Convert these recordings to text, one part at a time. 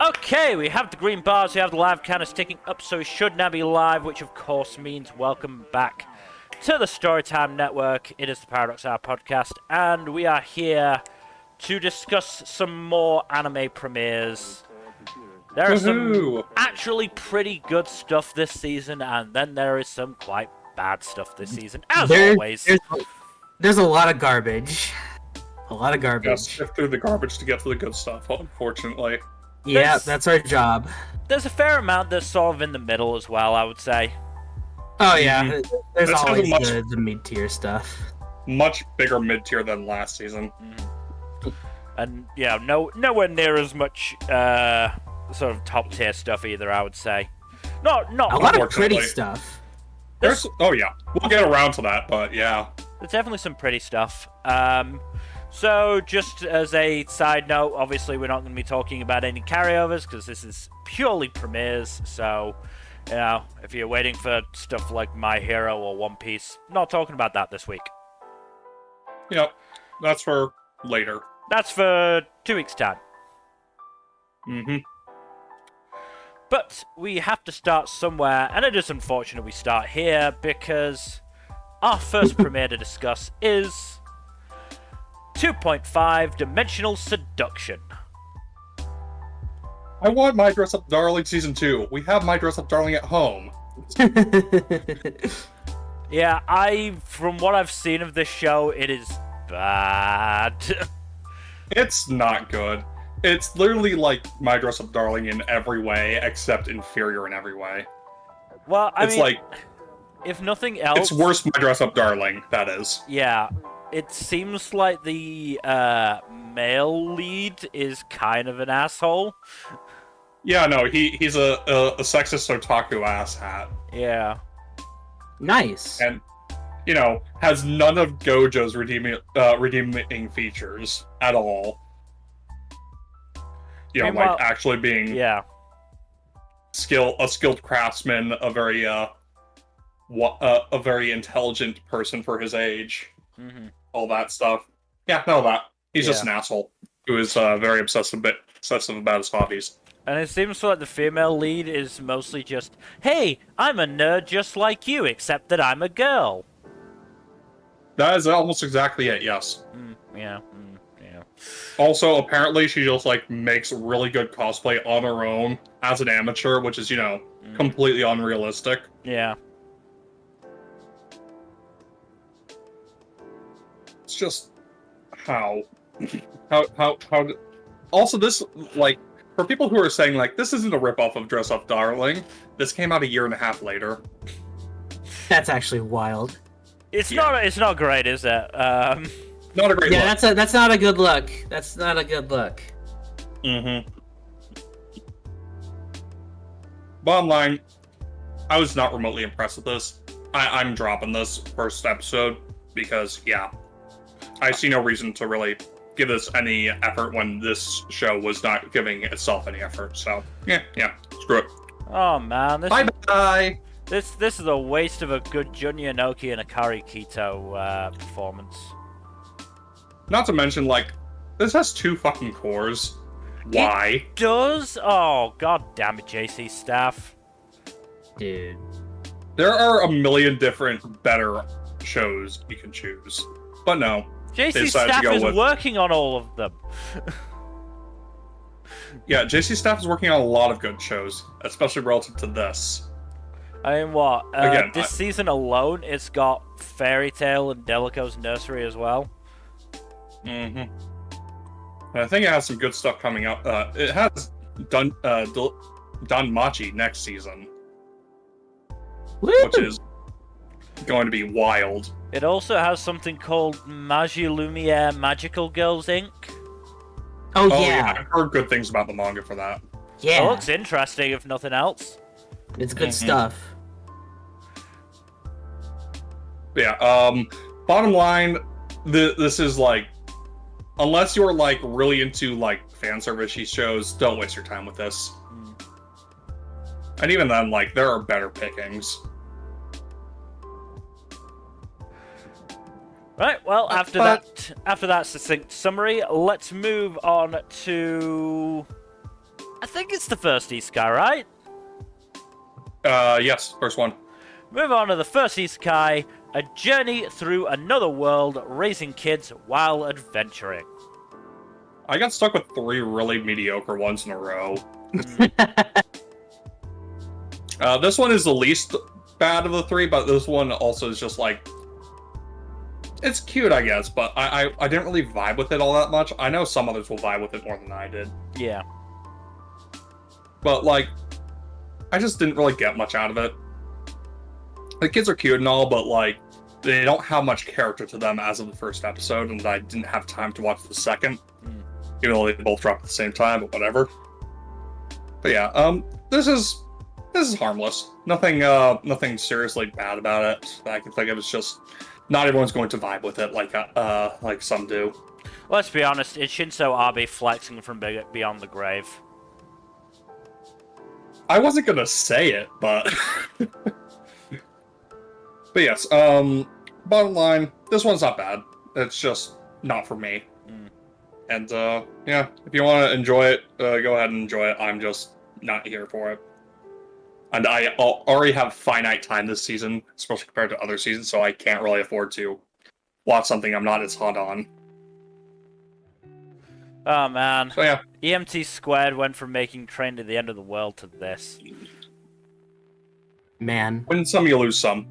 Okay, we have the green bars, we have the live counters ticking up, so we should now be live, which of course means welcome back to the Storytime Network. It is the Paradox Hour podcast, and we are here to discuss some more anime premieres. There are some actually pretty good stuff this season, and then there is some quite bad stuff this season, as always. There's a lot of garbage. A lot of garbage. Yeah, sift through the garbage to get to the good stuff, unfortunately. Yeah, that's our job. There's a fair amount that's sort of in the middle as well, I would say. Oh yeah, there's This always has the mid-tier stuff. Much bigger mid-tier than last season. And, yeah, nowhere near as much sort of top-tier stuff either, I would say. Not A lot of pretty stuff. Oh yeah, we'll get around to that, but yeah. There's definitely some pretty stuff. So, just as a side note, obviously we're not going to be talking about any carryovers, because this is purely premieres, so, you know, if you're waiting for stuff like My Hero or One Piece, not talking about that this week. Yep, that's for later. That's for 2 weeks' time. But we have to start somewhere, and it is unfortunate we start here, because our first premiere to discuss is 2.5 Dimensional Seduction. I want My Dress Up Darling Season 2. We have My Dress Up Darling at home. Yeah, from what I've seen of this show, it is bad. It's not good. It's literally like My Dress Up Darling in every way, except inferior in every way. Well, I it's mean, like, if nothing else... It's worse My Dress Up Darling, that is. Yeah. It seems like the male lead is kind of an asshole. Yeah, no, he's a sexist otaku asshat. Yeah. Nice. And, you know, has none of Gojo's redeeming features at all. You know, Meanwhile, like actually being a skilled craftsman, a very intelligent person for his age. All that stuff. Yeah, none of that. He's just an asshole who is very obsessive about his hobbies. And it seems like the female lead is mostly just, hey, I'm a nerd just like you, except that I'm a girl. That is almost exactly it, yes. Yeah. Also, apparently, she just, like, makes really good cosplay on her own as an amateur, which is, you know, completely unrealistic. Yeah. It's just... How? Also, this, like, for people who are saying, like, this isn't a ripoff of Dress Up Darling, this came out a year and a half later. That's actually wild. It's not great, is it? Not a great look. That's not a good look. That's not a good look. Bottom line, I was not remotely impressed with this. I'm dropping this first episode because, yeah, I see no reason to really give this any effort when this show was not giving itself any effort. So, yeah, screw it. Oh man, Bye-bye! This is a waste of a good Junya Inoki and Akari Kito performance. Not to mention, like, this has 2 fucking cores. Why? It does? Oh, god damn it, JC staff. Dude. There are a million different better shows you can choose. But no. JC staff is working on all of them. Yeah, JC staff is working on a lot of good shows, especially relative to this. I mean, what? Again, this season alone, it's got Fairy Tail and Delico's Nursery as well. And I think it has some good stuff coming up. It has Danmachi next season. Woo! Which is going to be wild. It also has something called Magie Lumiere Magical Girls Inc. Oh yeah. I've heard good things about the manga for that. Yeah. It looks interesting, if nothing else. It's good stuff. Yeah, bottom line, this is like, unless you're like really into like fan service-y shows, don't waste your time with this. And even then, like, there are better pickings. Right, well, after that succinct summary, let's move on to I think it's the first isekai, right? Yes, first one. Move on to the first isekai, a journey through another world, raising kids while adventuring. I got stuck with 3 really mediocre ones in a row. This one is the least bad of the 3, but this one also is just like... It's cute, I guess, but I didn't really vibe with it all that much. I know some others will vibe with it more than I did. Yeah. But, like, I just didn't really get much out of it. The kids are cute and all, but, like, they don't have much character to them as of the first episode, and I didn't have time to watch the second. Even though they both dropped at the same time, but whatever. But yeah, this is harmless. Nothing seriously bad about it that I can think of. It's just not everyone's going to vibe with it like some do. Let's be honest, it's Shinso Abe flexing from beyond the grave. I wasn't gonna say it, but but yes. Bottom line, this one's not bad. It's just not for me. And yeah, if you want to enjoy it, go ahead and enjoy it. I'm just not here for it. And I already have finite time this season, especially compared to other seasons, so I can't really afford to watch something I'm not as hot on. Oh man. So yeah. EMT Squared went from making Train to the End of the World to this. Man. Win some, you lose some.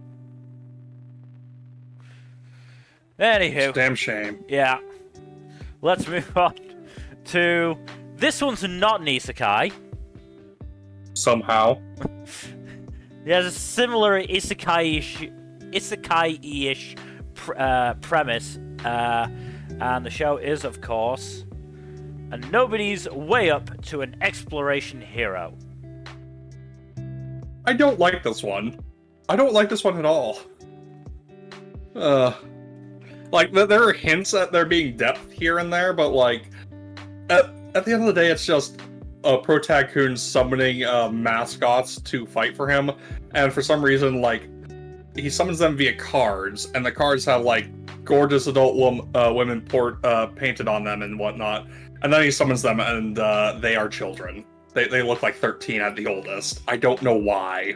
Anywho. It's a damn shame. Yeah. Let's move on to... This one's not an isekai. Somehow. It has a similar isekai-ish premise. And the show is, of course, a nobody's way up to an exploration hero. I don't like this one. I don't like this one at all. Like, there are hints at there being depth here and there, but, like, at the end of the day, it's just a Protagoon summoning mascots to fight for him, and for some reason, like, he summons them via cards, and the cards have, like, gorgeous adult women painted on them and whatnot, and then he summons them, and they are children. They look like 13 at the oldest. I don't know why.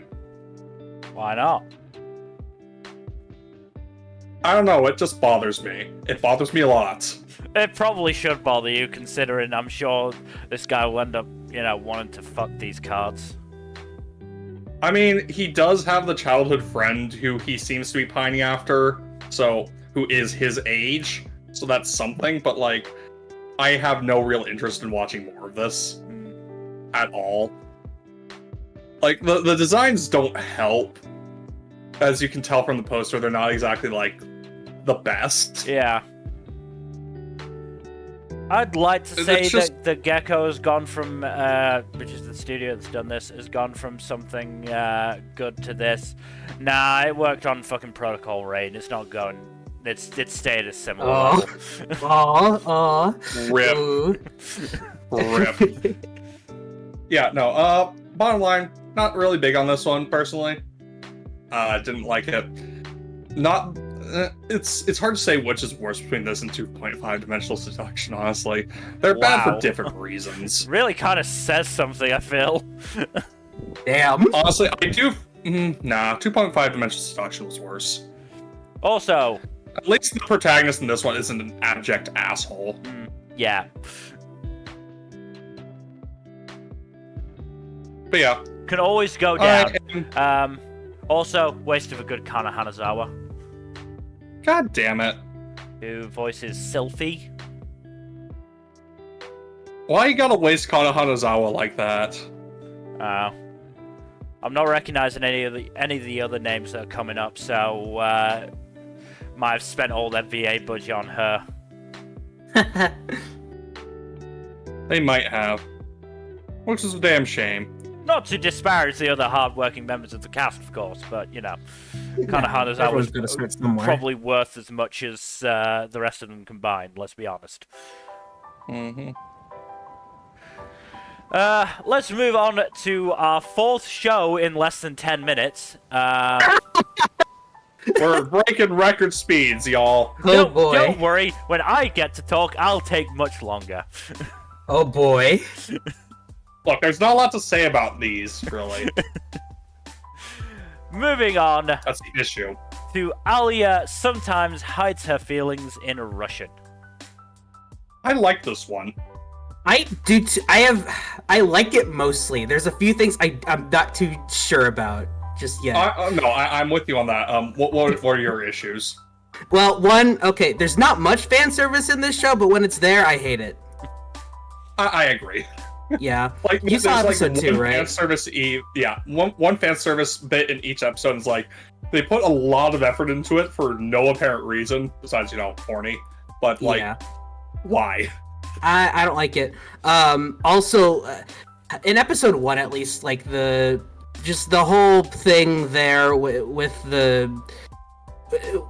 Why not? I don't know, it just bothers me. It bothers me a lot. It probably should bother you, considering I'm sure this guy will end up, wanting to fuck these cards. I mean, he does have the childhood friend who he seems to be pining after, so who is his age, so that's something, but, like, I have no real interest in watching more of this. At all. Like, the designs don't help. As you can tell from the poster, they're not exactly, like, the best. Yeah. I'd like to say that the Gecko has gone from, which is the studio that's done this, has gone from something good to this. Nah, it worked on fucking Protocol Rain. It's not going. It's stayed a similar level. Rip. Rip. Yeah, no, bottom line, not really big on this one, personally. Didn't like it. Not... it's hard to say which is worse between this and 2.5 Dimensional Seduction, honestly. They're bad for different reasons. Really kind of says something, I feel. Damn. Honestly, I do... Nah, 2.5 Dimensional Seduction was worse. Also... At least the protagonist in this one isn't an abject asshole. Yeah. But yeah. Can always go down. Also, waste of a good Kana Hanazawa. God damn it. Who voices Sylphie. Why you gotta waste Kana Hanazawa like that? I'm not recognizing any of the other names that are coming up, so might have spent all their VA budget on her. They might have. Which is a damn shame. Not to disparage the other hard-working members of the cast, of course, but, Kana Hanazawa was probably worth as much as the rest of them combined, let's be honest. Let's move on to our fourth show in less than 10 minutes. We're breaking record speeds, y'all. Oh boy. Don't worry, when I get to talk, I'll take much longer. Oh boy. Look, there's not a lot to say about these, really. Moving on That's the issue. to Alya sometimes hides her feelings in Russian. I like this one. I do. I like it mostly. There's a few things I'm not too sure about just yet. I'm with you on that. What are your issues? Well, okay, there's not much fan service in this show, but when it's there, I hate it. I agree. Yeah, Like you saw episode 2, right? Fan service, one fan service bit in each episode is like they put a lot of effort into it for no apparent reason besides horny. But why? I don't like it. Also, in episode 1 at least, like the whole thing there with the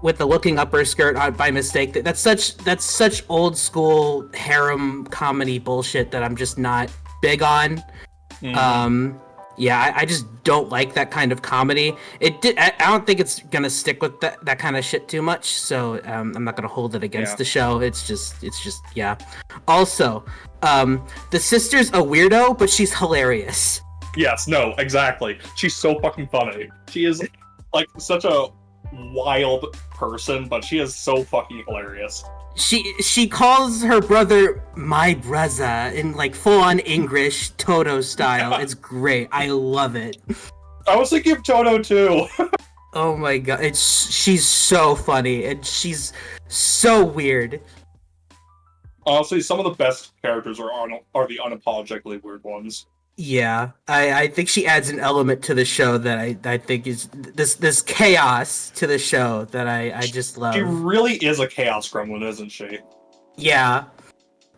looking up her skirt by mistake. That's such old school harem comedy bullshit that I'm just not big on. I just don't like that kind of comedy. I don't think it's gonna stick with that kind of shit too much. So I'm not gonna hold it against the show. It's just Also, the sister's a weirdo, but she's hilarious. Yes, no, exactly. She's so fucking funny. She is like such a wild person, but she is so fucking hilarious. She calls her brother my brother in like full on English Toto style. It's great. I love it. I was thinking of Toto too. Oh my god, she's so funny and she's so weird. Honestly, some of the best characters are the unapologetically weird ones. Yeah, I think she adds an element to the show that I think is this chaos to the show that I just love. She really is a chaos gremlin, isn't she? Yeah.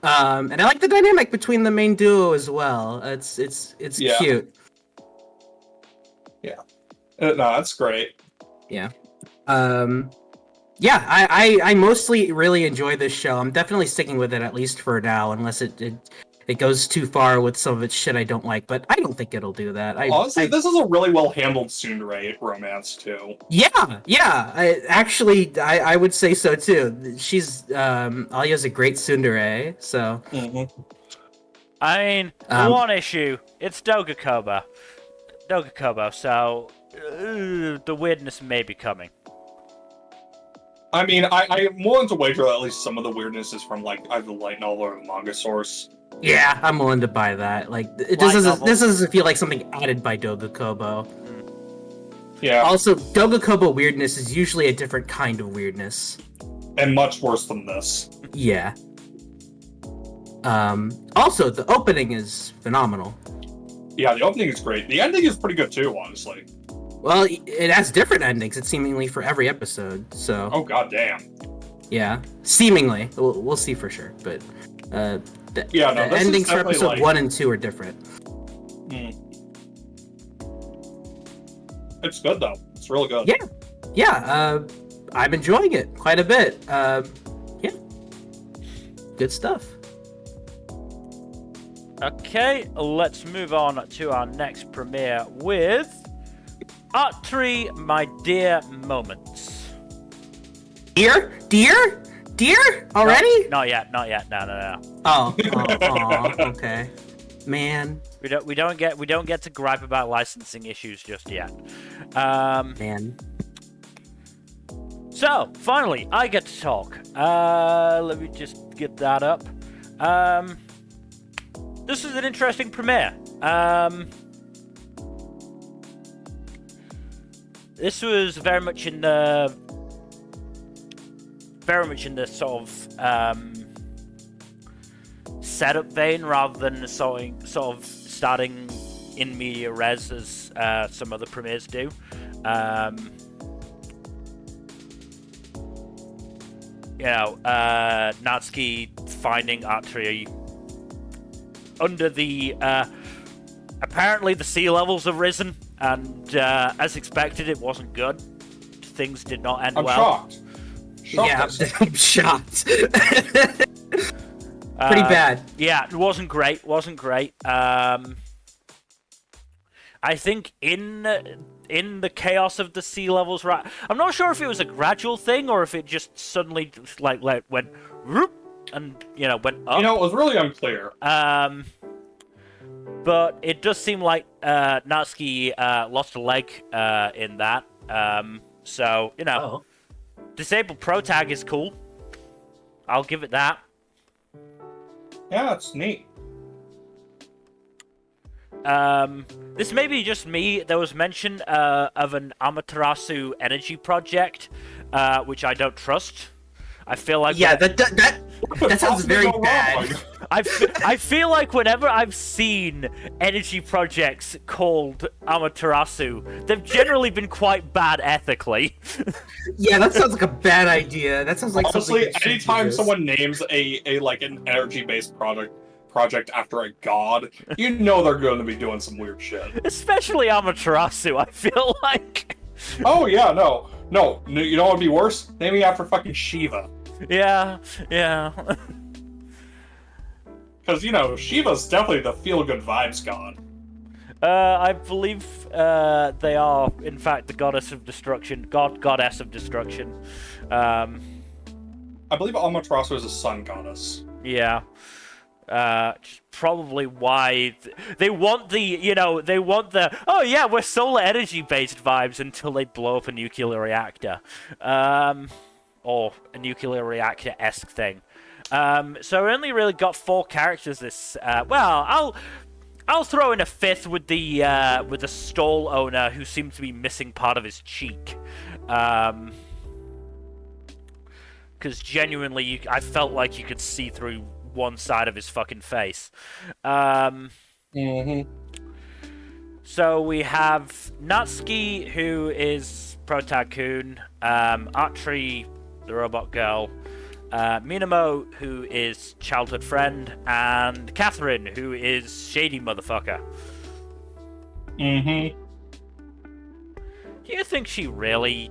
And I like the dynamic between the main duo as well. It's cute. Yeah. No, that's great. Yeah. I mostly really enjoy this show. I'm definitely sticking with it at least for now, unless it goes too far with some of its shit I don't like, but I don't think it'll do that. Honestly, this is a really well-handled tsundere romance, too. Yeah. I would say so, too. She's, Alya's a great tsundere, so... Mm-hmm. I mean, one issue, it's Dogakobo, so the weirdness may be coming. I mean, I'm willing to wager that at least some of the weirdness is from, like, either the light novel or the manga source. Yeah, I'm willing to buy that. Like, this doesn't feel like something added by Dogakobo. Yeah. Also, Dogakobo weirdness is usually a different kind of weirdness. And much worse than this. Yeah. Also, the opening is phenomenal. Yeah, the opening is great. The ending is pretty good too, honestly. Well, it has different endings, it's seemingly for every episode, so... Oh, goddamn. Yeah. Seemingly. We'll see for sure, but... the endings for episode 1 and 2 are different. It's good, though. It's really good. Yeah, I'm enjoying it quite a bit. Yeah. Good stuff. Okay, let's move on to our next premiere with Atri, My Dear Moments. Dear? Already? Not yet. No. Oh, okay. Man. We don't get to gripe about licensing issues just yet. Man. So, finally, I get to talk. Let me just get that up. This is an interesting premiere. This was very much in the sort of setup vein rather than sort of starting in media res as some other premieres do. Natsuki finding Atri under the apparently the sea levels have risen, and as expected, it wasn't good. Things did not end well. I'm shocked. Pretty bad. Yeah, it wasn't great. I think in the chaos of the sea levels, right? I'm not sure if it was a gradual thing or if it just suddenly like went whoop, and went up. It was really unclear. But it does seem like Natsuki lost a leg in that. So, you know, disabled pro tag is cool. I'll give it that. Yeah, it's neat. This may be just me. There was mention of an Amaterasu energy project, which I don't trust. I feel like that sounds very bad. I feel like whenever I've seen energy projects called Amaterasu, they've generally been quite bad ethically. Yeah, that sounds like a bad idea. That sounds like honestly, anytime someone names a like an energy-based project after a god, you know they're going to be doing some weird shit. Especially Amaterasu, I feel like. Oh yeah, no, you know what would be worse? Naming after fucking Shiva. Yeah. Because, you know, Shiva's definitely the feel-good vibes god. I believe they are, in fact, the goddess of destruction. Goddess of destruction. I believe Amaterasu is a sun goddess. Yeah. Probably why they want the, oh yeah, we're solar energy-based vibes until they blow up a nuclear reactor. Or a nuclear reactor-esque thing. So we only really got 4 characters this. Well, I'll throw in a 5th with the stall owner who seemed to be missing part of his cheek. Because genuinely, I felt like you could see through one side of his fucking face. So we have Natsuki, who is Pro Tycoon, Atri, the robot girl, Minamo, who is childhood friend, and Catherine, who is shady motherfucker. Do you think she really,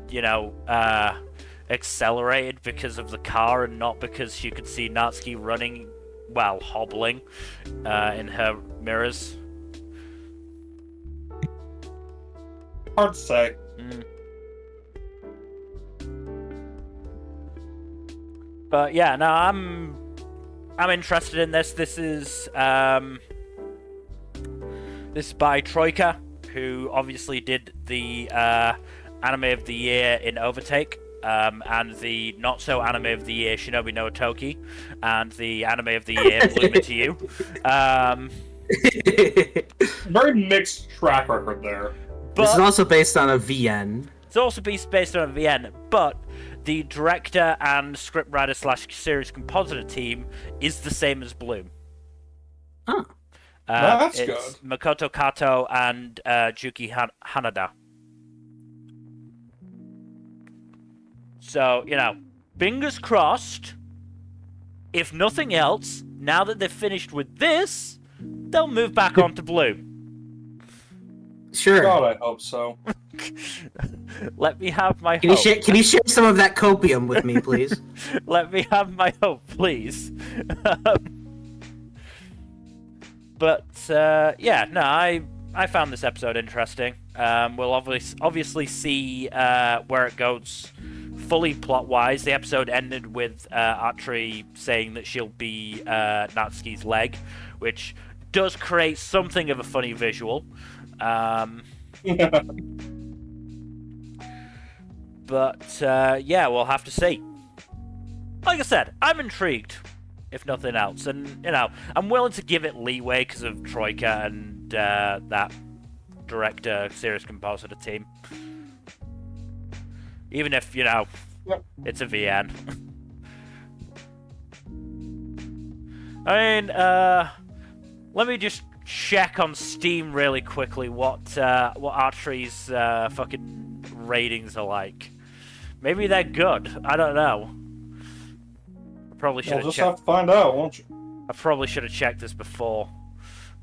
accelerated because of the car and not because she could see Natsuki running, well, hobbling, in her mirrors? Hard to say. But yeah, no, I'm interested in this. This is by Troika, who obviously did the anime of the year in Overtake, and the not so anime of the year Shinobi no Toki, and the anime of the year Bloom Into You. Very mixed track record there. But this is also based on a VN. It's also based on a VN, but the director and scriptwriter / series compositor team is the same as Bloom. Oh. That's it's good. Makoto Kato and Juki Hanada. So, fingers crossed. If nothing else, now that they've finished with this, they'll move back on to Bloom. Sure. God, I hope so. Let me have my hope. Can you share some of that copium with me, please? Let me have my hope, please. But I found this episode interesting. We'll obviously see where it goes fully plot-wise. The episode ended with Atri saying that she'll be Natsuki's leg, which does create something of a funny visual. But we'll have to see. Like I said, I'm intrigued, if nothing else, and I'm willing to give it leeway because of Troika and that director, series compositor team. Even if it's a VN. I mean, let me just check on Steam really quickly what Atri's fucking ratings are like. Maybe they're good. I don't know. I probably should have just checked. have to find out, won't you? I probably should have checked this before,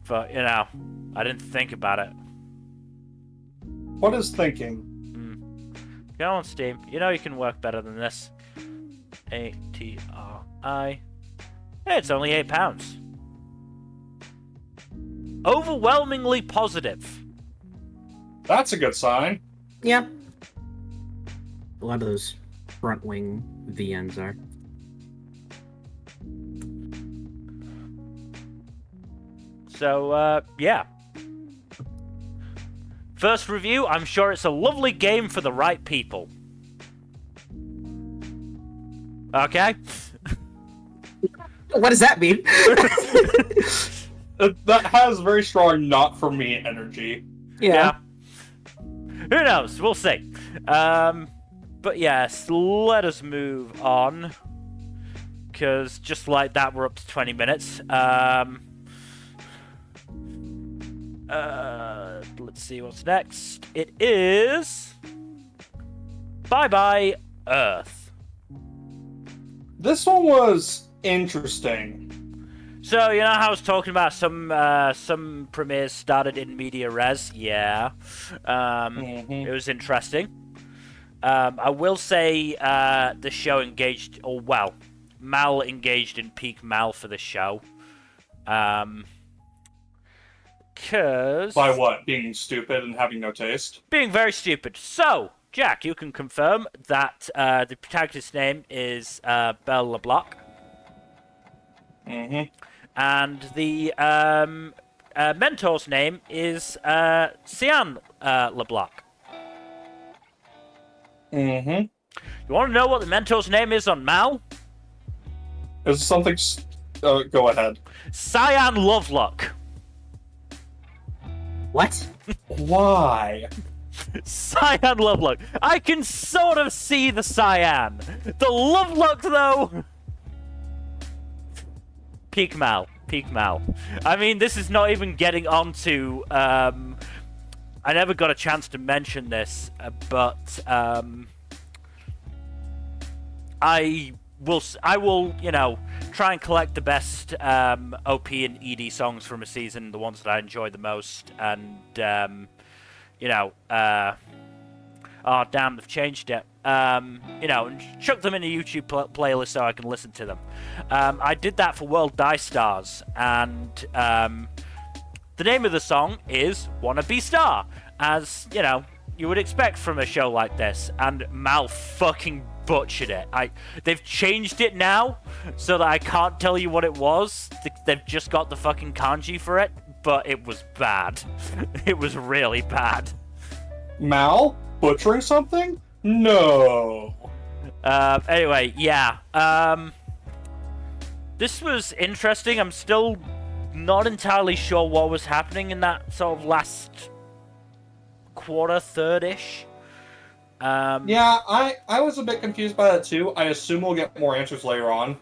but I didn't think about it. What is thinking? Go on Steam. You can work better than this. ATRI. Hey, it's only £8. Overwhelmingly positive. That's a good sign. Yeah. A lot of those front wing VNs are. So, yeah. First review, I'm sure it's a lovely game for the right people. Okay? What does that mean? That has very strong not for me energy. Yeah. Who knows? We'll see. But yes, let us move on. Because just like that, we're up to 20 minutes. Let's see what's next. It is... Bye Bye Earth. This one was interesting. So, you know how I was talking about some premieres started in media res? Yeah. It was interesting. I will say the show engaged, or well, Mal engaged in peak Mal for the show. Cause By what? Being stupid and having no taste? being very stupid. So, Jack, you can confirm that the protagonist's name is Belle LeBlanc. And the mentor's name is Cyan LeBlanc. You want to know what the mentor's name is on Mal? Is something... go ahead. Cyan Lovelock. What? Why? Cyan Lovelock. I can sort of see the Cyan. The Lovelock, though... Peak Mal. Peak Mal. I mean, this is not even getting onto... I never got a chance to mention this, but... I will, you know, try and collect the best OP and ED songs from a season, the ones that I enjoy the most, and, you know, oh, damn, they've changed it. You know, and chuck them in a YouTube playlist so I can listen to them. I did that for World Dice Stars, and the name of the song is Wanna Be Star, as, you know, you would expect from a show like this, and Mal fucking butchered it. They've changed it now, so that I can't tell you what it was. They've just got the fucking kanji for it, but it was bad. It was really bad. Mal? Butchering something? No. Anyway, yeah. This was interesting. I'm still not entirely sure what was happening in that sort of last quarter, third-ish. Yeah, I was a bit confused by that too. I assume we'll get more answers later on.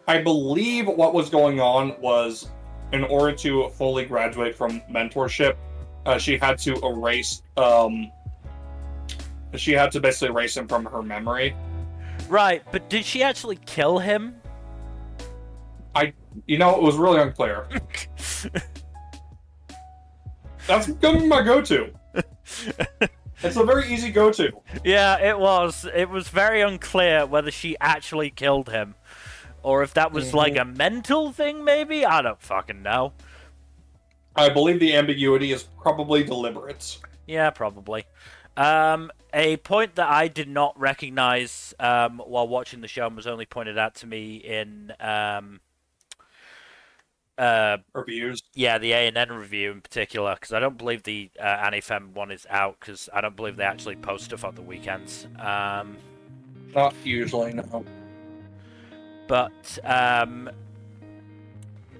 I believe what was going on was, in order to fully graduate from mentorship, she had to erase, she had to basically erase him from her memory. Right, but did she actually kill him? You know, it was really unclear. That's gonna be my go-to. It's a very easy go-to. Yeah, it was. It was very unclear whether she actually killed him. Or if that was like a mental thing, maybe? I don't fucking know. I believe the ambiguity is probably deliberate. Yeah, probably. A point that I did not recognize while watching the show and was only pointed out to me in... reviews. Yeah, the A&N review in particular, because I don't believe the Anifem one is out, because I don't believe they actually post stuff on the weekends. Not usually, no. But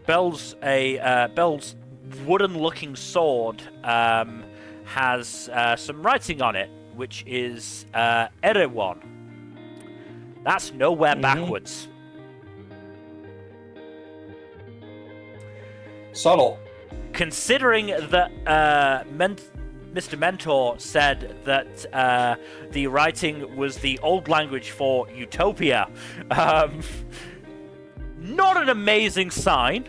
Belle's wooden-looking sword has some writing on it, which is Erewhon. That's nowhere backwards. Subtle. Considering that Mr. Mentor said that the writing was the old language for utopia, not an amazing sign.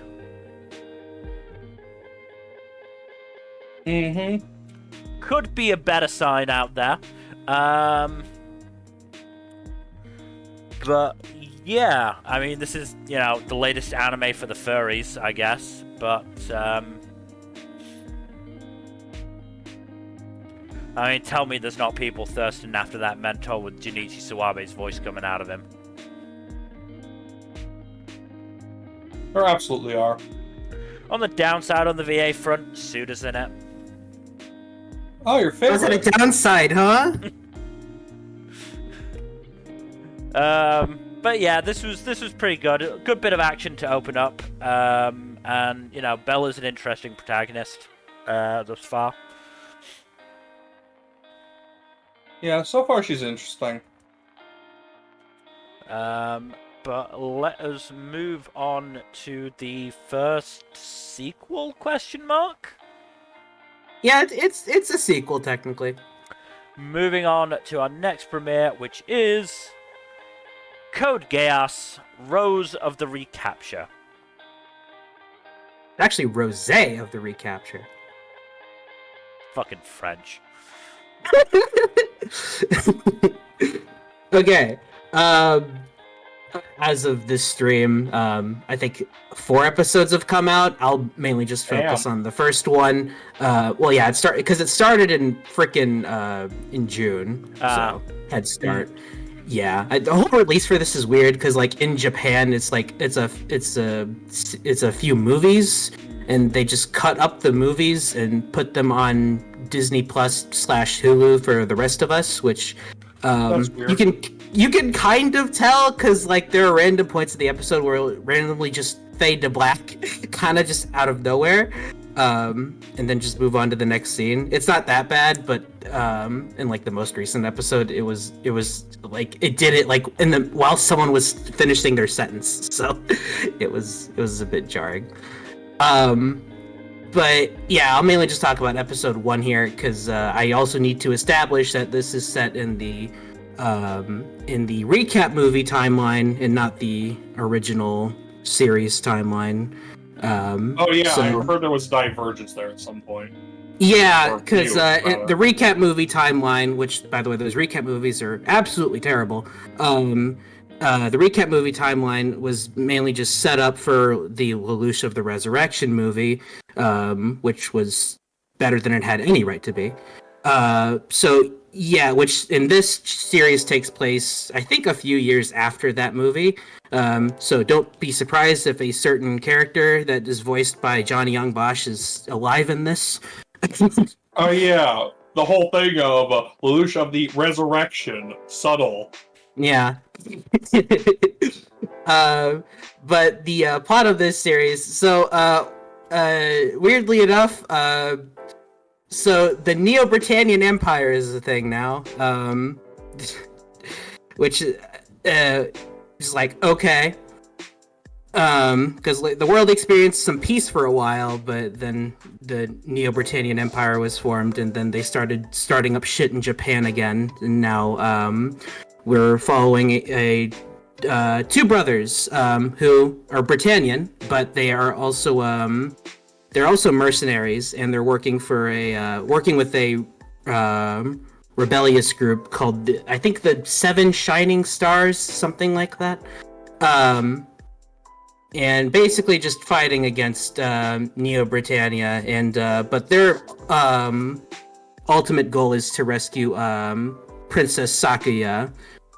Could be a better sign out there. But yeah, I mean, this is, you know, the latest anime for the furries, I guess. But I mean, tell me there's not people thirsting after that mentor with Junichi Suwabe's voice coming out of him. There absolutely are. On the downside, on the VA front, Suda's in it. Oh, your favorite. Was it a downside, huh? But yeah, this was pretty good. A good bit of action to open up. And you know, Bella's an interesting protagonist thus far. Yeah, so far she's interesting. But let us move on to the first sequel? Question mark. Yeah, it's a sequel technically. Moving on to our next premiere, which is Code Geass, Roze of the Recapture. Actually, Roze of the Recapture. Fucking French. Okay. As of this stream, I think 4 episodes have come out. I'll mainly just focus on the first one. Well, yeah, it started in frickin' in June, so head start. Yeah, the whole release for this is weird because like in Japan, it's a few movies, and they just cut up the movies and put them on Disney Plus / Hulu for the rest of us, which you can kind of tell because like there are random points of the episode where it'll randomly just fade to black, kind of just out of nowhere, and then just move on to the next scene. It's not that bad, but in like the most recent episode, it was like it did it like while someone was finishing their sentence, so it was a bit jarring. But yeah, I'll mainly just talk about episode 1 here because I also need to establish that this is set in the recap movie timeline and not the original series timeline. I heard there was divergence there at some point. Yeah, because the recap movie timeline, which by the way, those recap movies are absolutely terrible. The recap movie timeline was mainly just set up for the Lelouch of the Resurrection movie, which was better than it had any right to be. So yeah, which in this series takes place, I think, a few years after that movie. So don't be surprised if a certain character that is voiced by Johnny Young Bosch is alive in this. Oh yeah, the whole thing of Lelouch of the Resurrection, subtle. Yeah. But the plot of this series, so weirdly enough, so the Neo-Britannian Empire is a thing now, which is like, okay, because the world experienced some peace for a while, but then the Neo-Britannian Empire was formed, and then they started starting up shit in Japan again, and now we're following a two brothers who are Britannian, but they are also mercenaries, and they're working with a rebellious group called I think the Seven Shining Stars, something like that. And basically just fighting against Neo Britannia, and but their ultimate goal is to rescue Princess Sakuya,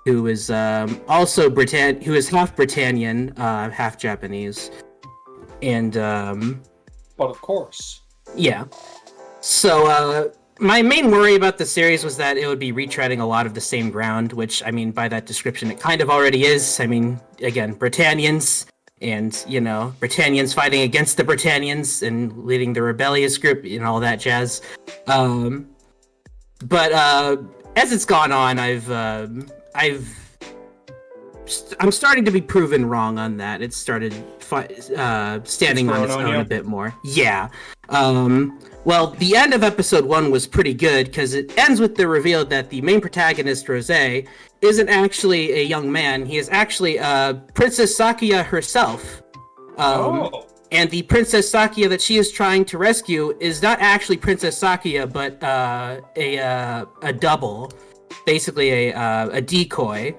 who is also who is half Britannian, half Japanese, and but of course, yeah. So my main worry about the series was that it would be retreading a lot of the same ground, which, I mean, by that description, it kind of already is. I mean, again, Britannians, and, you know, Britannians fighting against the Britannians and leading the rebellious group and all that jazz. But as it's gone on, I'm starting to be proven wrong on that. It started standing on its own a bit more. Yeah. Well, the end of episode 1 was pretty good because it ends with the reveal that the main protagonist, Roze, isn't actually a young man. He is actually Princess Sakuya herself. And the Princess Sakuya that she is trying to rescue is not actually Princess Sakuya, but a double, basically a decoy.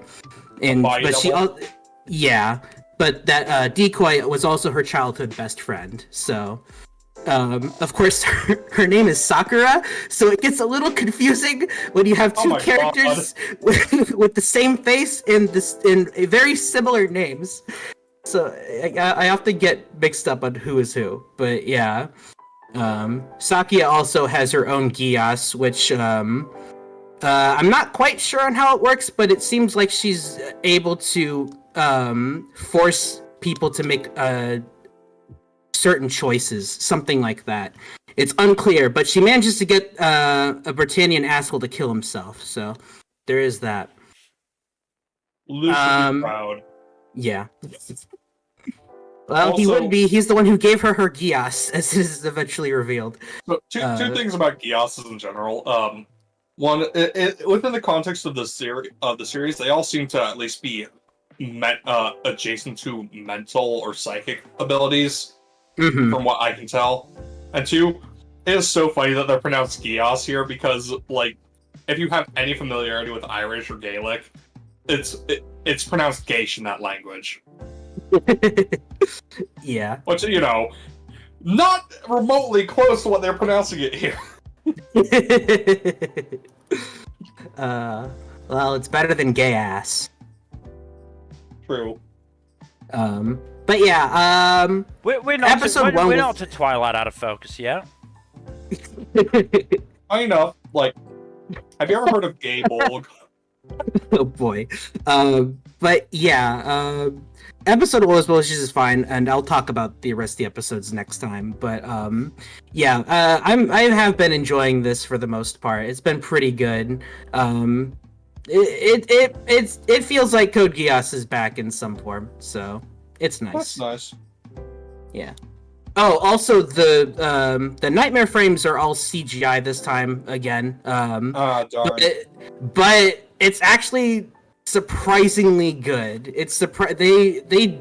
And but she, yeah, but that decoy was also her childhood best friend. So, of course, her name is Sakura. So it gets a little confusing when you have two characters with the same face and very similar names. So I often get mixed up on who is who, but yeah. Sakia also has her own Geass, which I'm not quite sure on how it works, but it seems like she's able to force people to make certain choices, something like that. It's unclear, but she manages to get a Britannian asshole to kill himself, so there is that. Luke would be proud. Yeah. Well, Also, he would be. He's the one who gave her Geass, as it is eventually revealed. So two things about Geass in general. One, within the context of the series, they all seem to at least be adjacent to mental or psychic abilities, from what I can tell. And two, it is so funny that they're pronounced Geass here because, like, if you have any familiarity with Irish or Gaelic, it's pronounced Gaish in that language. Yeah. Which, you know, not remotely close to what they're pronouncing it here. Well, it's better than gay ass. True. But yeah, we're not episode we're one not to Twilight Out of Focus yet. I know. Like, have you ever heard of Gay Bolg? Oh boy. But yeah, episode 1 was just fine, and I'll talk about the rest of the episodes next time. But yeah, I have been enjoying this for the most part. It's been pretty good. It feels like Code Geass is back in some form, so it's nice. That's nice. Yeah. Oh, also the nightmare frames are all CGI this time again. Darn. But it's actually surprisingly good. It's they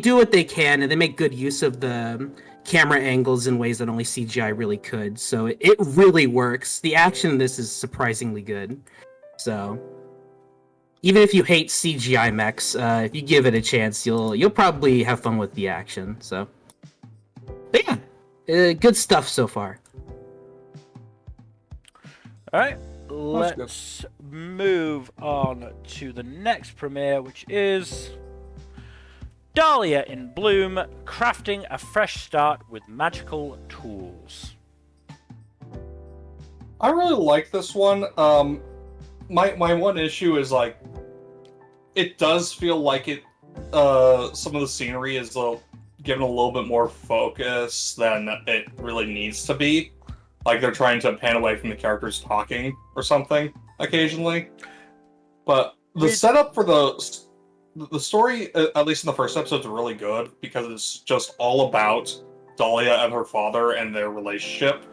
do what they can, and they make good use of the camera angles in ways that only CGI really could. So it really works. The action in this is surprisingly good. So even if you hate CGI mechs, if you give it a chance, you'll probably have fun with the action. So, but yeah, good stuff so far. All right, let's move on to the next premiere, which is Dahlia in Bloom, crafting a fresh start with magical tools. I really like this one. My one issue is, like, it does feel like some of the scenery is given a little bit more focus than it really needs to be. Like, they're trying to pan away from the characters talking or something occasionally. But the setup for the story, at least in the first episode, is really good because it's just all about Dahlia and her father and their relationship.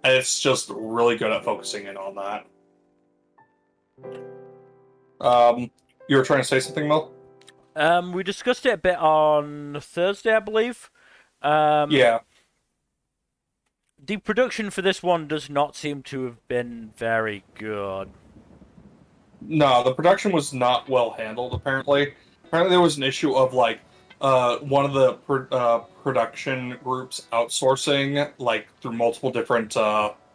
And it's just really good at focusing in on that. You were trying to say something, Mel? We discussed it a bit on Thursday, I believe. Yeah. The production for this one does not seem to have been very good. No, the production was not well handled, apparently. Apparently there was an issue of, like, one of the production groups outsourcing, like, through multiple different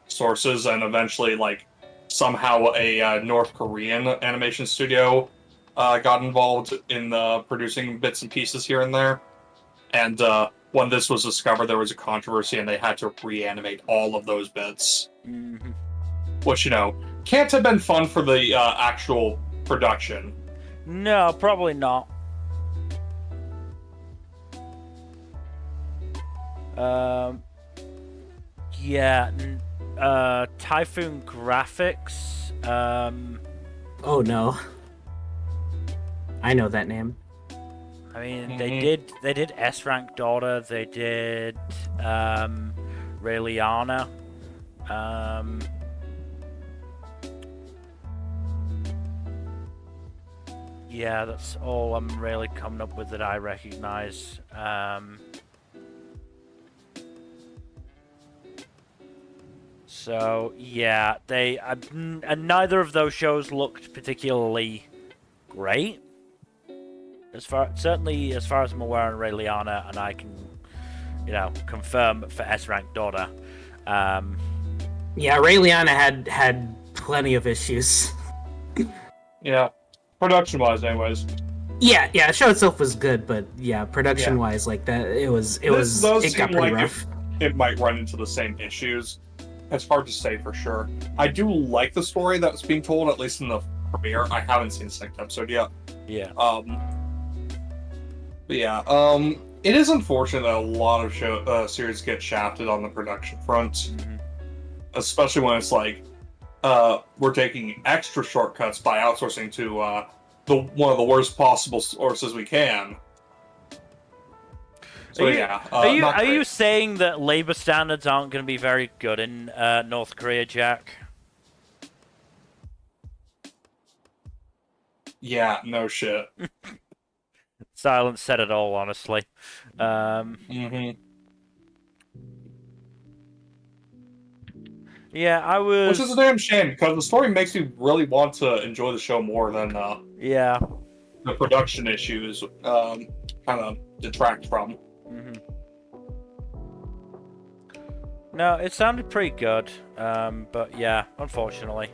sources, and eventually, like, somehow a North Korean animation studio got involved in producing bits and pieces here and there. And when this was discovered, there was a controversy, and they had to reanimate all of those bits. Mm-hmm. Which, you know, can't have been fun for the actual production. No, probably not. Yeah, Typhoon Graphics. Oh no. I know that name. I mean, they did S Rank Daughter. They did Raeliana. Yeah, that's all I'm really coming up with that I recognize. So yeah, and neither of those shows looked particularly great. Certainly as far as I'm aware, on Raeliana, and I can, confirm for S Rank Daughter. Yeah, Raeliana had plenty of issues. Yeah, production-wise, anyways. Yeah, the show itself was good, but yeah, production-wise, like that, it got pretty rough. It might run into the same issues. It's hard to say for sure. I do like the story that's being told, at least in the premiere. I haven't seen the second episode yet. Yeah. It is unfortunate that a lot of series get shafted on the production front, especially when it's like we're taking extra shortcuts by outsourcing to one of the worst possible sources we can. So are you saying that labor standards aren't going to be very good in North Korea, Jack? Yeah, no shit. Silence said it all, honestly. Yeah, I was. Which is a damn shame, because the story makes me really want to enjoy the show more than the production issues kind of detract from. No, it sounded pretty good, but yeah, unfortunately.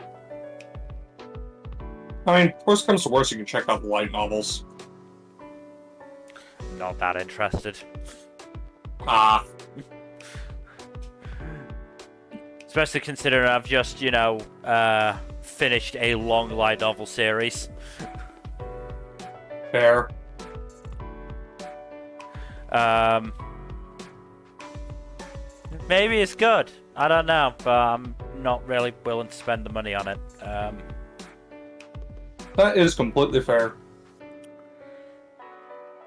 I mean, worst comes to worst, you can check out the light novels. Not that interested. Especially considering I've just, finished a long light novel series. Fair. Maybe it's good. I don't know, but I'm not really willing to spend the money on it. That is completely fair.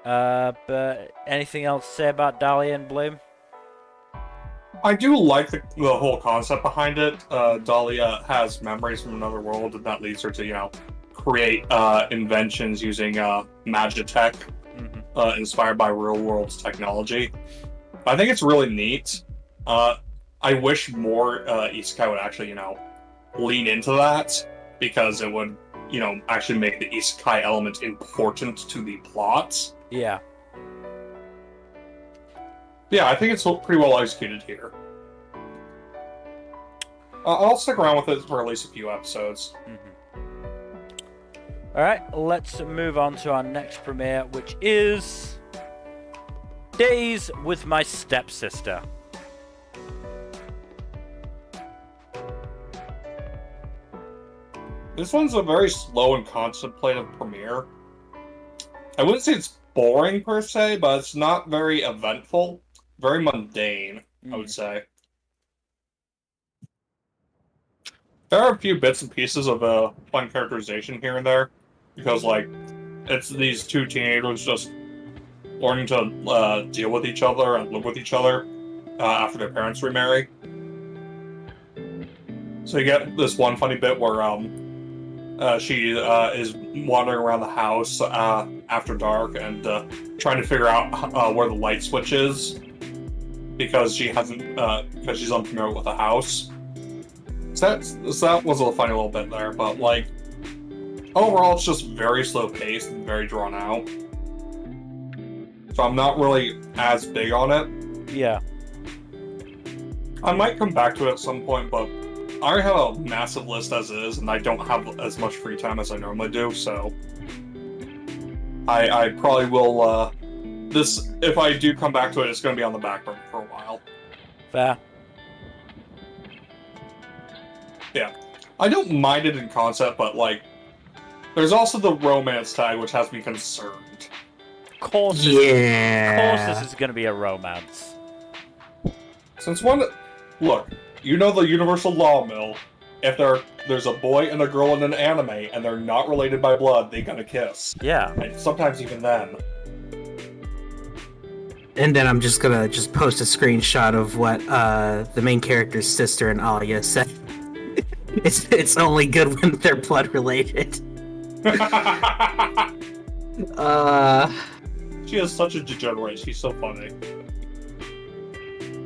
But anything else to say about Dahlia and Bloom? I do like the whole concept behind it. Dahlia has memories from another world, and that leads her to, create inventions using magitech, inspired by real-world technology. I think it's really neat. I wish more isekai would actually, lean into that, because it would, actually make the isekai element important to the plot. Yeah. Yeah, I think it's pretty well executed here. I'll stick around with it for at least a few episodes. Alright, let's move on to our next premiere, which is Days with My Stepsister. This one's a very slow and contemplative premiere. I wouldn't say it's boring per se, but it's not very eventful. Very mundane, I would say. There are a few bits and pieces of fun characterization here and there, because, it's these two teenagers just learning to deal with each other and live with each other after their parents remarry. So you get this one funny bit where she is wandering around the house after dark and trying to figure out where the light switch is, because she hasn't, because she's unfamiliar with the house. So that was a funny little bit there, but overall it's just very slow paced and very drawn out. So I'm not really as big on it. Yeah. I might come back to it at some point, but I already have a massive list as is, and I don't have as much free time as I normally do, so I probably will, if I do come back to it, it's going to be on the back burner for a while. Fair. Yeah. I don't mind it in concept, but, there's also the romance tag, which has me concerned. Of course this is going to be a romance. Since look, you know the universal law, Mill. If there's a boy and a girl in an anime, and they're not related by blood, they're gonna kiss. Yeah. And sometimes even then. And then I'm just gonna post a screenshot of what the main character's sister and Alya said. It's only good when they're blood related. She is such a degenerate. She's so funny.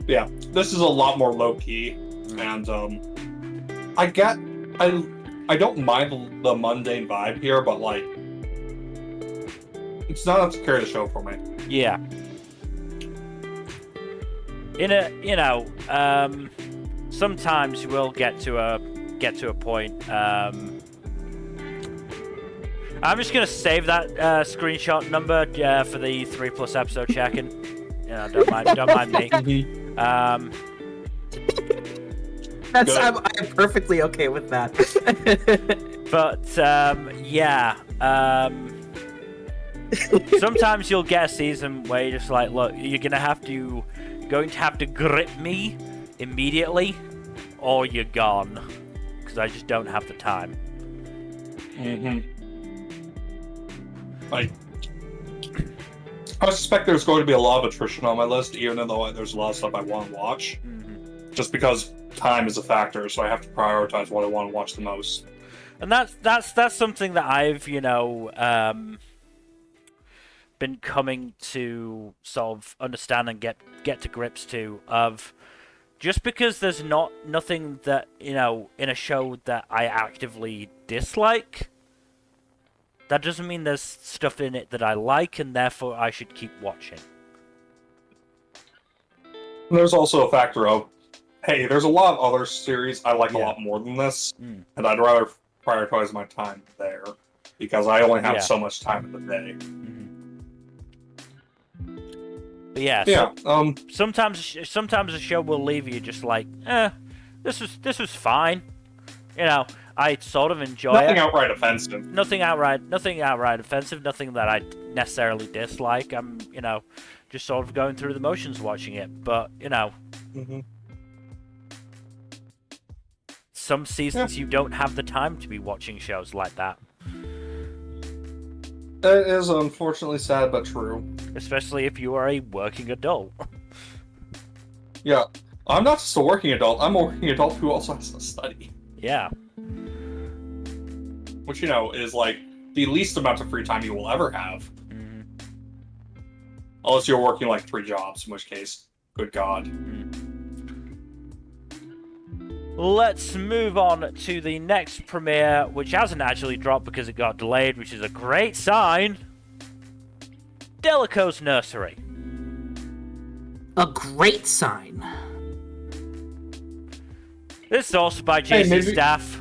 Yeah, this is a lot more low key, and I don't mind the mundane vibe here, but it's not enough to carry the show for me. Yeah. Sometimes we'll get to a point. I'm just gonna save that screenshot number for the 3+ episode check-in. Yeah, don't mind me. I'm perfectly okay with that. But yeah. Sometimes you'll get a season where you're just like, look, you're going to have to grip me immediately, or you're gone, because I just don't have the time. I suspect there's going to be a lot of attrition on my list, even though there's a lot of stuff I want to watch. Just because time is a factor, so I have to prioritize what I want to watch the most. And that's something that I've, been coming to sort of understand and get to grips to, of just because there's nothing that, in a show that I actively dislike, that doesn't mean there's stuff in it that I like, and therefore I should keep watching. And there's also a factor of, hey, there's a lot of other series I like a lot more than this, and I'd rather prioritize my time there, because I only have so much time in the day. But yeah, sometimes a show will leave you just like, this was fine. I sort of enjoy Nothing it. outright offensive. Nothing outright offensive. Nothing that I necessarily dislike. I'm, just sort of going through the motions watching it. But some seasons you don't have the time to be watching shows like that. It is unfortunately sad but true. Especially if you are a working adult. Yeah, I'm not just a working adult. I'm a working adult who also has to study. Yeah. Which, is like the least amount of free time you will ever have. Unless you're working like 3 jobs, in which case, good God. Let's move on to the next premiere, which hasn't actually dropped because it got delayed, which is a great sign. Delico's Nursery. A great sign. This is also by JC Staff.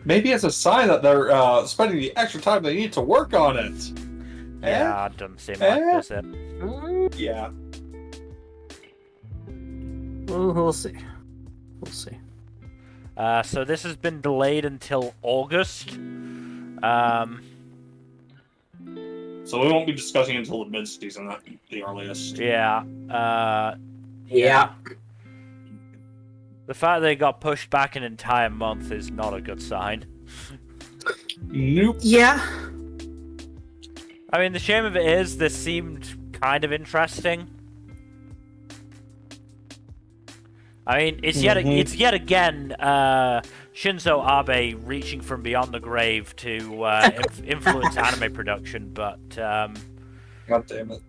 Maybe it's a sign that they're spending the extra time they need to work on it. Yeah, it doesn't seem like this, it. Yeah. We'll see. We'll see. So this has been delayed until August. So we won't be discussing it until the mid-season at the earliest. Yeah. Yeah. The fact they got pushed back an entire month is not a good sign. Nope. Yeah. I mean, the shame of it is, this seemed kind of interesting. I mean, it's yet again Shinzo Abe reaching from beyond the grave to influence anime production, but God damn it.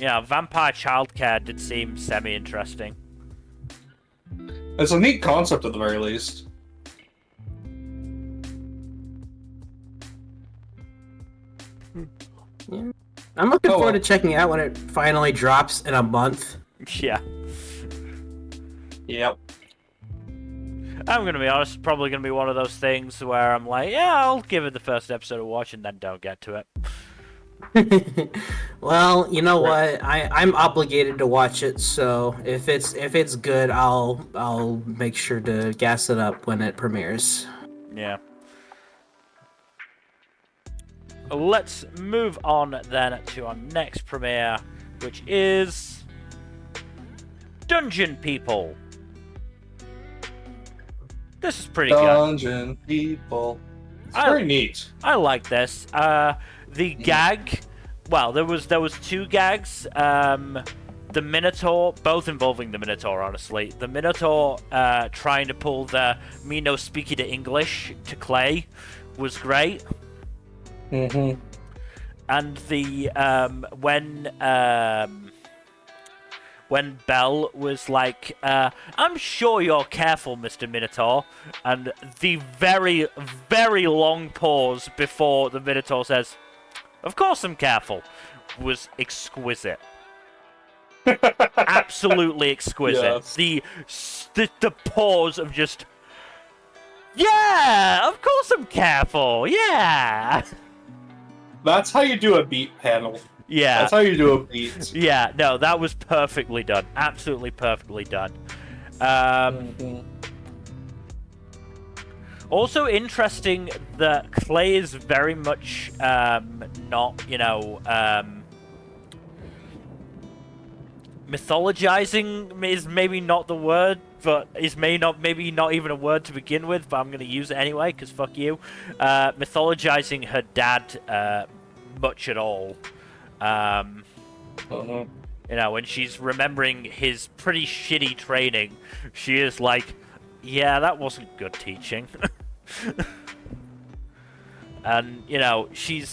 yeah, Vampire Childcare did seem semi-interesting. It's a neat concept at the very least. Yeah. I'm looking forward to checking it out when it finally drops in a month. Yeah. Yep. I'm gonna be honest, it's probably gonna be one of those things where I'm like, yeah, I'll give it the first episode a watch and then don't get to it. Well, you know what? I'm obligated to watch it, so if it's good, I'll make sure to gas it up when it premieres. Yeah. Let's move on then to our next premiere, which is Dungeon People. This is pretty good. Dungeon People. It's very neat. I like this. The gag, well, there was 2 gags. The Minotaur, both involving the Minotaur, honestly. The Minotaur trying to pull the me no speaky to English to Clay was great. Mm-hmm. And the when Belle was like, I'm sure you're careful, Mr. Minotaur, and the very, very long pause before the Minotaur says, of course I'm careful, was exquisite. Absolutely exquisite. Yes. The pause of just, Yeah, of course I'm careful. Yeah. That's how you do a beat panel. Yeah. That's how you do a beat. Yeah, no, that was perfectly done. Absolutely perfectly done. Also interesting that Clay is very much not, mythologizing is maybe not the word, but is maybe not even a word to begin with, but I'm going to use it anyway, because fuck you. Mythologizing her dad much at all. When she's remembering his pretty shitty training, she is like, yeah, that wasn't good teaching. And, she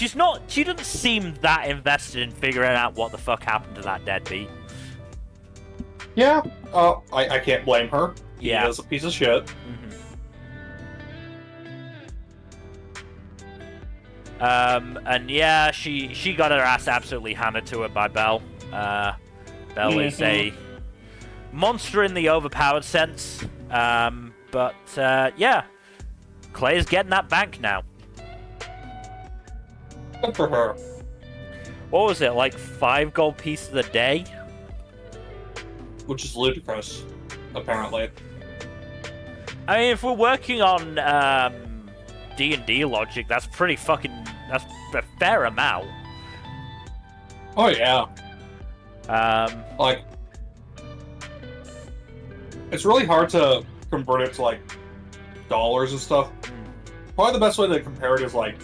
doesn't seem that invested in figuring out what the fuck happened to that deadbeat. Yeah, I can't blame her. Yeah. He is a piece of shit. And yeah, she got her ass absolutely handed to her by Belle. Belle is a monster in the overpowered sense. But yeah, Clay is getting that bank now. Good for her. What was it, like 5 gold pieces a day? Which is ludicrous, apparently. I mean, if we're working on D&D logic, that's pretty fucking... That's a fair amount. Oh, yeah. Like... It's really hard to convert it to, like, dollars and stuff. Probably the best way to compare it is, like...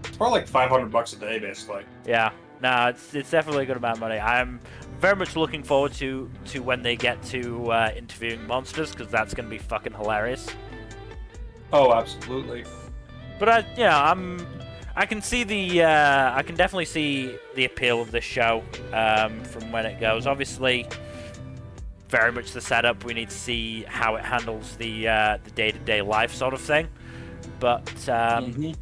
It's probably like $500 a day, basically. Yeah. No, it's definitely a good amount of money. I'm very much looking forward to when they get to interviewing monsters, because that's going to be fucking hilarious. Oh, absolutely. But I can see I can definitely see the appeal of this show from when it goes. Obviously, very much the setup. We need to see how it handles the day-to-day life sort of thing. But I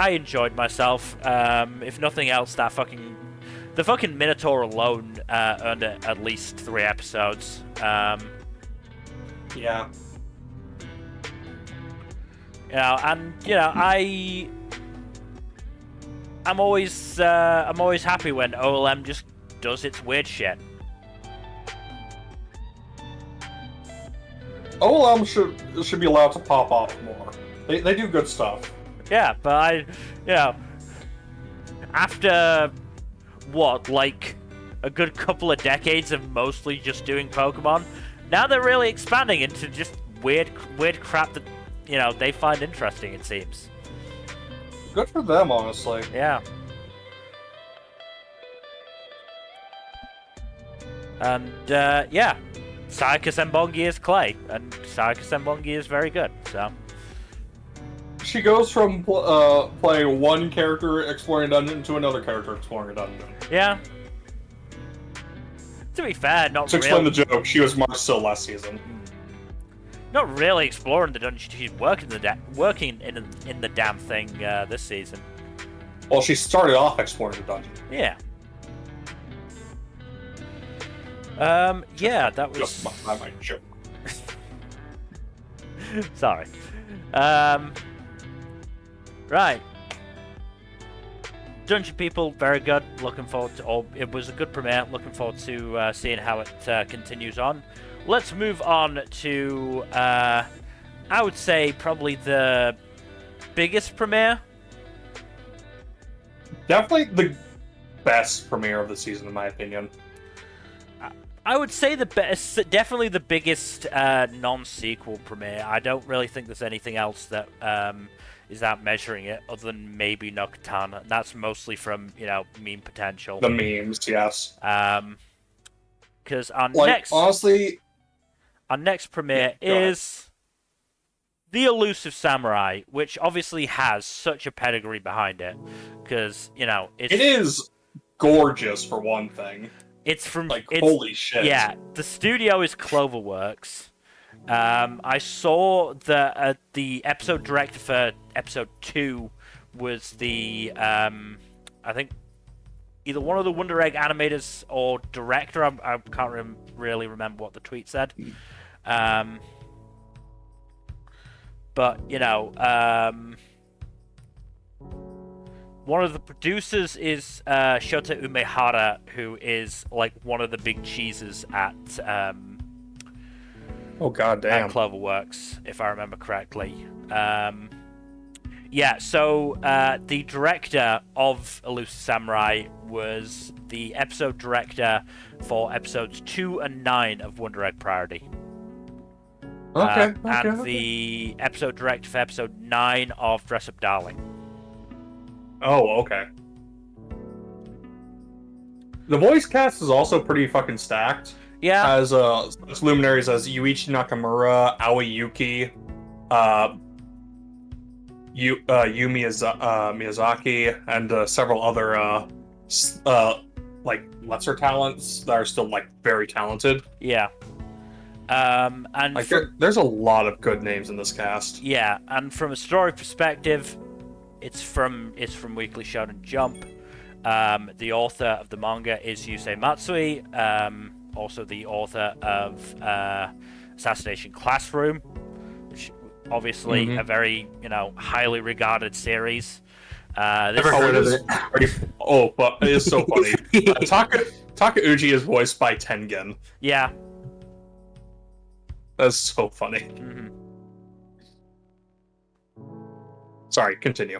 enjoyed myself. If nothing else, the fucking Minotaur alone earned at least 3 episodes. Yeah. I'm always happy when OLM just does its weird shit. OLM should be allowed to pop off more. They do good stuff. Yeah, but after what, like a good couple of decades of mostly just doing Pokemon, now they're really expanding into just weird crap that they find interesting, it seems. Good for them, honestly. Yeah. And yeah, Sayaka Senbongi is Clay, and Sayaka Senbongi is very good. So she goes from playing one character exploring a dungeon to another character exploring a dungeon. Yeah. To be fair, not to explain the joke, she was March still last season. Not really exploring the dungeon. She's working in the damn thing this season. Well, she started off exploring the dungeon. Yeah. Yeah, that was just my joke. Sorry. Right. Dungeon People, very good. Looking forward to. It was a good premiere. Looking forward to seeing how it continues on. Let's move on to, I would say, probably the biggest premiere. Definitely the best premiere of the season, in my opinion. I would say definitely the biggest non-sequel premiere. I don't really think there's anything else that is out measuring it, other than maybe Nokotan. And that's mostly from, meme potential. The memes, yes. Because honestly... Our next premiere is The Elusive Samurai, which obviously has such a pedigree behind it. Because, it is gorgeous, for one thing. It's from... holy shit. Yeah, the studio is Cloverworks. I saw that the episode director for episode 2 was the... I think either one of the Wonder Egg animators or director. I can't really remember what the tweet said. But, you know, one of the producers is Shota Umehara, who is, like, one of the big cheeses at Oh, goddamn. Cloverworks, if I remember correctly. Yeah, so the director of Elusive Samurai was the episode director for episodes 2 and 9 of Wonder Egg Priority. And the episode director for episode 9 of Dress Up Darling. Oh, okay. The voice cast is also pretty fucking stacked. Yeah. As such luminaries as Yuichi Nakamura, Aoi Yuki, Yu Miyazaki, and several other like lesser talents that are still like very talented. Yeah. And like there's a lot of good names in this cast. Yeah, and from a story perspective, it's from Weekly Shonen Jump. The author of the manga is Yusei Matsui, also the author of Assassination Classroom, which obviously a very, you know, highly regarded series. But it is so funny. Takauji is voiced by Tengen. Yeah. That's so funny. Sorry, continue.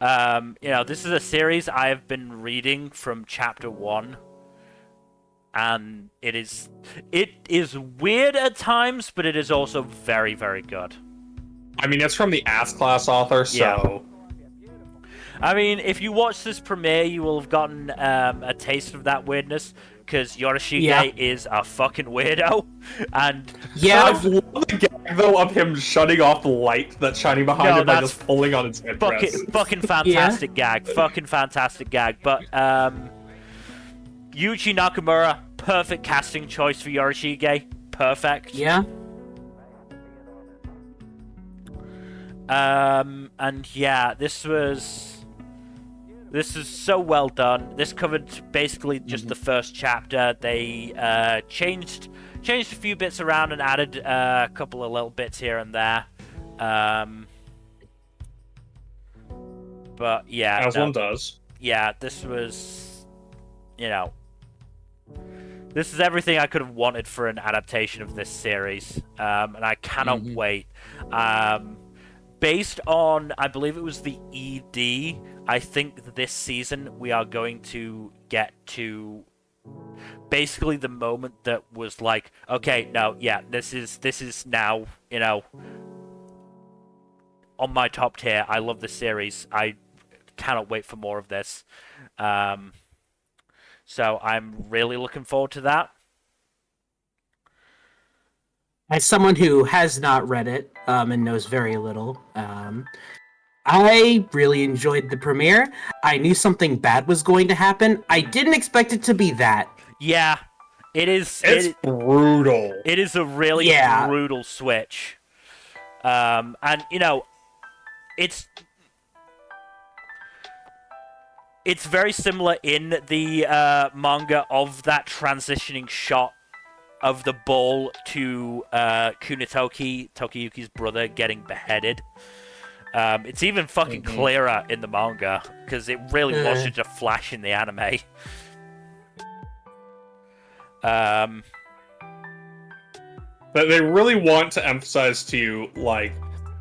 You know, this is a series I have been reading from chapter 1, and it is weird at times, but it is also very, very good. I mean, it's from the Ass Class author, so... Yeah. I mean, if you watch this premiere, you will have gotten a taste of that weirdness, because Yorishige is a fucking weirdo, and... Yeah, I love the gag, though, of him shutting off the light that's shining behind him by just pulling on his headdress. Fucking fantastic gag. Fucking fantastic gag. But, Yuichi Nakamura, perfect casting choice for Yorishige. Perfect. Yeah. And yeah, this is so well done. This covered basically just the first chapter. They changed a few bits around and added a couple of little bits here and there. But yeah, as one does. Yeah, this was, you know, this is everything I could have wanted for an adaptation of this series, and I cannot wait. Based on, I believe it was the ED, I think that this season we are going to get to basically the moment that was like, okay, no, yeah, this is now, you know, on my top tier. I love this series. I cannot wait for more of this. So I'm really looking forward to that. As someone who has not read it and knows very little, I really enjoyed the premiere. I knew something bad was going to happen. I didn't expect it to be that. Yeah, it is. It's brutal. It is a really brutal switch. And, you know, it's very similar in the manga of that transitioning shot of the ball to Kunitoki, Tokiyuki's brother, getting beheaded. It's even fucking clearer in the manga, because it really was just a flash in the anime. But they really want to emphasize to you, like,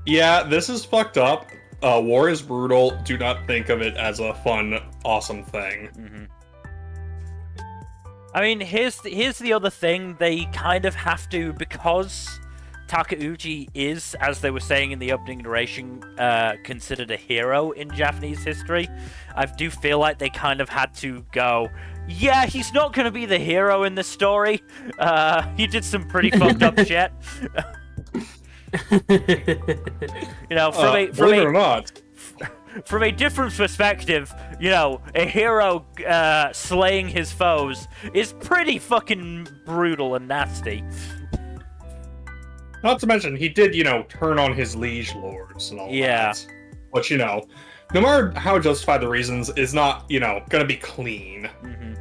yeah, this is fucked up. War is brutal. Do not think of it as a fun, awesome thing. I mean, here's the other thing. They kind of have to, because Takauji is, as they were saying in the opening narration, considered a hero in Japanese history. I do feel like they kind of had to go, yeah, he's not going to be the hero in this story. He did some pretty fucked up shit. You know, from a different perspective, you know, a hero slaying his foes is pretty fucking brutal and nasty. Not to mention, he did, you know, turn on his liege lords and all that. Which, you know, no matter how justified the reasons, is not, gonna be clean. Mm-hmm.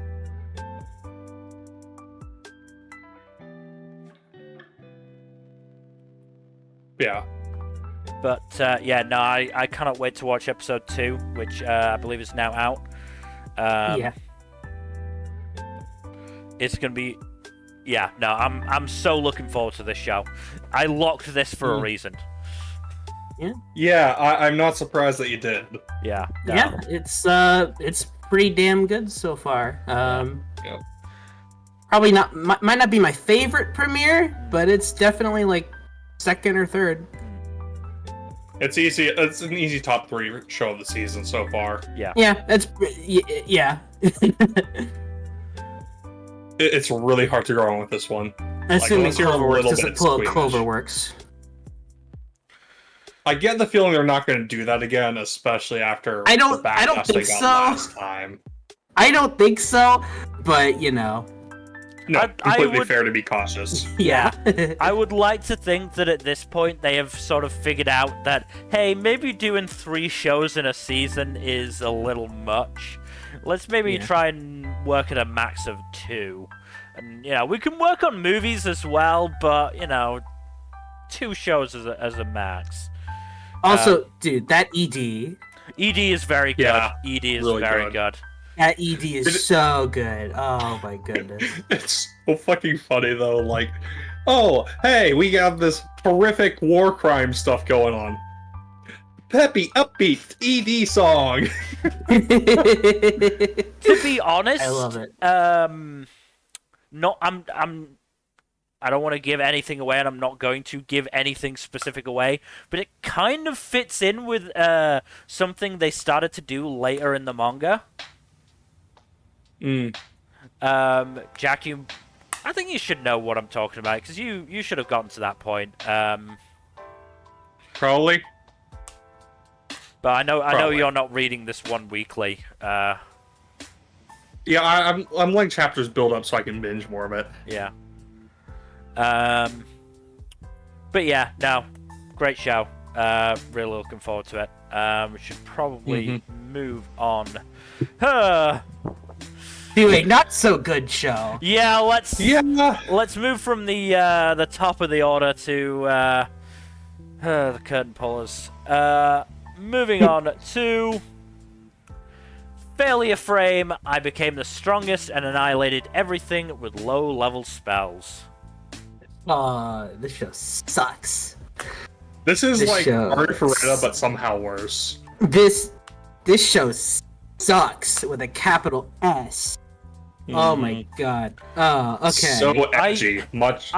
Yeah. But I cannot wait to watch episode 2, which I believe is now out. Yeah. It's gonna be, I'm so looking forward to this show. I locked this for a reason. Yeah, I'm not surprised that you did. Yeah. No. Yeah, it's pretty damn good so far. Yeah. Probably might not be my favorite premiere, but it's definitely like second or third. It's easy. It's an easy top 3 show of the season so far. Yeah. Yeah, yeah. It's really hard to go wrong with this one. Assuming unless you're a Cloverworks little doesn't bit pull out squeamish. Cloverworks. I get the feeling they're not going to do that again, especially after I don't the backlash think they got so. last time. I don't think so, but No, I completely would- fair to be cautious. yeah. I would like to think that at this point they have sort of figured out that, hey, maybe doing 3 shows in a season is a little much. Let's maybe try and work at a max of 2. And, we can work on movies as well, but, 2 shows as a max. Also, dude, that ED. ED is very good. Yeah, ED is really very good. good. That ED is so good. Oh my goodness. It's so fucking funny though. Like, oh, hey, we have this horrific war crime stuff going on. Peppy, upbeat ED song. To be honest, I love it. I don't want to give anything away, and I'm not going to give anything specific away, but it kind of fits in with something they started to do later in the manga. Jack, I think you should know what I'm talking about, because you should have gotten to that point. Probably. But I know Probably. you're not reading this one weekly. Yeah, I'm letting chapters build up so I can binge more of it. Yeah. But yeah, no, great show. Really looking forward to it. We should probably move on. To a not so good show. Yeah, let's move from the top of the order to the curtain pullers. Moving on to Failure Frame. I became the strongest and annihilated everything with low-level spells. This show sucks. This is This like show Art Ferretta, but somehow worse. This show sucks with a capital S. Oh my god. Oh, okay. So edgy,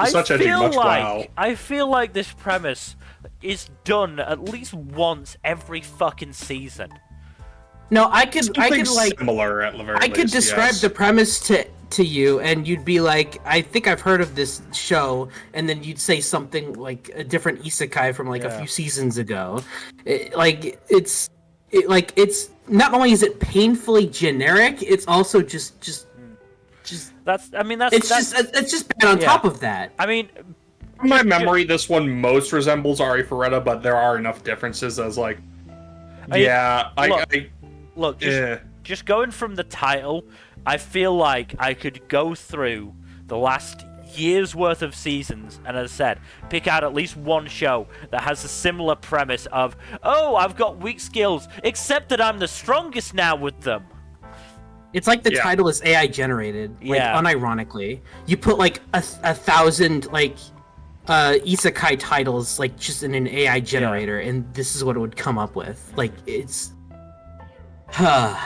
such edgy, feel much like, wow. I feel like this premise is done at least once every fucking season. No, I could Something like similar at the very I could least, describe yes. the premise to you, and you'd be like, I think I've heard of this show, and then you'd say something like a different isekai from like a few seasons ago. It's not only is it painfully generic, it's also just That's it's just bad on top of that. I mean, From my memory, this one most resembles Ari Ferretta, but there are enough differences as like, look, just going from the title, I feel like I could go through the last year's worth of seasons, and as I said, pick out at least one show that has a similar premise of, oh, I've got weak skills, except that I'm the strongest now with them. It's like the title is AI generated, like unironically. You put like a 1,000 like isekai titles like just in an AI generator, and this is what it would come up with. Like it's The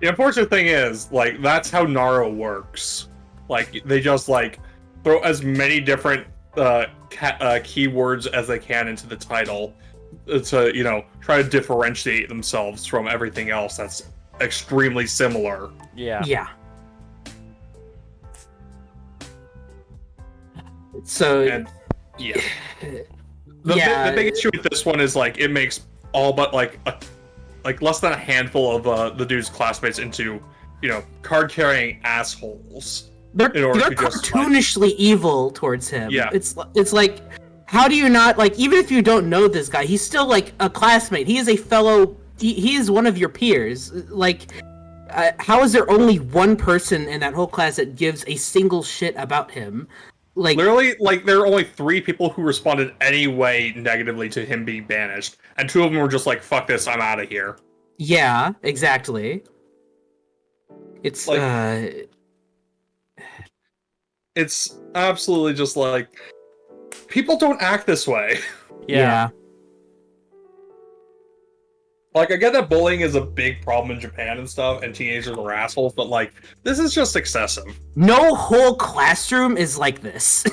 unfortunate thing is, like, that's how Naro works. Like, they just, like, throw as many different keywords as they can into the title to, try to differentiate themselves from everything else that's extremely similar. Yeah. Yeah. So... And, The big issue with this one is, like, it makes all but, like less than a handful of the dude's classmates into, card-carrying assholes. They're to cartoonishly evil towards him. Yeah. It's like, how do you not, like, even if you don't know this guy, he's still, like, a classmate. He is a fellow he is one of your peers. Like, how is there only one person in that whole class that gives a single shit about him? Like, Literally, like, there are only 3 people who responded anyway negatively to him being banished, and 2 of them were just like, fuck this, I'm out of here. yeah, exactly. It's Like, it's absolutely just like, people don't act this way. yeah. Like, I get that bullying is a big problem in Japan and stuff, and teenagers are assholes, but like, this is just excessive. No whole classroom is like this.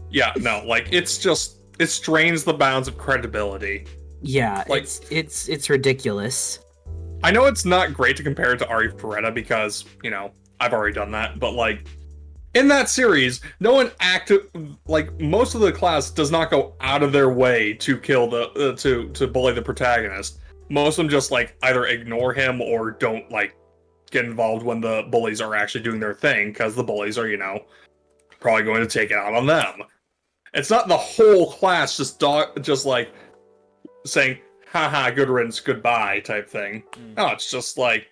Yeah, no, like, it's just, it strains the bounds of credibility. Yeah, Like- it's ridiculous. I know it's not great to compare it to Ari Peretta because, you know, I've already done that, but like, in that series, no one like, most of the class does not go out of their way to kill to bully the protagonist. Most of them just, like, either ignore him or don't, like, get involved when the bullies are actually doing their thing, because the bullies are, you know, probably going to take it out on them. It's not the whole class just like, saying, haha, good riddance, goodbye, type thing. No, it's just like,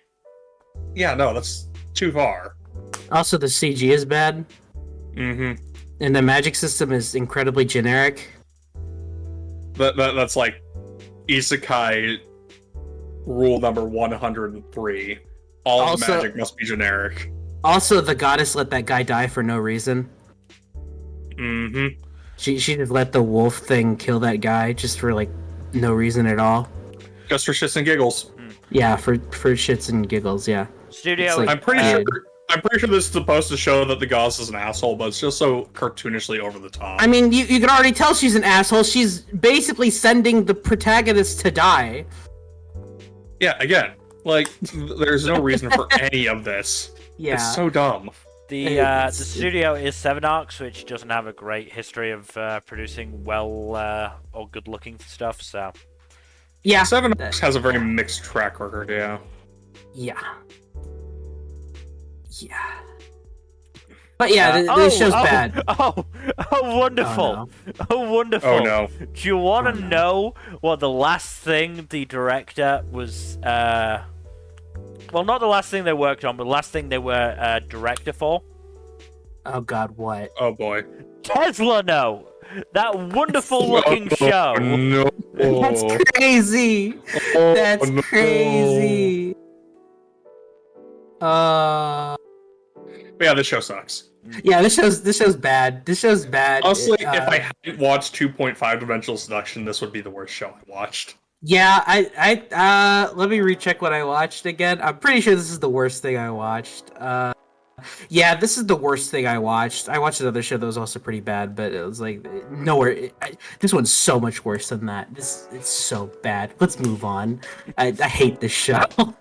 yeah, no, that's too far. Also, the CG is bad, Mm-hmm. and the magic system is incredibly generic. That's like isekai rule number 103. All Also- magic must be generic. Also, the goddess let that guy die for no reason. Mm-hmm. She just let the wolf thing kill that guy just for like no reason at all. Just for shits and giggles. Yeah, for shits and giggles. Yeah. Studio. It's like- I'm pretty Uh, sure. I'm pretty sure this is supposed to show that the goddess is an asshole, but it's just so cartoonishly over the top. I mean, you can already tell she's an asshole. She's basically sending the protagonist to die. Yeah, again, like, there's no reason for any of this. Yeah. It's so dumb. The studio is 7 Arcs, which doesn't have a great history of producing well or good-looking stuff. So Yeah. 7 has a very mixed track record, yeah. Yeah. Yeah. But yeah, this show's bad. Oh, wonderful! Oh, wonderful! Oh no. Do you want to know what the last thing the director was? Well, not the last thing they worked on, but the last thing they were director for. Oh God, what? Oh boy. Tesla, no. That wonderful-looking show. No. That's crazy. Oh, That's no. crazy. But yeah, this show sucks. Yeah, this show's bad. This show's bad. Honestly, if I hadn't watched 2.5 Dimensional Seduction, this would be the worst show I watched. Yeah, I let me recheck what I watched again. I'm pretty sure this is the worst thing I watched. Yeah, this is the worst thing I watched. I watched another show that was also pretty bad, but it was like nowhere. This one's so much worse than that. It's so bad. Let's move on. I hate this show. All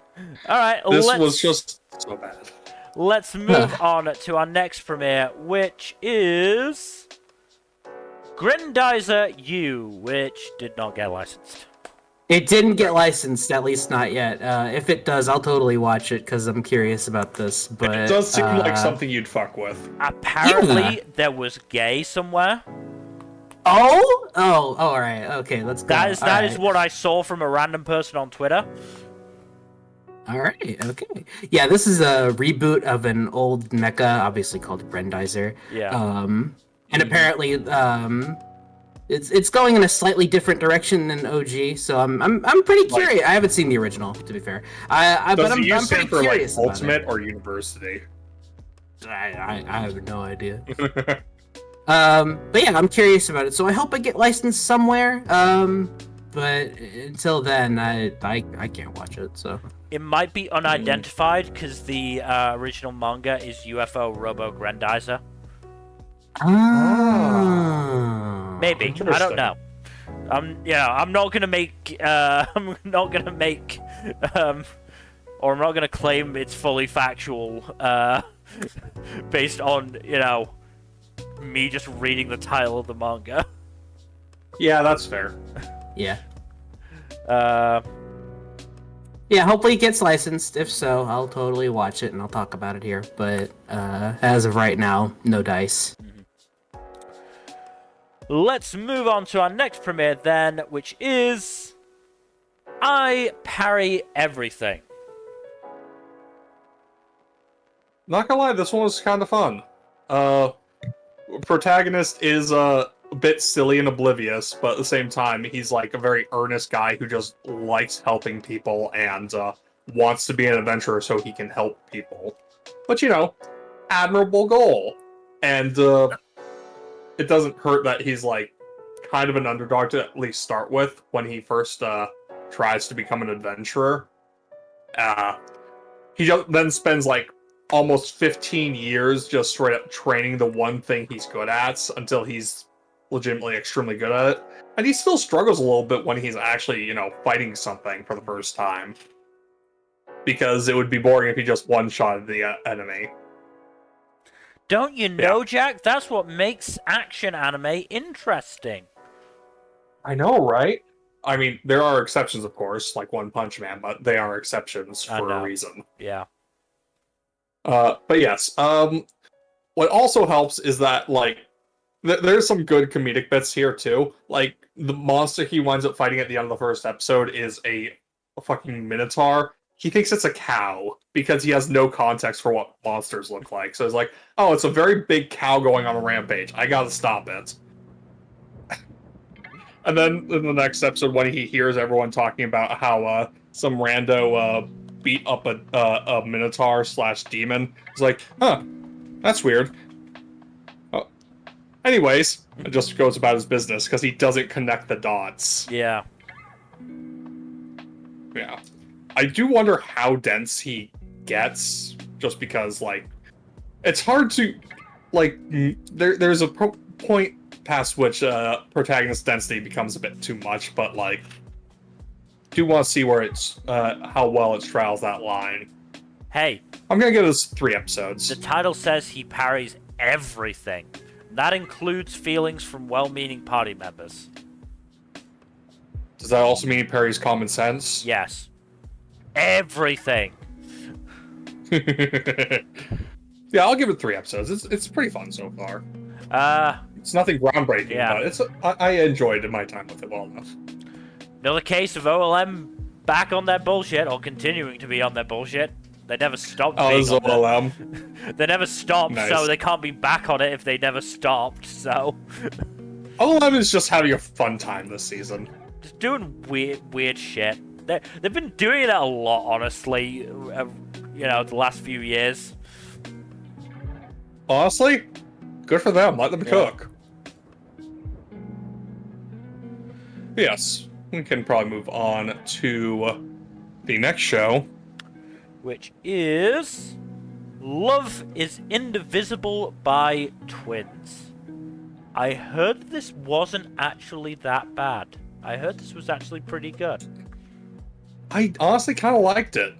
right, This was just so bad. Let's move on to our next premiere, which is Grendizer U, which did not get licensed. It didn't get licensed, at least not yet. If it does, I'll totally watch it because I'm curious about this. But It does seem like something you'd fuck with. Apparently, there was gay somewhere. Oh, all right, okay, let's go. That is what I saw from a random person on Twitter. All right, okay. Yeah, this is a reboot of an old mecha, obviously called Grendizer. Yeah. And apparently, it's going in a slightly different direction than OG. So I'm pretty curious. I haven't seen the original, to be fair. Does But the U I'm stand pretty for like curious about ultimate or university? it. I have no idea. But yeah, I'm curious about it. So I hope I get licensed somewhere. But until then, I can't watch it. So. It might be unidentified because the original manga is UFO Robo Grendizer. Oh. Maybe, I don't know. I'm not gonna make or I'm not gonna claim it's fully factual based on me just reading the title of the manga. Yeah, that's fair. Yeah. Yeah, hopefully it gets licensed. If so, I'll totally watch it and I'll talk about it here. But as of right now, no dice. Let's move on to our next premiere then, which is I Parry Everything. Not gonna lie, this one was kind of fun. Protagonist is a bit silly and oblivious, but at the same time, he's like a very earnest guy who just likes helping people and wants to be an adventurer so he can help people. But you know, admirable goal. And it doesn't hurt that he's like kind of an underdog to at least start with when he first tries to become an adventurer. He then spends like almost 15 years just straight up training the one thing he's good at until he's legitimately extremely good at it. And he still struggles a little bit when he's actually, you know, fighting something for the first time. Because it would be boring if he just one-shotted the enemy. Don't you know, Jack? That's what makes action anime interesting. I know, right? I mean, there are exceptions, of course, like One Punch Man, but they are exceptions for a reason. Yeah. But yes, what also helps is that, like, there's some good comedic bits here, too. Like, the monster he winds up fighting at the end of the first episode is a fucking minotaur. He thinks it's a cow, because he has no context for what monsters look like. So he's like, oh, it's a very big cow going on a rampage. I gotta stop it. And then in the next episode, when he hears everyone talking about how some rando beat up a minotaur / demon, he's like, huh, that's weird. Anyways, it just goes about his business because he doesn't connect the dots. Yeah. Yeah. I do wonder how dense he gets, just because, like, it's hard to, like, there's a point past which protagonist density becomes a bit too much, but, like, do want to see where it's, how well it straddles that line. Hey. I'm gonna give this 3 episodes. The title says he parries everything. That includes feelings from well-meaning party members. Does that also mean he parries common sense? Yes. Everything. Yeah, I'll give it 3 episodes. It's pretty fun so far. It's nothing groundbreaking, but I enjoyed my time with it well enough. Another case of OLM back on their bullshit, or continuing to be on their bullshit. They never stopped being on OLM. They never stopped, Nice. so they can't be back on it if they never stopped, so... OLM is just having a fun time this season. Just doing weird shit. They've been doing it a lot, honestly, you know, the last few years. Honestly, good for them. Let them cook. Yes, we can probably move on to the next show. Which is... Love is Indivisible by Twins. I heard this wasn't actually that bad. I heard this was actually pretty good. I honestly kind of liked it.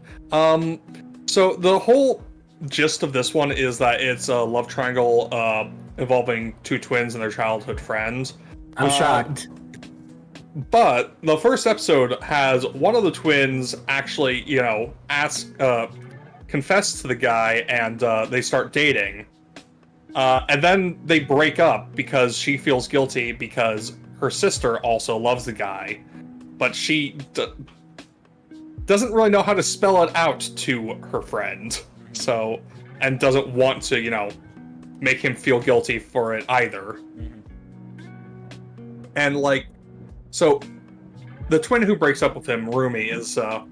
So the whole gist of this one is that it's a love triangle involving 2 twins and their childhood friends. I'm shocked. But the first episode has one of the twins actually, you know, confess to the guy, and they start dating. And then they break up because she feels guilty because her sister also loves the guy, but she doesn't really know how to spell it out to her friend. So, and doesn't want to, you know, make him feel guilty for it either. And, like, so the twin who breaks up with him, Rumi, is a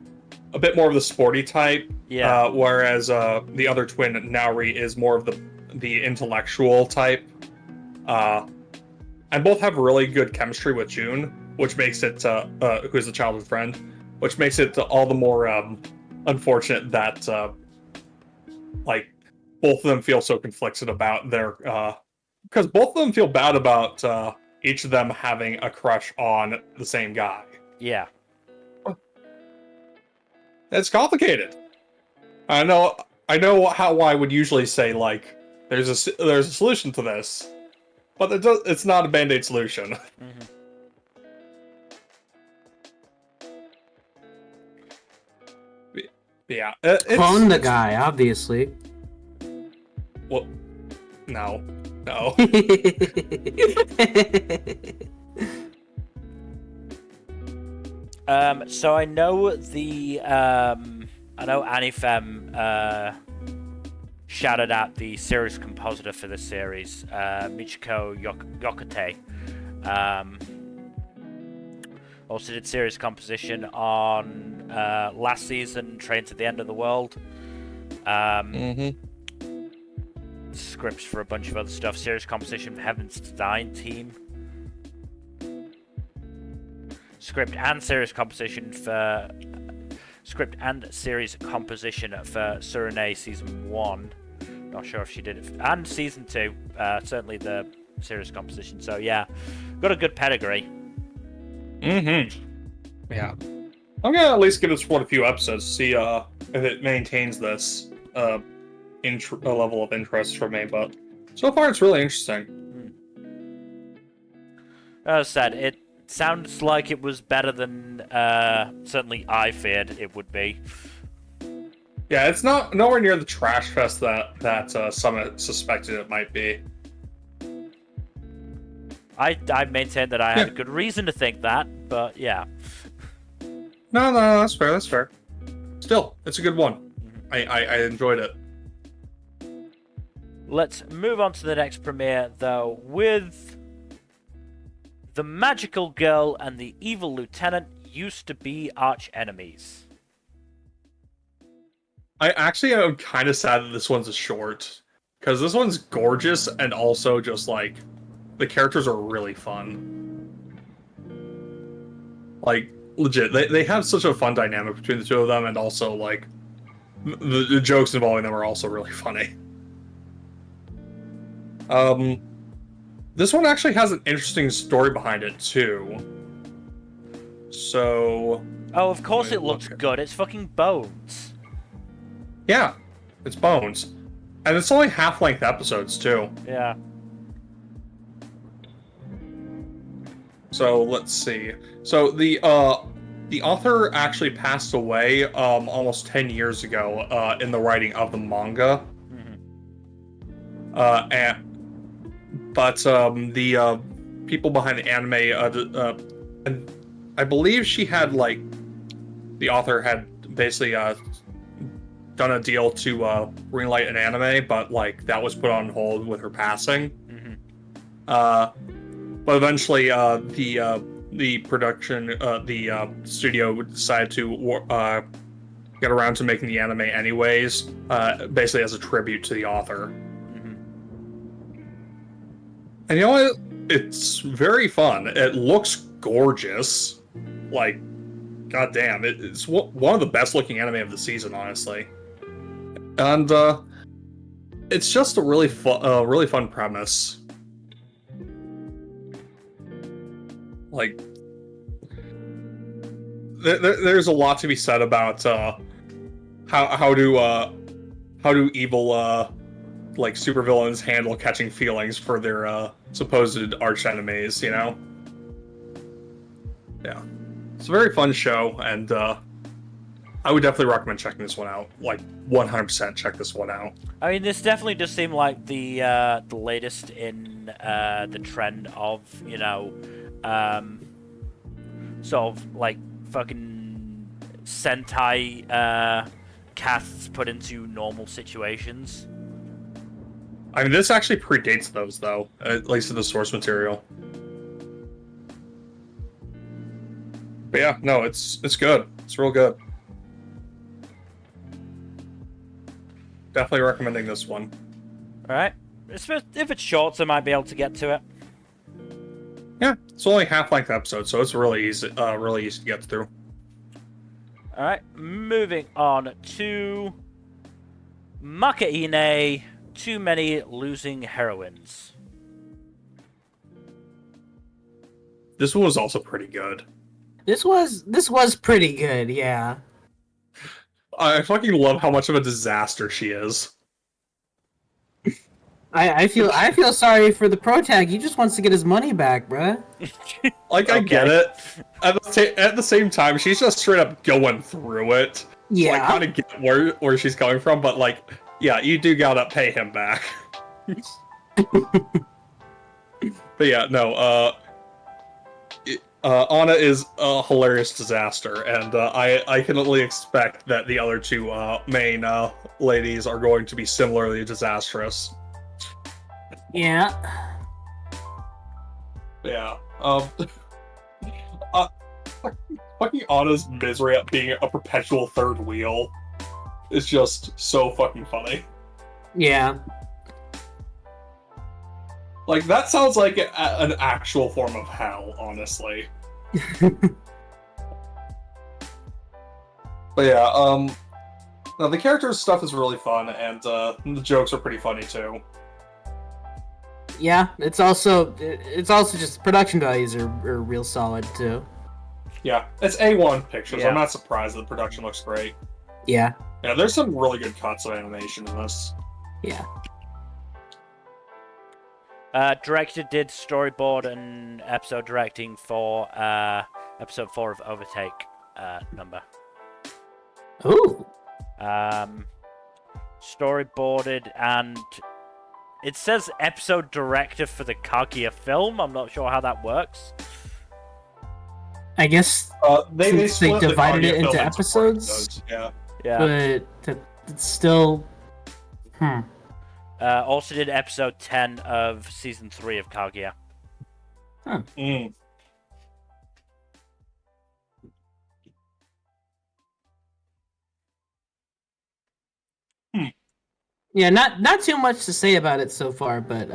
bit more of the sporty type. Yeah. Whereas the other twin, Naori, is more of the intellectual type. And both have really good chemistry with June, which makes it, who is a childhood friend, which makes it all the more unfortunate that, like, both of them feel so conflicted about their, because both of them feel bad about each of them having a crush on the same guy. Yeah. It's complicated. I know how I would usually say, like, there's a solution to this, but it's not a band-aid solution. Yeah, Clone the guy, obviously. Well, no. So I know I know Anifem shouted out the series compositor for this series, Michiko Yokote. Also did series composition on last season, Train to the End of the World. Scripts for a bunch of other stuff. Series composition for Heaven's Design Team. Script and series composition for Surene Season 1. Not sure if she did it. And Season 2. Certainly the series composition. So yeah, got a good pedigree. Yeah. I'm gonna at least give this one a few episodes to see if it maintains this level of interest for me, but so far it's really interesting. As I said, it sounds like it was better than certainly I feared it would be. Yeah, it's nowhere near the trash fest that some suspected it might be. I maintained that I had a good reason to think that, but yeah. No, that's fair. That's fair. Still, it's a good one. I enjoyed it. Let's move on to the next premiere, though, with The Magical Girl and the Evil Lieutenant Used to Be Archenemies. I actually am kind of sad that this one's a short, because this one's gorgeous and also just like the characters are really fun. Like legit, they have such a fun dynamic between the two of them, and also like the jokes involving them are also really funny. This one actually has an interesting story behind it too. So, oh, of course it looks good. It's fucking Bones. Yeah, it's Bones, and it's only half-length episodes too. Yeah. So let's see. So the author actually passed away almost 10 years ago in the writing of the manga. But the people behind the anime, and I believe she had the author had basically done a deal to greenlight an anime, but that was put on hold with her passing. But eventually, the production, the studio decided to get around to making the anime anyways, basically as a tribute to the author. And you know what? It's very fun. It looks gorgeous. Goddamn, it's one of the best looking anime of the season, honestly. And it's just a really fun premise. There's a lot to be said about how do evil supervillains handle catching feelings for their supposed arch enemies, you know? Yeah. It's a very fun show, and I would definitely recommend checking this one out. 100% check this one out. I mean, this definitely does seem like the latest in the trend of, sort of fucking Sentai casts put into normal situations. I mean, this actually predates those, though, at least in the source material. But yeah, no, it's good. It's real good. Definitely recommending this one. Alright. If it's short, I might be able to get to it. Yeah, it's only half-length episode, so it's really easy to get through. Alright, moving on to Makeine, Too Many Losing Heroines. This one was also pretty good. This was pretty good, yeah. I fucking love how much of a disaster she is. I feel sorry for the protag. He just wants to get his money back, bruh. I get it. At the same time, she's just straight up going through it. Yeah. So I kind of get where she's coming from, but yeah, you do gotta pay him back. But yeah, no. Anna is a hilarious disaster, and I can only expect that the other two main ladies are going to be similarly disastrous. Yeah. Yeah. Uh, fucking Anna's misery at being a perpetual third wheel is just so fucking funny. Yeah. Like, that sounds like an actual form of hell, honestly. But yeah, no, the characters stuff is really fun, and the jokes are pretty funny too. Yeah, it's also just production values are real solid too. Yeah, it's A1 pictures. Yeah. I'm not surprised that the production looks great. Yeah. Yeah, there's some really good cuts of animation in this. Yeah. Director did storyboard and episode directing for episode 4 of Overtake number. Ooh. Storyboarded, and it says episode director for the Kaguya film. I'm not sure how that works. I guess They since they split the divided it Kaguya into film episodes. Yeah. Yeah. But it's still. Also did episode 10 of season 3 of Kaguya. Mm. Yeah, not too much to say about it so far, but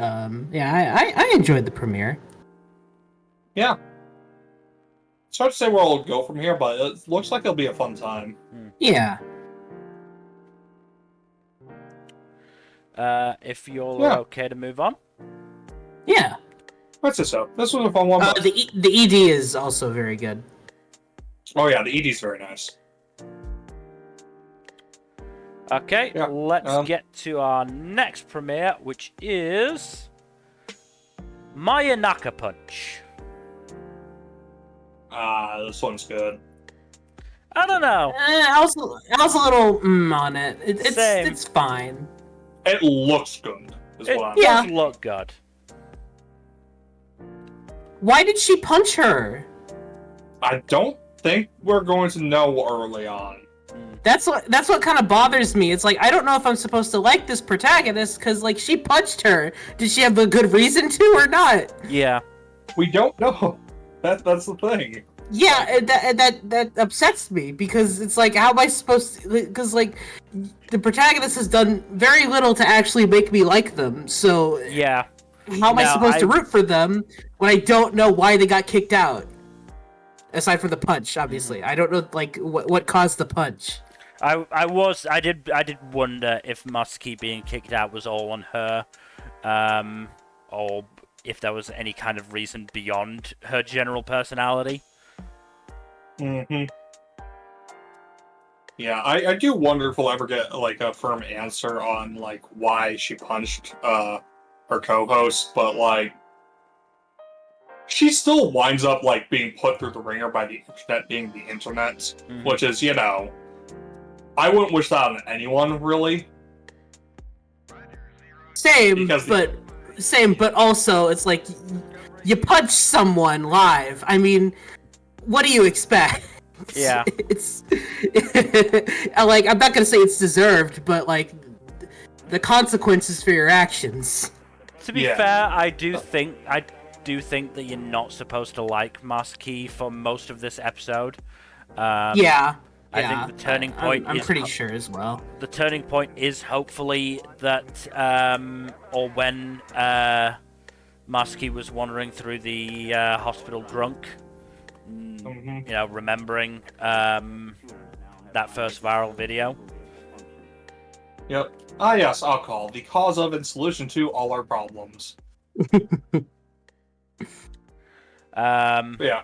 yeah, I enjoyed the premiere. Yeah. It's hard to say where it'll go from here, but it looks like it'll be a fun time. Yeah. If you're Yeah. okay to move on. Yeah. That's it. So this was a fun one. But... The ED is also very good. Oh yeah, the ED's very nice. Okay, Yeah, let's get to our next premiere, which is Mayonaka Punch. This one's good. I don't know. I was a little on it. Same. It's fine. It looks good. Is It what I'm does Yeah. look good. Why did she punch her? I don't think we're going to know early on. That's what kind of bothers me. It's like I don't know if I'm supposed to like this protagonist because like she punched her. Did she have a good reason to or not? Yeah. We don't know. That's the thing. Yeah, that upsets me because it's like how am I supposed to? Because like the protagonist has done very little to actually make me like them. So Yeah. how am I No, supposed to root for them when I don't know why they got kicked out? Aside from the punch, obviously, I don't know like what caused the punch. I did wonder if Muskie being kicked out was all on her, or if there was any kind of reason beyond her general personality. Mm-hmm. Yeah, I do wonder if we'll ever get like a firm answer on like why she punched her co-host, but like she still winds up like being put through the ringer by the internet being the internet, which is, you know, I wouldn't wish that on anyone really. Same, but also it's like you punch someone live. I mean, what do you expect? Yeah. It's like I'm not gonna say it's deserved, but like the consequences for your actions. To be fair, I do think that you're not supposed to like Muskie for most of this episode. Yeah. I think the turning point I'm is pretty sure as well. The turning point is hopefully that, or when Muskie was wandering through the hospital drunk, you know, remembering that first viral video. Yep. Ah, yes, alcohol, the cause of and solution to all our problems. Yeah.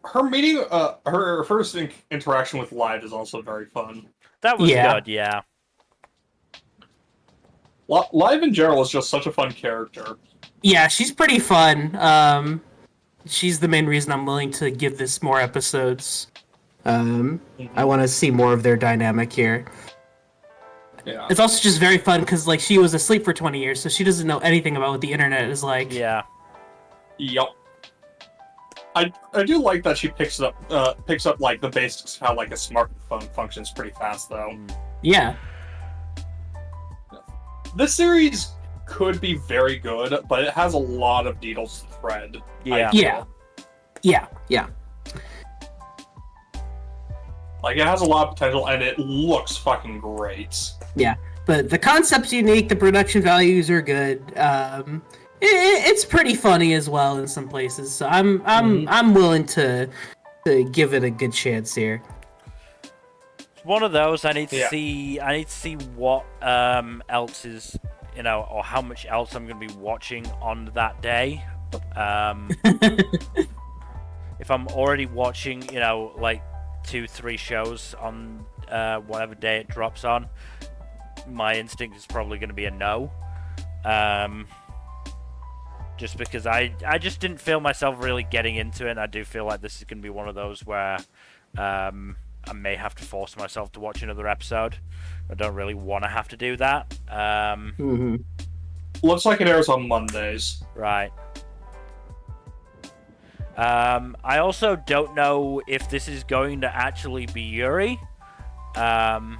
Her meeting, her first interaction with Live is also very fun. That was good, yeah. Live in general is just such a fun character. Yeah, she's pretty fun. She's the main reason I'm willing to give this more episodes. I want to see more of their dynamic here. Yeah. It's also just very fun because like she was asleep for 20 years, so she doesn't know anything about what the internet is like. Yeah. Yup. I do like that she picks up like the basics of how like a smartphone functions pretty fast though. Yeah. This series could be very good, but it has a lot of needles to thread. Yeah. Yeah. Like, it has a lot of potential, and it looks fucking great. Yeah. But the concept's unique, the production values are good. It's pretty funny as well in some places, so I'm willing to give it a good chance here. It's one of those I need to see. I need to see what else is, or how much else I'm going to be watching on that day. If I'm already watching, like 2-3 shows on whatever day it drops on, my instinct is probably going to be a no. Just because I just didn't feel myself really getting into it, and I do feel like this is going to be one of those where I may have to force myself to watch another episode. I don't really want to have to do that. Looks like it airs on Mondays. Right. I also don't know if this is going to actually be Yuri. They're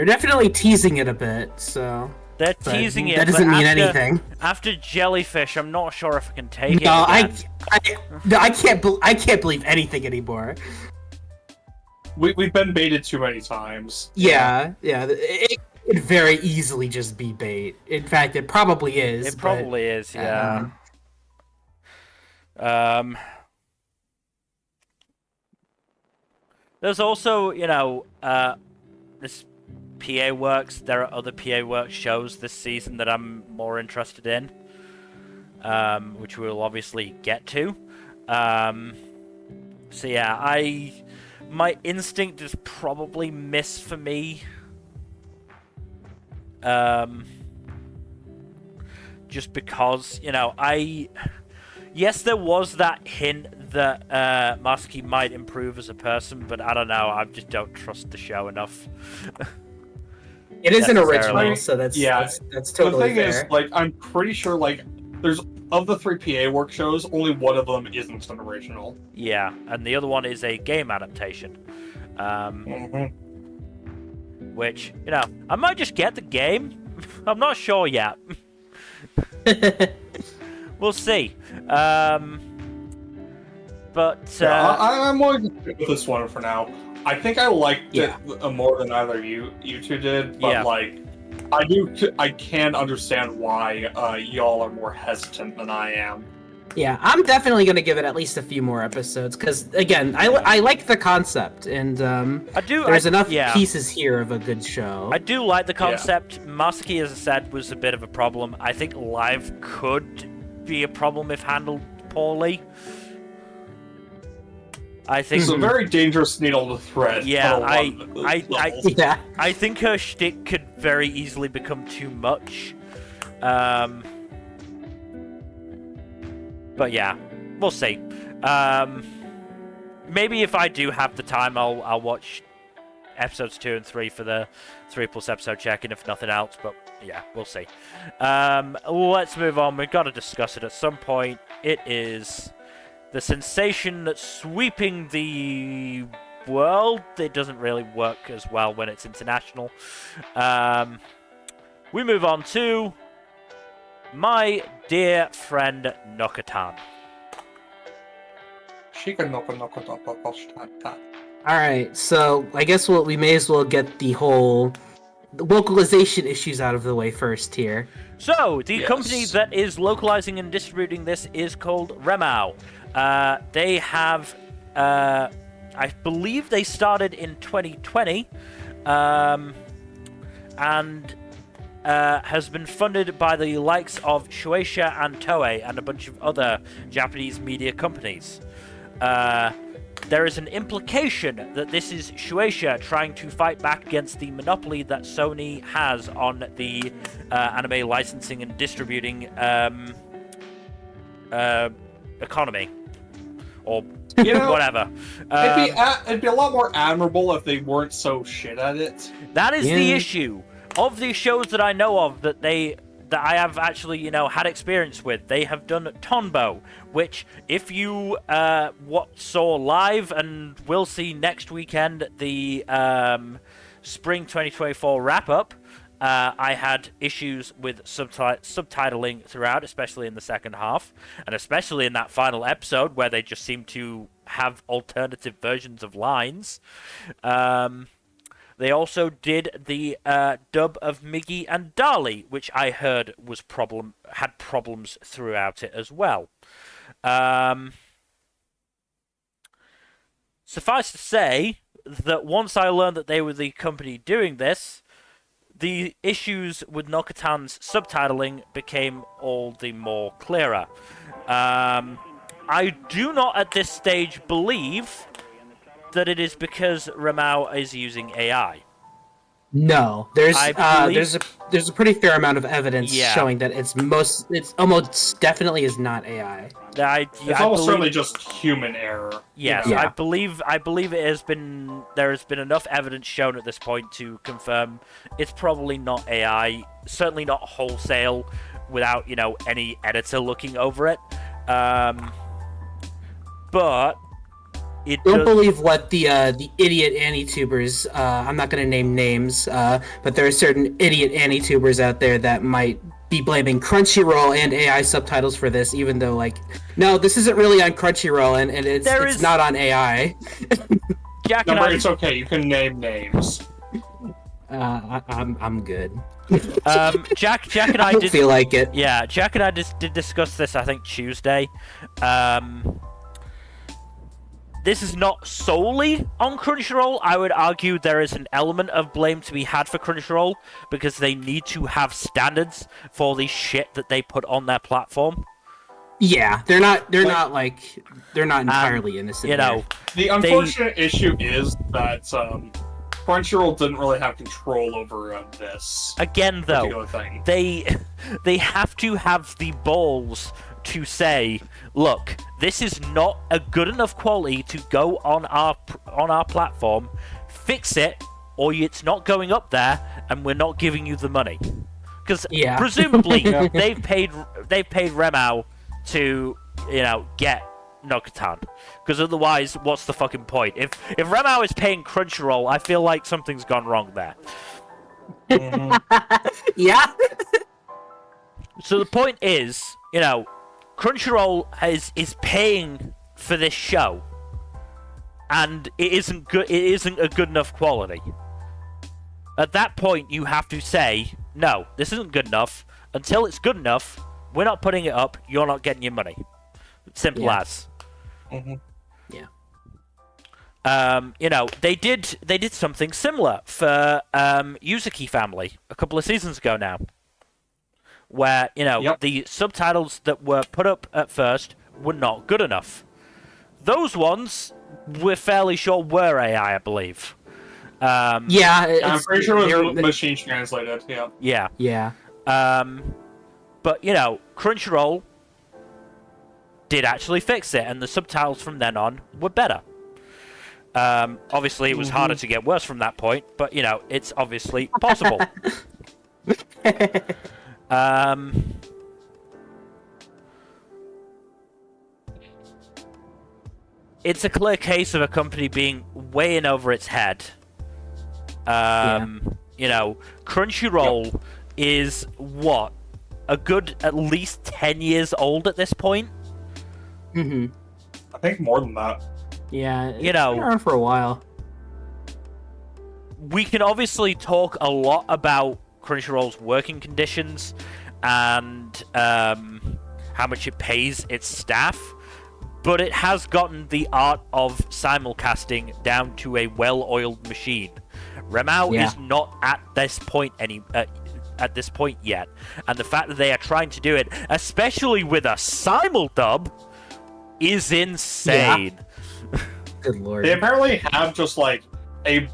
definitely teasing it a bit, so... They're teasing it. That doesn't mean anything. After Jellyfish, I'm not sure if I can take it. No, I can't believe anything anymore. We've been baited too many times. Yeah. It could very easily just be bait. In fact, it probably is. It probably is, yeah. There's also, this PA Works. There are other PA Works shows this season that I'm more interested in, which we'll obviously get to. So yeah, my instinct is probably miss for me. Just because, yes, there was that hint that Masaki might improve as a person, but I don't know, I just don't trust the show enough. It is an original, so that's totally fair. The thing fair. is, like, I'm pretty sure, like, there's, of the 3 PA Work shows, only one of them isn't an original. Yeah, and the other one is a game adaptation. Which, I might just get the game. I'm not sure yet. We'll see. But I'm more with this one for now. I think I liked it more than either you two did, but like, I can understand why y'all are more hesitant than I am. Yeah, I'm definitely gonna give it at least a few more episodes because, again, I like the concept, and there's enough pieces here of a good show. I do like the concept. Masaki, as I said, was a bit of a problem. I think live could be a problem if handled poorly. I think it's a very dangerous needle to thread. Yeah, I think her shtick could very easily become too much. But yeah, we'll see. Maybe if I do have the time, I'll watch episodes 2 and 3 for the 3+ episode check-in, if nothing else. But yeah, we'll see. Let's move on. We've got to discuss it at some point. It is the sensation that's sweeping the world. It doesn't really work as well when it's international. We move on to my dear friend Nokotan. Alright, so I guess we may as well get the whole localization issues out of the way first here. So, the company that is localizing and distributing this is called Remao. They have, I believe they started in 2020, and has been funded by the likes of Shueisha and Toei and a bunch of other Japanese media companies. There is an implication that this is Shueisha trying to fight back against the monopoly that Sony has on the anime licensing and distributing economy. Or whatever. It'd be a lot more admirable if they weren't so shit at it. That is the issue. Of the shows that I know of that they that I have actually, had experience with. They have done Tonbo, which, if you saw live and will see next weekend, the Spring 2024 wrap-up, I had issues with subtitling throughout, especially in the second half, and especially in that final episode where they just seem to have alternative versions of lines. They also did the dub of Miggy and Dali, which I heard had problems throughout it as well. Suffice to say that once I learned that they were the company doing this, the issues with Nokotan's subtitling became all the more clearer. I do not at this stage believe that it is because Ramao is using AI. No, there's a pretty fair amount of evidence showing that it's almost definitely is not AI. It's almost certainly just human error. Yes, Yeah. I believe there has been enough evidence shown at this point to confirm it's probably not AI. Certainly not wholesale, without any editor looking over it. But Don't believe what the idiot Anitubers, I'm not going to name names, but there are certain idiot Anitubers out there that might be blaming Crunchyroll and AI subtitles for this, even though, no, this isn't really on Crunchyroll, and it's not on AI. Jack Nmbr, it's okay, you can name names. I'm good. Jack and I did feel like it. Yeah, Jack and I did discuss this, I think, Tuesday. This is not solely on Crunchyroll. I would argue there is an element of blame to be had for Crunchyroll because they need to have standards for the shit that they put on their platform. Yeah, they're not entirely innocent. The unfortunate issue is that Crunchyroll didn't really have control over this. Again, though, thing. they have to have the balls to say, look, this is not a good enough quality to go on our platform. Fix it, or it's not going up there, and we're not giving you the money. Because presumably they've paid Remao to get Nokotan. Because otherwise, what's the fucking point? If Remao is paying Crunchyroll, I feel like something's gone wrong there. Yeah. So the point is, Crunchyroll is paying for this show, and it isn't good. It isn't a good enough quality. At that point, you have to say, no, this isn't good enough. Until it's good enough, we're not putting it up. You're not getting your money. Simple as. Mm-hmm. Yeah. They did something similar for Yuzuki Family a couple of seasons ago now, where the subtitles that were put up at first were not good enough. Those ones we're fairly sure were AI, I believe. I'm pretty sure it was machine translated. Yeah. Yeah. But Crunchyroll did actually fix it, and the subtitles from then on were better. Obviously, it was harder to get worse from that point, but it's obviously possible. It's a clear case of a company being way in over its head. Crunchyroll is what? A good at least 10 years old at this point? Mm-hmm. I think more than that. Yeah, it's been around for a while. We can obviously talk a lot about Crunchyroll's working conditions and how much it pays its staff, but it has gotten the art of simulcasting down to a well-oiled machine. Remao is not at this point yet, and the fact that they are trying to do it, especially with a simuldub, is insane. Yeah. Good lord. They apparently have just a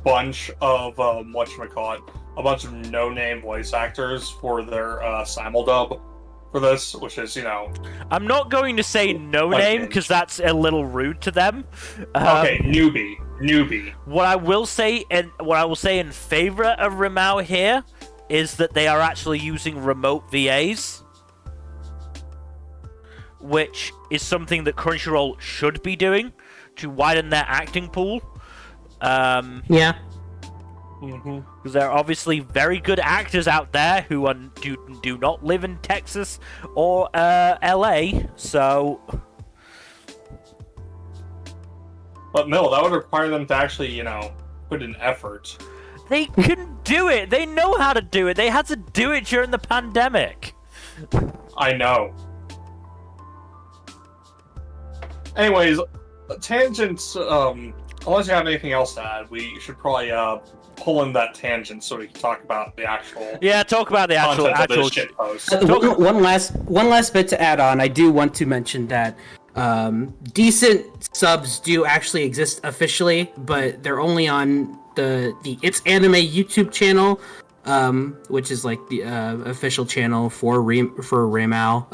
bunch of whatchamacallit, a bunch of no-name voice actors for their simuldub for this, which is, I'm not going to say no name because that's a little rude to them. Okay, Newbie. What I will say in favor of Remao here is that they are actually using remote VAs, which is something that Crunchyroll should be doing to widen their acting pool. Yeah. Because there are obviously very good actors out there who do not live in Texas or LA, so... But no, that would require them to actually, put in effort. They can do it! They know how to do it! They had to do it during the pandemic! I know. Anyways, tangents, unless you have anything else to add, we should probably pull in that tangent so we can talk about the actual... Yeah, talk about the actual shit post. One last bit to add on. I do want to mention that decent subs do actually exist officially, but they're only on the It's Anime YouTube channel, which is like the official channel for Ramao.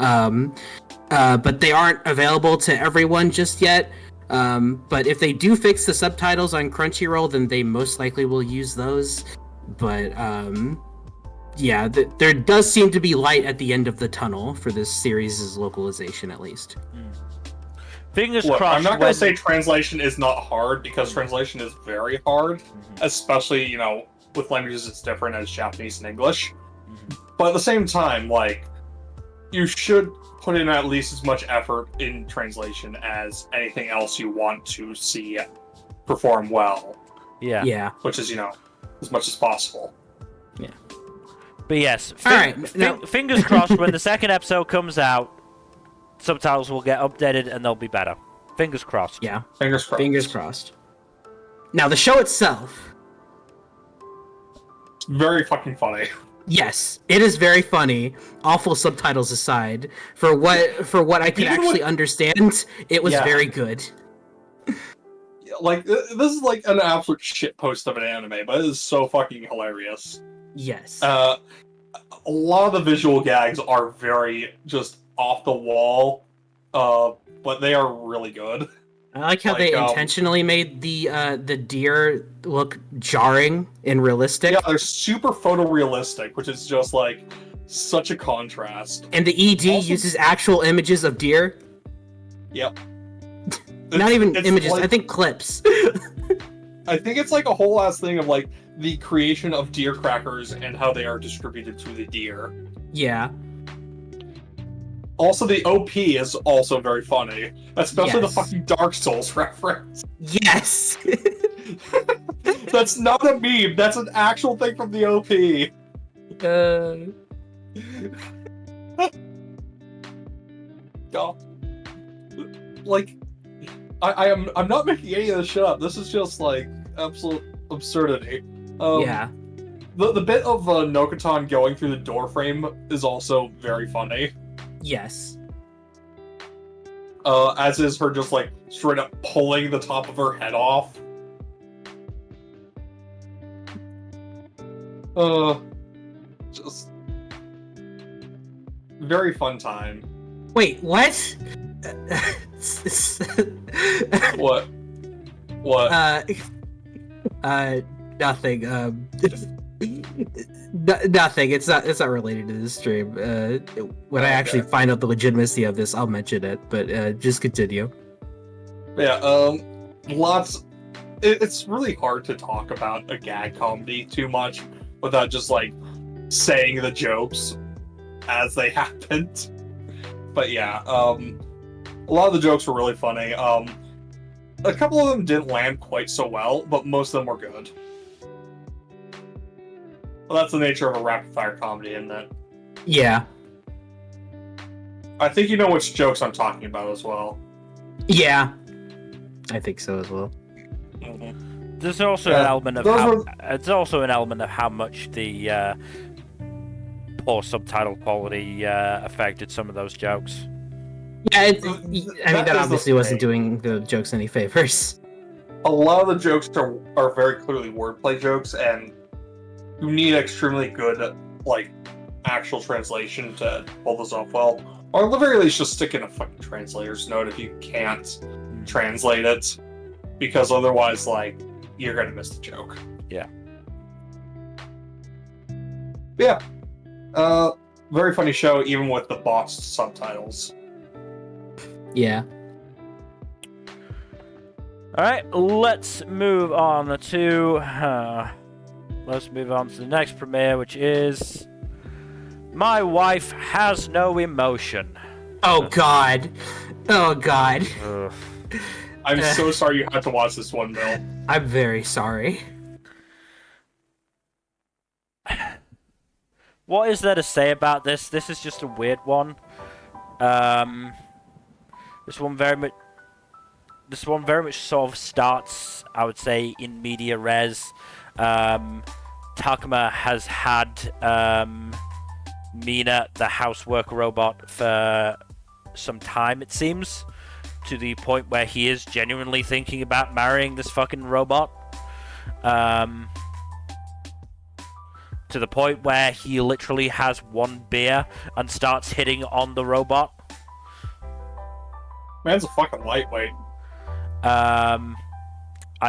But they aren't available to everyone just yet. But if they do fix the subtitles on Crunchyroll, then they most likely will use those. But yeah, there does seem to be light at the end of the tunnel for this series' localization, at least. Fingers Look, crossed. I'm not going to say translation is not hard, because translation is very hard, especially, with languages it's different as Japanese and English. But at the same time, you should put in at least as much effort in translation as anything else you want to see perform well. Yeah. Which is, as much as possible. Yeah. But yes, fingers crossed when the second episode comes out, subtitles will get updated and they'll be better. Fingers crossed. Yeah. Fingers crossed. Fingers crossed. Now, the show itself. Very fucking funny. Yes, it is very funny. Awful subtitles aside, for what I could actually understand, it was very good. This is like an absolute shitpost of an anime, but it is so fucking hilarious. Yes. A lot of the visual gags are very just off the wall, but they are really good. I like how they intentionally made the deer look jarring and realistic. Yeah, they're super photorealistic, which is just such a contrast. And the ED also uses actual images of deer. Yep. Not even images, I think clips. I think it's a whole ass thing of the creation of deer crackers and how they are distributed to the deer. Yeah. Also, the OP is also very funny, especially the fucking Dark Souls reference. Yes! That's not a meme, that's an actual thing from the OP. God. I'm not making any of this shit up, this is just, absolute absurdity. Yeah. The bit of Nokotan going through the doorframe is also very funny. Yes. As is her just straight up pulling the top of her head off. Just very fun time. Wait, what? What? What? Nothing. Nothing. It's not related to this stream. When I actually find out the legitimacy of this, I'll mention it. But just continue. Yeah. It's really hard to talk about a gag comedy too much without just saying the jokes as they happened. But yeah, a lot of the jokes were really funny. A couple of them didn't land quite so well, but most of them were good. Well, that's the nature of a rapid-fire comedy, isn't it? Yeah. I think you know which jokes I'm talking about as well. Yeah. I think so as well. Mm-hmm. There's also an element of it's also an element of how much the poor subtitle quality affected some of those jokes. Yeah, that obviously wasn't doing the jokes any favors. A lot of the jokes are very clearly wordplay jokes, and you need extremely good, actual translation to pull this off well. Or at the very least, just stick in a fucking translator's note if you can't translate it. Because otherwise, you're gonna miss the joke. Yeah. Yeah. Very funny show, even with the boxed subtitles. Yeah. All right, let's move on to the next premiere, which is My Wife Has No Emotion. Oh God. Oh God. Ugh. I'm so sorry you had to watch this one, Bill. I'm very sorry. What is there to say about this? This is just a weird one. This one very much sort of starts, I would say, in media res. Takuma has had Mina, the housework robot, for some time, it seems, to the point where he is genuinely thinking about marrying this fucking robot. To the point where he literally has one beer and starts hitting on the robot. Man's a fucking lightweight. I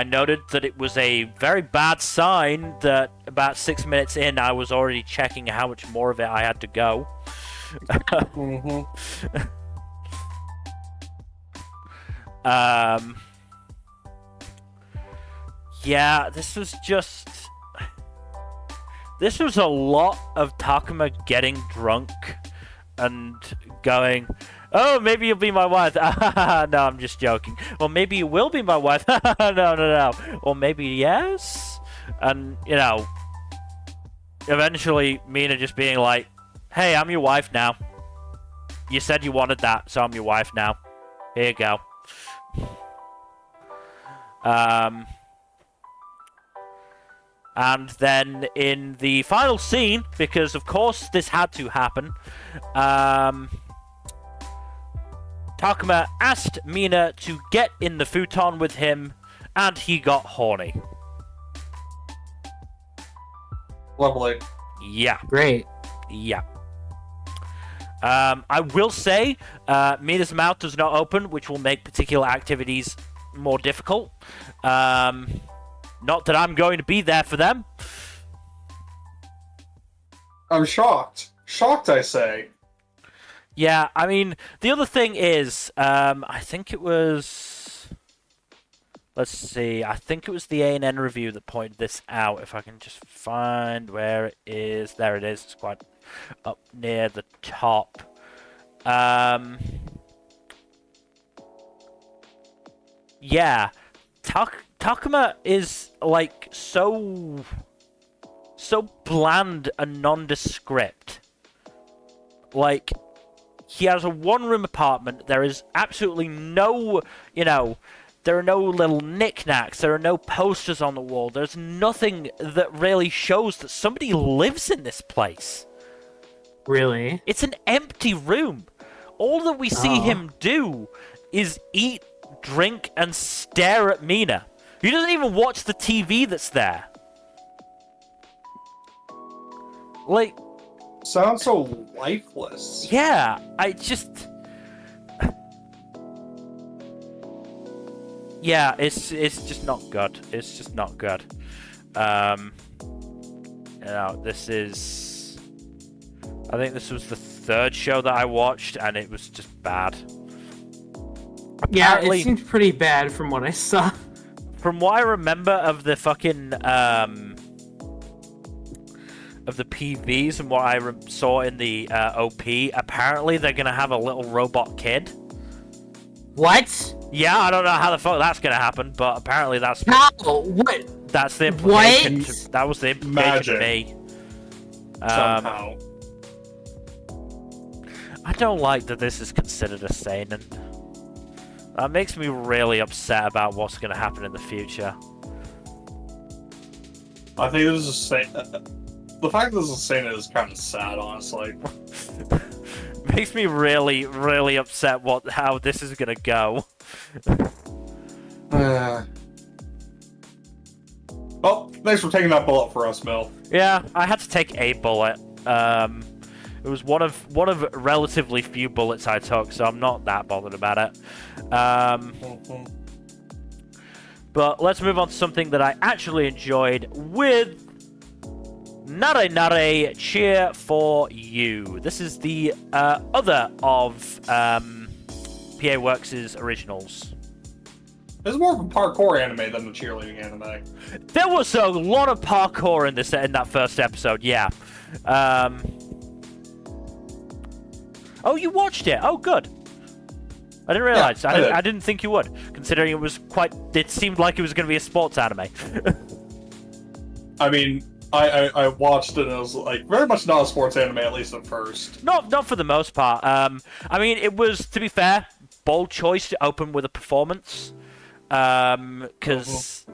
noted that it was a very bad sign that about 6 minutes in, I was already checking how much more of it I had to go. Yeah, this was a lot of Takuma getting drunk and going, oh, maybe you'll be my wife. No, I'm just joking. Or maybe you will be my wife. No. Or maybe yes. And, you know, eventually Mina just being like, hey, I'm your wife now. You said you wanted that, so I'm your wife now. Here you go. And then in the final scene, because of course this had to happen, Takuma asked Mina to get in the futon with him, and he got horny. Lovely. Yeah. Great. Yeah. I will say, Mina's mouth does not open, which will make particular activities more difficult. Not that I'm going to be there for them. I'm shocked. Shocked, I say. Yeah, I mean, the other thing is, I think it was... Let's see, I think it was the A&N review that pointed this out, if I can just find where it is. There it is, it's quite up near the top. Yeah, Takuma is, like, so bland and nondescript. Like, he has a one-room apartment. There is absolutely no, there are no little knickknacks. There are no posters on the wall. There's nothing that really shows that somebody lives in this place. Really? It's an empty room. All that we see him do is eat, drink, and stare at Mina. He doesn't even watch the TV that's there. Like... Sounds so lifeless. Yeah, I just... Yeah, it's just not good. It's just not good. This is... I think this was the third show that I watched, and it was just bad. Yeah, Apparently, it seems pretty bad from what I saw. From what I remember of the fucking, of the PVs and what I saw in the OP, apparently they're gonna have a little robot kid. What? Yeah, I don't know how the fuck that's gonna happen, but apparently that's... How? What? That's the implication. What? That was the implication to me. Somehow. I don't like that this is considered a seinen. That makes me really upset about what's going to happen in the future. I think this is the fact that this is seinen is kind of sad, honestly. Makes me really, really upset how this is going to go. Well, thanks for taking that bullet for us, Mill. Yeah, I had to take a bullet. It was one of relatively few bullets I took, so I'm not that bothered about it. But let's move on to something that I actually enjoyed with Naranare Cheer For You. This is the other of PA Works' originals. It's more of a parkour anime than a cheerleading anime. There was a lot of parkour in that first episode, yeah. Oh, you watched it? Oh, good. I didn't realize. Yeah, I didn't think you would, considering it was quite. It seemed like it was going to be a sports anime. I mean, I watched it and it was like very much not a sports anime, at least at first. Not for the most part. I mean, it was, to be fair, bold choice to open with a performance, because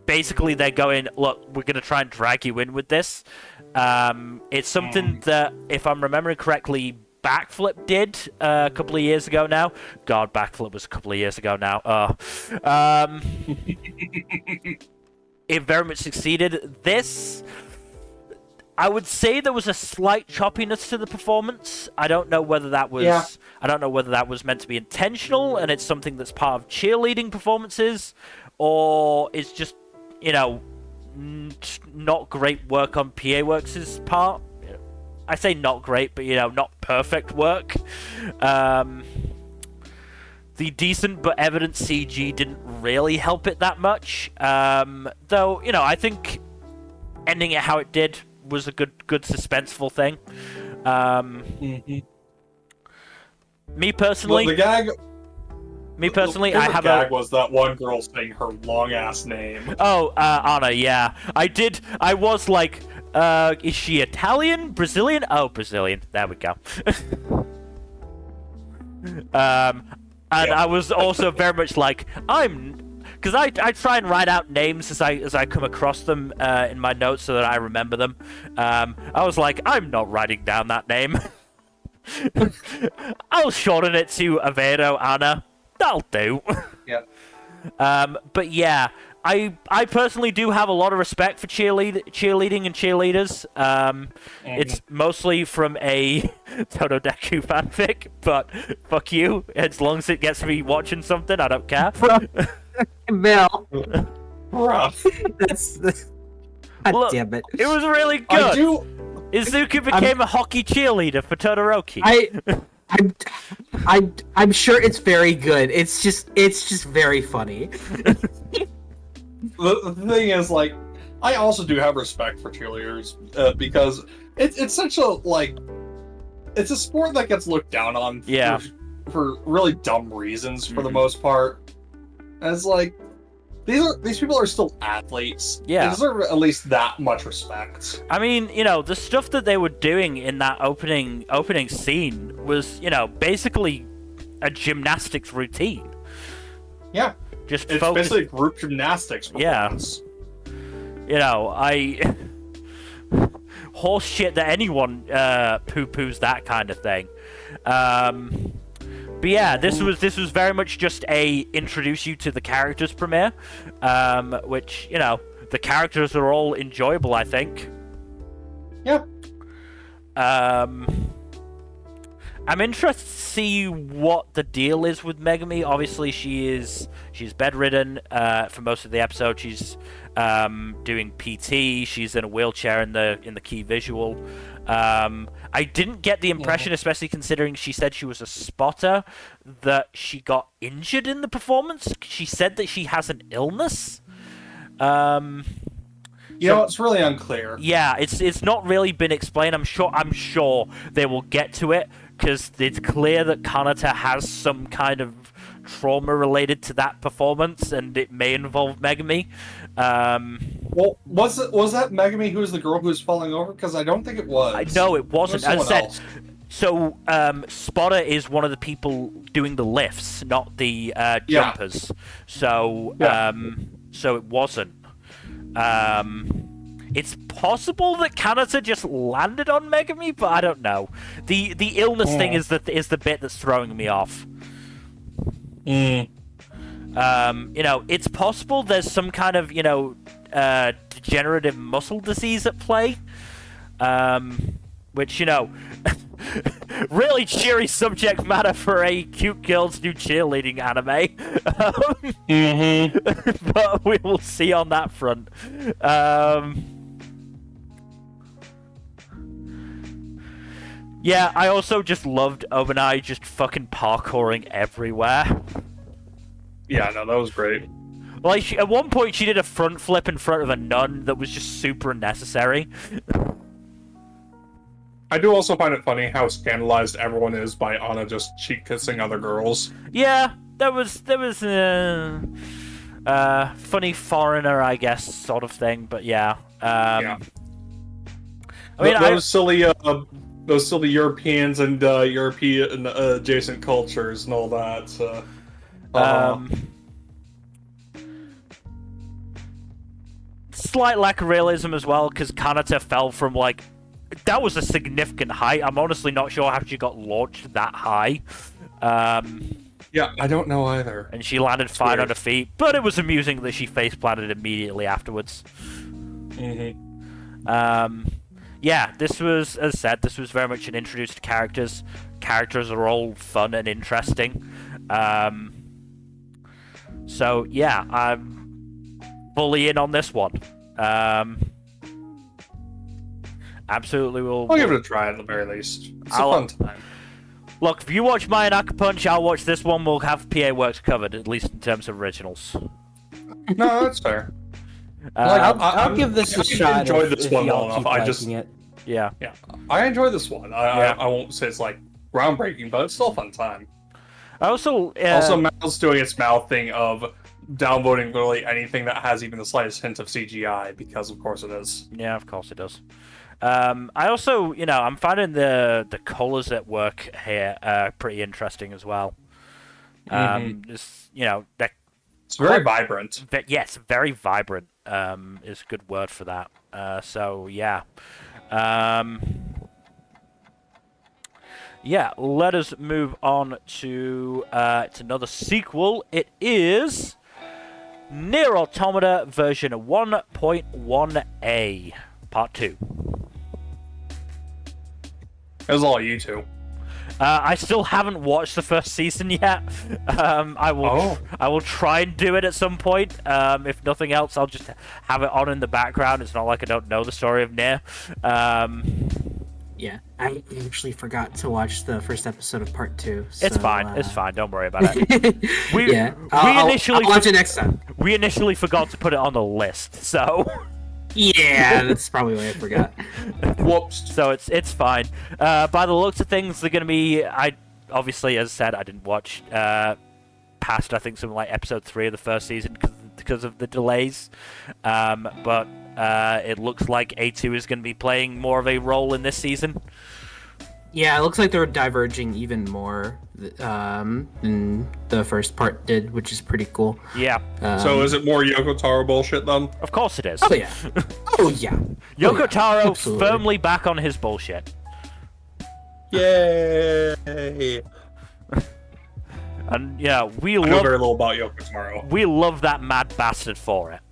basically they're going, look, we're going to try and drag you in with this. It's something that, if I'm remembering correctly, Backflip did a couple of years ago now. God, Backflip was a couple of years ago now. It very much succeeded. This, I would say there was a slight choppiness to the performance. I don't know whether that was. Yeah. I don't know whether that was meant to be intentional, and it's something that's part of cheerleading performances, or it's just, not great work on PA Works' part. I say not great, but not perfect work. The decent but evident CG didn't really help it that much. Though, I think ending it how it did was a good suspenseful thing. Me personally, The gag. I have gag was that one girl saying her long ass name. Oh, Anna, yeah. I was like, is she Italian? Brazilian? Oh, Brazilian. There we go. I was also very much like, because I try and write out names as I come across them in my notes so that I remember them. I was like, I'm not writing down that name. I'll shorten it to Aveiro Anna. That'll do. Yeah. But yeah, I personally do have a lot of respect for cheerleading and cheerleaders. It's mostly from a Totodeku fanfic, but fuck you. As long as it gets me watching something, I don't care. Mel. Bruh. God damn it. It was really good. Izuku became a hockey cheerleader for Todoroki. I'm sure it's very good. It's just very funny. The thing is, like, I also do have respect for cheerleaders because it's such a it's a sport that gets looked down on. Yeah. For really dumb reasons for the most part. And it's like these people are still athletes. Yeah. They deserve at least that much respect. I mean, the stuff that they were doing in that opening scene was, basically a gymnastics routine. Yeah. Just it's basically group gymnastics performance. Yeah. Horse shit that anyone poo-poos that kind of thing. But yeah, this was very much just a introduce you to the characters premiere, which, the characters are all enjoyable, I think. Yeah. I'm interested to see what the deal is with Megami. Obviously, she's bedridden for most of the episode. She's doing PT. She's in a wheelchair in the key visual. I didn't get the impression, especially considering she said she was a spotter, that she got injured in the performance. She said that she has an illness. It's really unclear. Yeah, it's not really been explained. I'm sure they will get to it, because it's clear that Kanata has some kind of trauma related to that performance, and it may involve Megami. Well, was that Megami who was the girl who was falling over? Because I don't think it was. No, it wasn't. As I said, else. So Spotter is one of the people doing the lifts, not the jumpers. So so it wasn't. It's possible that Kanata just landed on Megami, but I don't know. The illness thing is the bit that's throwing me off. It's possible there's some kind of degenerative muscle disease at play, which really cheery subject matter for a cute girls do cheerleading anime. But we will see on that front. Yeah, I also just loved Obanai just fucking parkouring everywhere. Yeah, no, that was great. Like, at one point she did a front flip in front of a nun that was just super unnecessary. I do also find it funny how scandalized everyone is by Anna just cheek kissing other girls. Yeah, there was funny foreigner, I guess, sort of thing, but yeah. Yeah. I mean, those silly Europeans and European adjacent cultures and all that. Slight lack of realism as well, because Kanata fell from, like, that was a significant height. I'm honestly not sure how she got launched that high. Yeah, I don't know either. And she landed fine on her feet, but it was amusing that she face planted immediately afterwards. Yeah, this was, as I said, this was very much an introduced to characters. Characters are all fun and interesting. So yeah, I'm fully in on this one. Absolutely will. I'll give it a try at the very least. It's a fun time. Look, if you watch Mayonaka Punch, I'll watch this one. We'll have PA Works covered, at least in terms of originals. No, that's fair. I'll give this a shot. I enjoyed this one well enough. Yeah, I enjoyed this one. I won't say it's like groundbreaking, but it's still a fun time. Also, Mal's doing its mouth thing of downvoting literally anything that has even the slightest hint of CGI, because of course it is. Yeah, of course it does. I also, I'm finding the colors at work here pretty interesting as well. It's very vibrant. Yes, very vibrant is a good word for that. So yeah. Yeah, let us move on to another sequel. It is Nier Automata version 1.1a, part 2. It was all you two. I still haven't watched the first season yet. I will try and do it at some point. If nothing else, I'll just have it on in the background. It's not like I don't know the story of Nier. Yeah, I actually forgot to watch the first episode of part 2. So, it's fine. It's fine. Don't worry about it. I'll watch it next time. We initially forgot to put it on the list, so. Yeah, that's probably why I forgot. Whoops. So it's fine. By the looks of things, they're gonna be. I obviously, as I said, I didn't watch past I think something like episode 3 of the first season because of the delays. But it looks like A2 is going to be playing more of a role in this season. Yeah, it looks like they're diverging even more than the first part did, which is pretty cool. Yeah. So is it more Yoko Taro bullshit then? Of course it is. Oh yeah. Oh yeah. Yoko Taro firmly back on his bullshit. Yay! And yeah, I know very little about Yoko Taro. We love that mad bastard for it.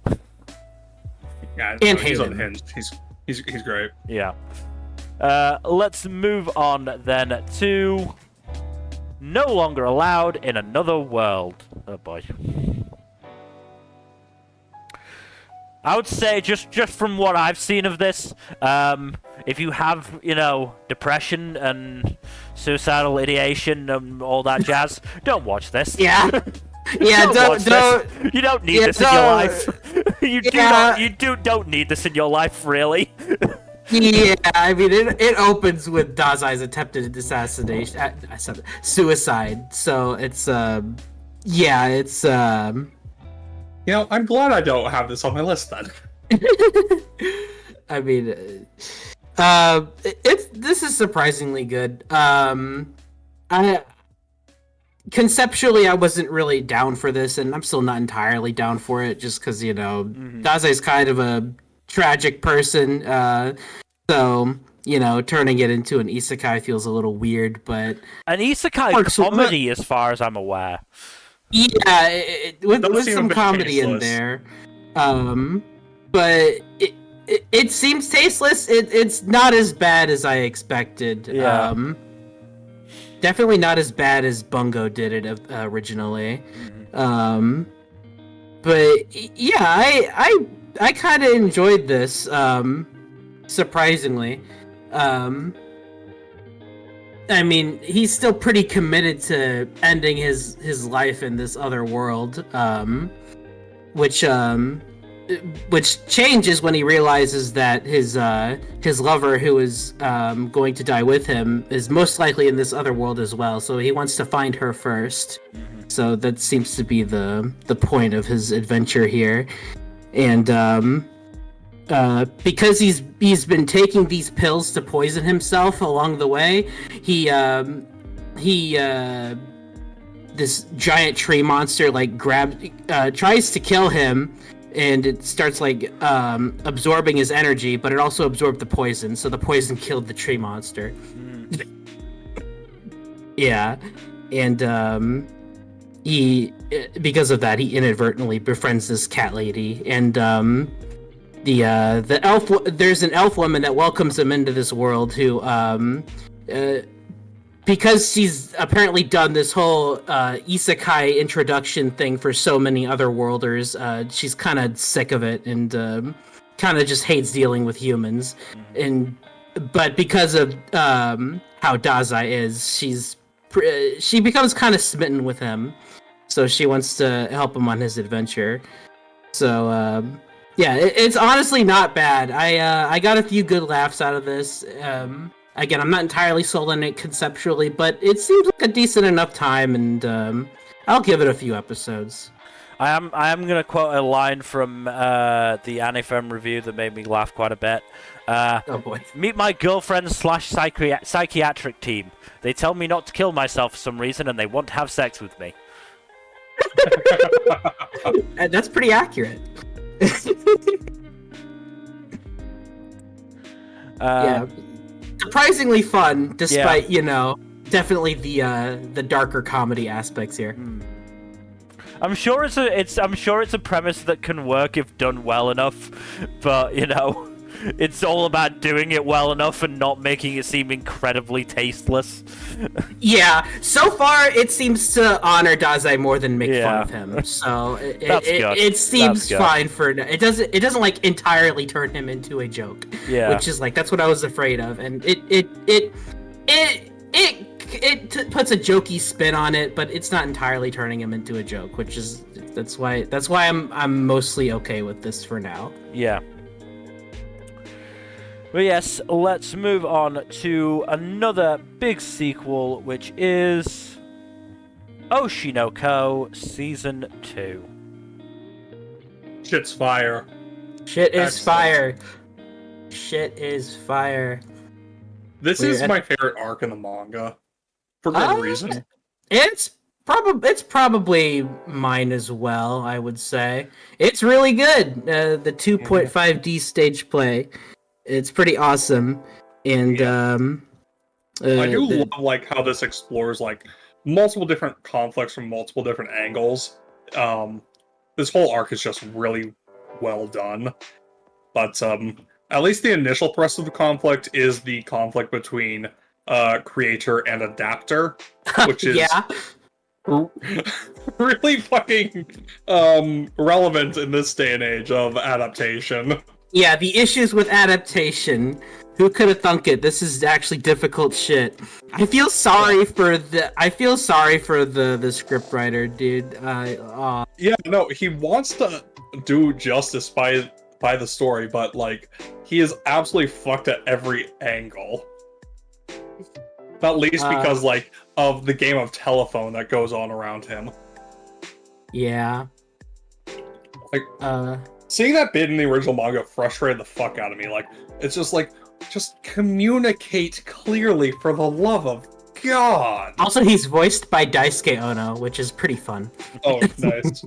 Yeah, and he's unhinged. He's great. Yeah. Let's move on then to No Longer Allowed in Another World. Oh boy. I would say just from what I've seen of this, if you have, depression and suicidal ideation and all that jazz, don't watch this. Yeah. Yeah, don't. You don't need this in your life. You don't need this in your life, really. Yeah, I mean, it opens with Dazai's attempted suicide. So it's I'm glad I don't have this on my list then. I mean, this is surprisingly good. Conceptually, I wasn't really down for this, and I'm still not entirely down for it, just because, Dazai's kind of a tragic person, so, turning it into an isekai feels a little weird, but... An isekai comedy, as far as I'm aware. Yeah, with some comedy in there. But it seems tasteless. It's not as bad as I expected. Yeah. Definitely not as bad as Bungo did it originally. But yeah, I kind of enjoyed this. Surprisingly, I mean, he's still pretty committed to ending his life in this other world, which changes when he realizes that his lover, who is going to die with him, is most likely in this other world as well. So he wants to find her first. So that seems to be the point of his adventure here, and because he's been taking these pills to poison himself along the way, he this giant tree monster like tries to kill him, and it starts like absorbing his energy, but it also absorbed the poison, so the poison killed the tree monster. Yeah, and he, because of that, he inadvertently befriends this cat lady, and the elf. There's an elf woman that welcomes him into this world, who because she's apparently done this whole isekai introduction thing for so many other worlders, she's kind of sick of it, and kind of just hates dealing with humans. But because of how Dazai is, she becomes kind of smitten with him, so she wants to help him on his adventure. So yeah, it's honestly not bad. I got a few good laughs out of this. Again, I'm not entirely sold on it conceptually, but it seems like a decent enough time, and I'll give it a few episodes. I am gonna quote a line from the Anifem review that made me laugh quite a bit. Oh boy! Meet my girlfriend / psychiatric team. They tell me not to kill myself for some reason, and they want to have sex with me. That's pretty accurate. Yeah, surprisingly fun, despite definitely the darker comedy aspects here. I'm sure it's a premise that can work if done well enough, but it's all about doing it well enough and not making it seem incredibly tasteless. Yeah, so far it seems to honor Dazai more than make fun of him. So it seems fine for it. Doesn't like entirely turn him into a joke. Yeah, which is like that's what I was afraid of, and it puts a jokey spin on it, but it's not entirely turning him into a joke, which is that's why I'm mostly okay with this for now. Yeah. But yes, let's move on to another big sequel, which is Oshi No Ko Season 2. Shit's fire. Shit is fire. Shit is fire. This is my favorite arc in the manga. For good reason. It's probably mine as well, I would say. It's really good. The 2.5D stage play. It's pretty awesome, and I do love like how this explores like multiple different conflicts from multiple different angles. This whole arc is just really well done, but at least the initial thrust of the conflict is the conflict between creator and adapter, which is really fucking relevant in this day and age of adaptation. Yeah, the issues with adaptation. Who could have thunk it? This is actually difficult shit. I feel sorry for the scriptwriter, dude. Yeah, no, he wants to do justice by the story, but like he is absolutely fucked at every angle. Not least because like of the game of telephone that goes on around him. Yeah. Like seeing that bit in the original manga frustrated the fuck out of me. Like, it's just like, just communicate clearly for the love of God. Also, he's voiced by Daisuke Ono, which is pretty fun. Oh, nice.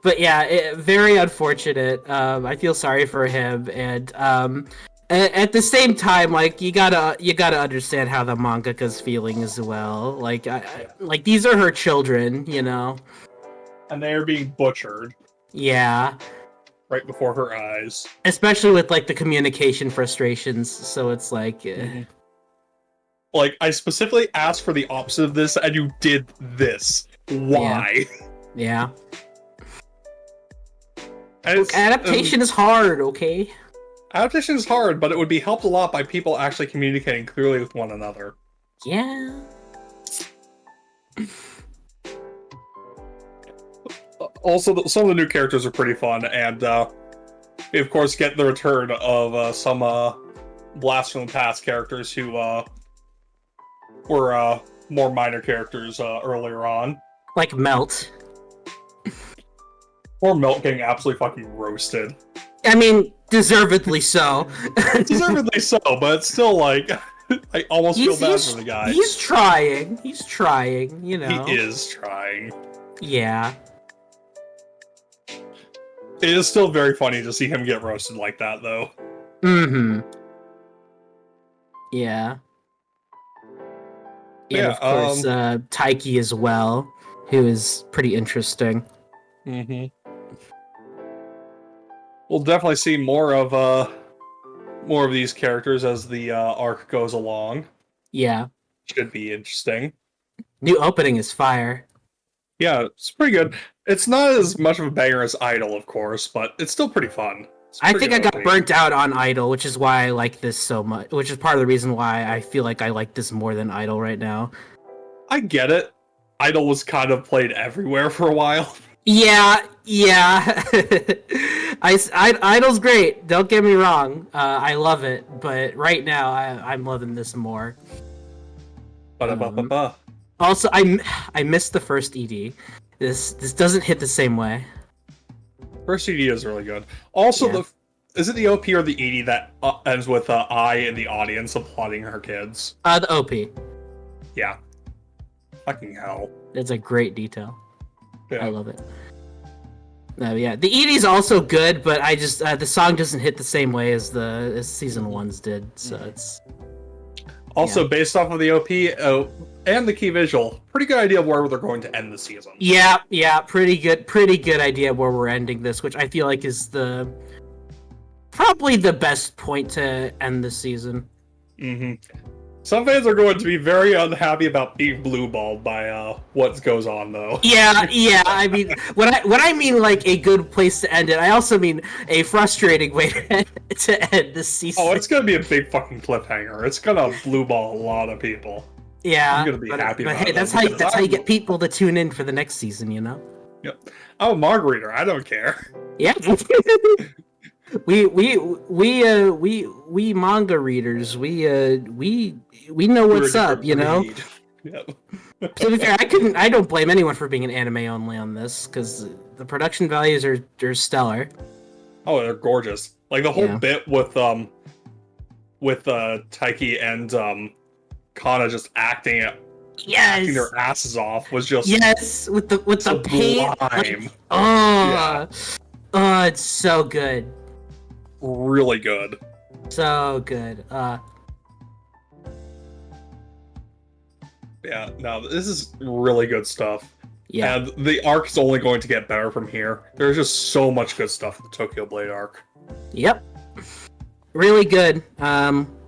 But yeah, very unfortunate. I feel sorry for him, and at the same time, like you gotta understand how the mangaka's feeling as well. Like, like these are her children, And they are being butchered. Yeah. Right before her eyes. Especially with, like, the communication frustrations, so it's like... Like, I specifically asked for the opposite of this, and you did this. Why? Yeah. Look, adaptation is hard, okay? Adaptation is hard, but it would be helped a lot by people actually communicating clearly with one another. Yeah. Also, some of the new characters are pretty fun, and we of course get the return of some Blast from the Past characters who were more minor characters earlier on. Like Melt. Or Melt getting absolutely fucking roasted. I mean, deservedly so. Deservedly so, but it's still like I almost feel bad for the guy. He's trying. He's trying, you know. He is trying. Yeah. It is still very funny to see him get roasted like that, though. Mm-hmm. Yeah. And of course, Taiki as well, who is pretty interesting. Mm-hmm. We'll definitely see more of these characters as the arc goes along. Yeah. Should be interesting. New opening is fire. Yeah, it's pretty good. It's not as much of a banger as Idol, of course, but it's still pretty fun. I think I got burnt out on Idol, which is why I like this so much. Which is part of the reason why I feel like I like this more than Idol right now. I get it. Idol was kind of played everywhere for a while. Yeah. Idol's great. Don't get me wrong. I love it, but right now I'm loving this more. Also, I missed the first ED. This doesn't hit the same way. First ED is really good. Also, Yeah. Is it the OP or the ED that ends with I in the audience applauding her kids? The OP. Yeah. Fucking hell. It's a great detail. Yeah. I love it. Yeah, the ED is also good, but I just the song doesn't hit the same way as season 1's did. So it's also based off of the OP and the key visual. Pretty good idea of where they're going to end the season. Yeah, pretty good idea where we're ending this, which I feel like is probably the best point to end the season. Mm-hmm. Some fans are going to be very unhappy about being blue-balled by what goes on, though. Yeah. I mean, when I mean like a good place to end it, I also mean a frustrating way to end the season. Oh, it's gonna be a big fucking cliffhanger. It's gonna blue-ball a lot of people. Yeah, I'm gonna be happy about hey, it. that's how you get people to tune in for the next season, you know? Yep. I'm a margarita. I don't care. Yeah. we manga readers. We know what's up, you know. Yep. To be fair, I don't blame anyone for being an anime only on this because the production values are stellar. Oh, they're gorgeous. Like the whole bit with Taiki and Kana just acting their asses off was just with the paint. Like, it's so good. Really good. So good. Yeah, no, this is really good stuff. Yeah. And the arc is only going to get better from here. There's just so much good stuff in the Tokyo Blade arc. Yep. Really good.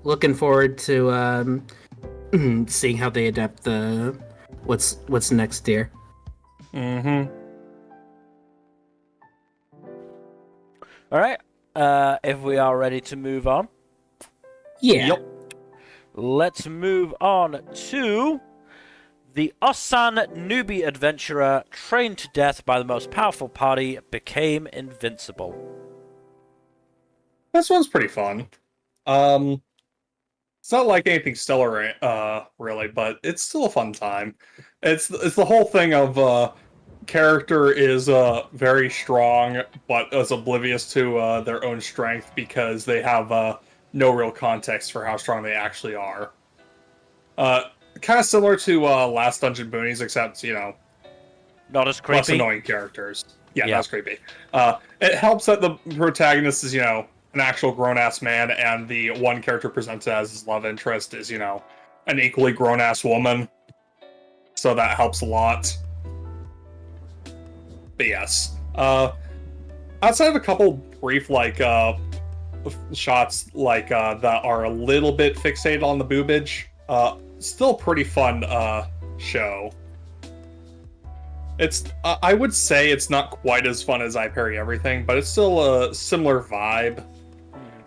Looking forward to seeing how they adapt the what's next year. Mm-hmm. All right. If we are ready to move on. Yeah. Yep. Let's move on to the Ossan Newbie adventurer, trained to death by the most powerful party, became invincible. This one's pretty fun. It's not like anything stellar, really, but it's still a fun time. It's the whole thing of character is very strong, but is oblivious to their own strength because they have no real context for how strong they actually are. Kind of similar to Last Dungeon Boonies, except, you know, Not as creepy. less annoying characters. Yeah, that's creepy. It helps that the protagonist is, you know, an actual grown-ass man, and the one character presented as his love interest is, you know, an equally grown-ass woman. So that helps a lot. But yes. Outside of a couple brief, like, shots, like, that are a little bit fixated on the boobage, still pretty fun, show. It's, I would say it's not quite as fun as I Parry Everything, but it's still a similar vibe.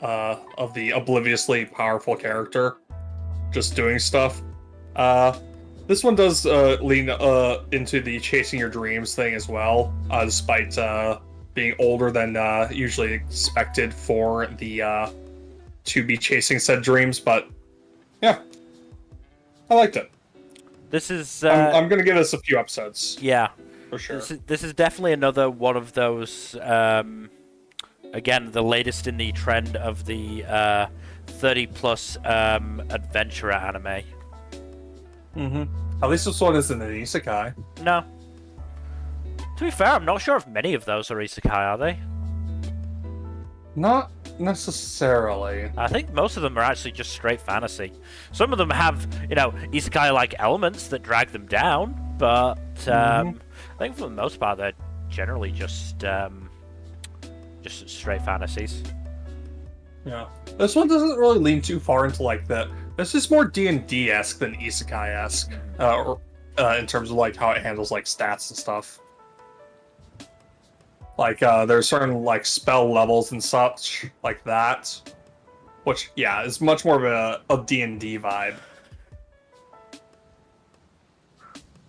of the obliviously powerful character just doing stuff. This one does lean into the chasing your dreams thing as well, despite being older than usually expected for the to be chasing said dreams. But yeah, I liked it. This is. I'm gonna give this a few episodes. Yeah, for sure. This is definitely another one of those. Again, the latest in the trend of the 30+ adventure anime. At least this one isn't an isekai. No. To be fair, I'm not sure if many of those are isekai, are they? Not necessarily. I think most of them are actually just straight fantasy. Some of them have, isekai-like elements that drag them down, but I think for the most part they're generally just straight fantasies. Yeah. This one doesn't really lean too far into like that. This is more D&D-esque than isekai-esque, in terms of like how it handles like stats and stuff. Like there's certain like spell levels and such like that, which yeah is much more of a D&D vibe.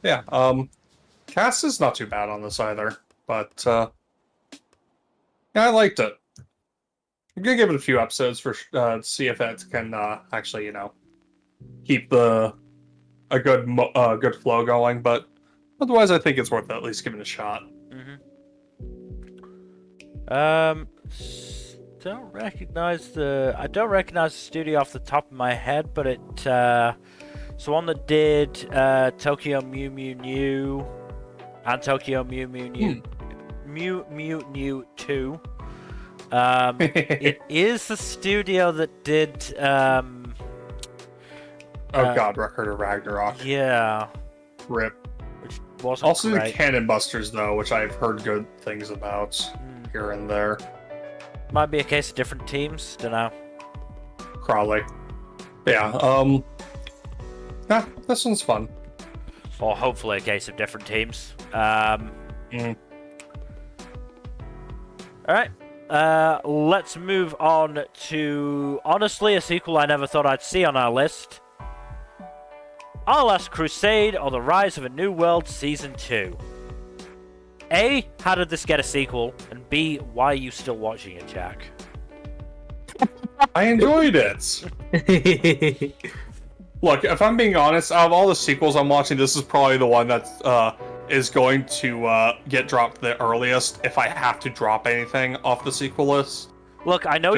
Yeah. Cast is not too bad on this either, but yeah, I liked it. I'm gonna give it a few episodes for see if it can actually keep a good flow going. But otherwise, I think it's worth at least giving it a shot. Don't recognize the studio off the top of my head, but it so one that did Tokyo Mew Mew New and Tokyo Mew Mew New Mew Mew New 2. It is the studio that did Record of Ragnarok. Yeah. RIP. Which wasn't also great. The Cannon Busters though, which I've heard good things about here and there. Might be a case of different teams, dunno. Probably. Yeah, this one's fun. Or hopefully a case of different teams. Alright. Let's move on to, honestly, a sequel I never thought I'd see on our list. Our Last Crusade, or The Rise of a New World Season 2. A, how did this get a sequel? And B, why are you still watching it, Jack? I enjoyed it. Look, if I'm being honest, out of all the sequels I'm watching, this is probably the one that is going to get dropped the earliest if I have to drop anything off the sequel list. Look, I know